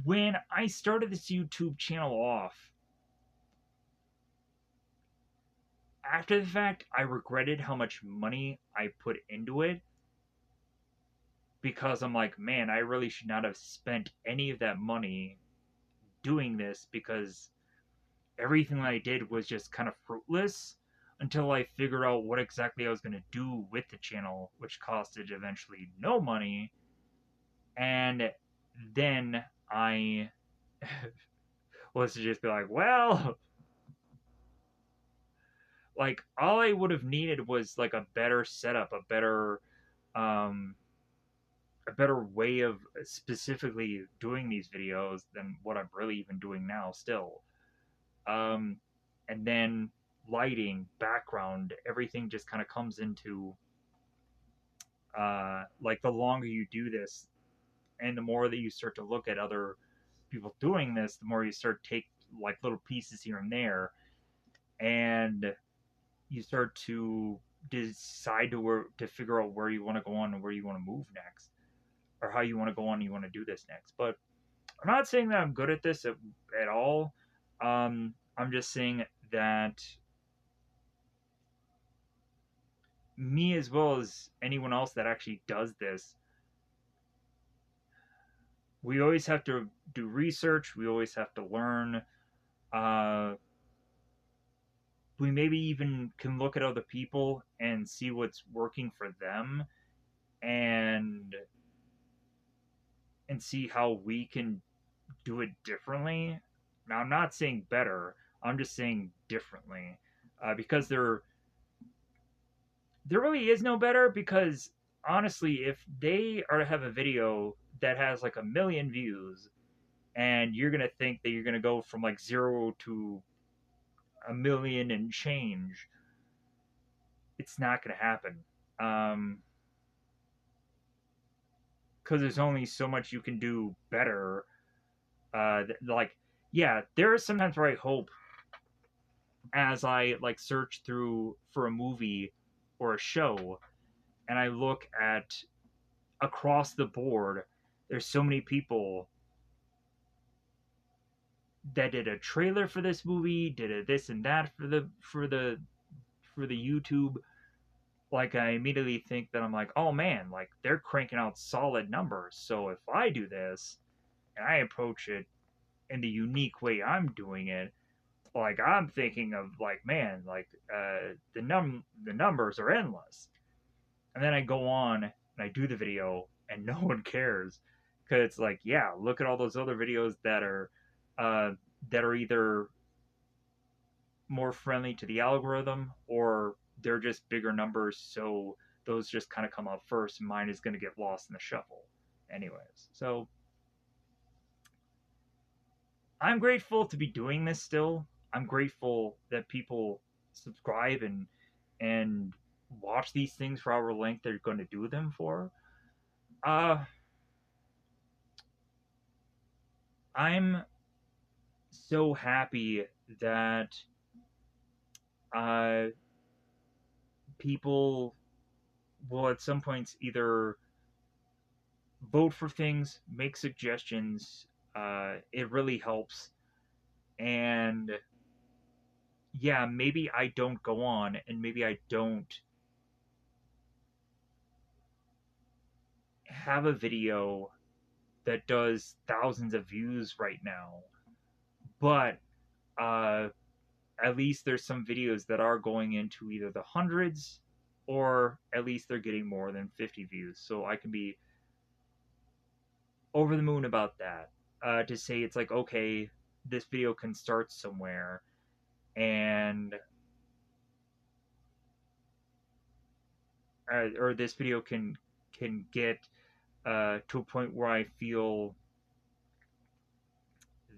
A: when I started this YouTube channel off, after the fact, I regretted how much money I put into it because I'm like, man, I really should not have spent any of that money doing this because everything that I did was just kind of fruitless until I figured out what exactly I was going to do with the channel, which costed eventually no money. And then I was to just be like, well, like all I would have needed was like a better setup, um a better way of specifically doing these videos than what I'm really even doing now still. Um and then lighting, background, everything just kind of comes into like the longer you do this and the more that you start to look at other people doing this, the more you start to take like little pieces here and there, and you start to decide to figure out where you want to go on and where you want to move next, or how you want to go on and you want to do this next. But I'm not saying that I'm good at this at all. I'm just saying that me, as well as anyone else that actually does this, we always have to do research. We always have to learn. Uh, we maybe even can look at other people and see what's working for them, and see how we can do it differently. Now, I'm not saying better. I'm just saying differently, because there really is no better. Because honestly, if they are to have a video that has like 1 million views, and you're gonna think that you're gonna go from like 0 to 1 million and change, it's not gonna happen. Um, because there's only so much you can do better. Like, yeah, there are sometimes where I hope, as I like search through for a movie or a show, and I look at across the board, there's so many people that did a trailer for this movie, did a this and that for the YouTube. Like, I immediately think that I'm like, oh man, like they're cranking out solid numbers. So if I do this and I approach it in the unique way I'm doing it, like I'm thinking of like, man, like the numbers are endless. And then I go on and I do the video and no one cares, because it's like, yeah, look at all those other videos uh, that are either more friendly to the algorithm, or they're just bigger numbers, so those just kind of come up first, and mine is going to get lost in the shuffle anyways. So I'm grateful to be doing this still. I'm grateful that people subscribe and watch these things for however length they're going to do them for. Uh, I'm so happy that uh, people will at some points either vote for things, make suggestions. It really helps. And yeah, maybe I don't go on and maybe I don't have a video that does thousands of views right now, but uh, at least there's some videos that are going into either the hundreds, or at least they're getting more than 50 views. So I can be over the moon about that. To say it's like, okay, this video can start somewhere, and or this video can get to a point where I feel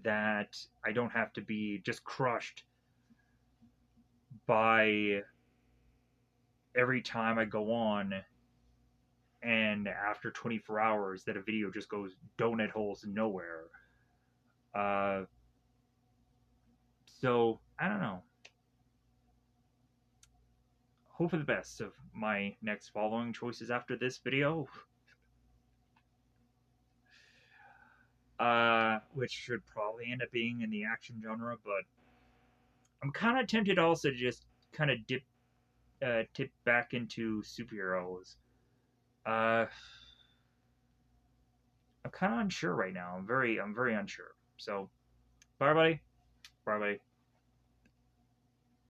A: that I don't have to be just crushed by every time I go on and after 24 hours that a video just goes donut holes nowhere. Uh, so I don't know. Hope for the best of my next following choices after this video. Which should probably end up being in the action genre, but I'm kind of tempted also to just kind of tip back into superheroes. Uh, I'm kind of unsure right now. I'm very unsure. So, bye, buddy. Bye, buddy.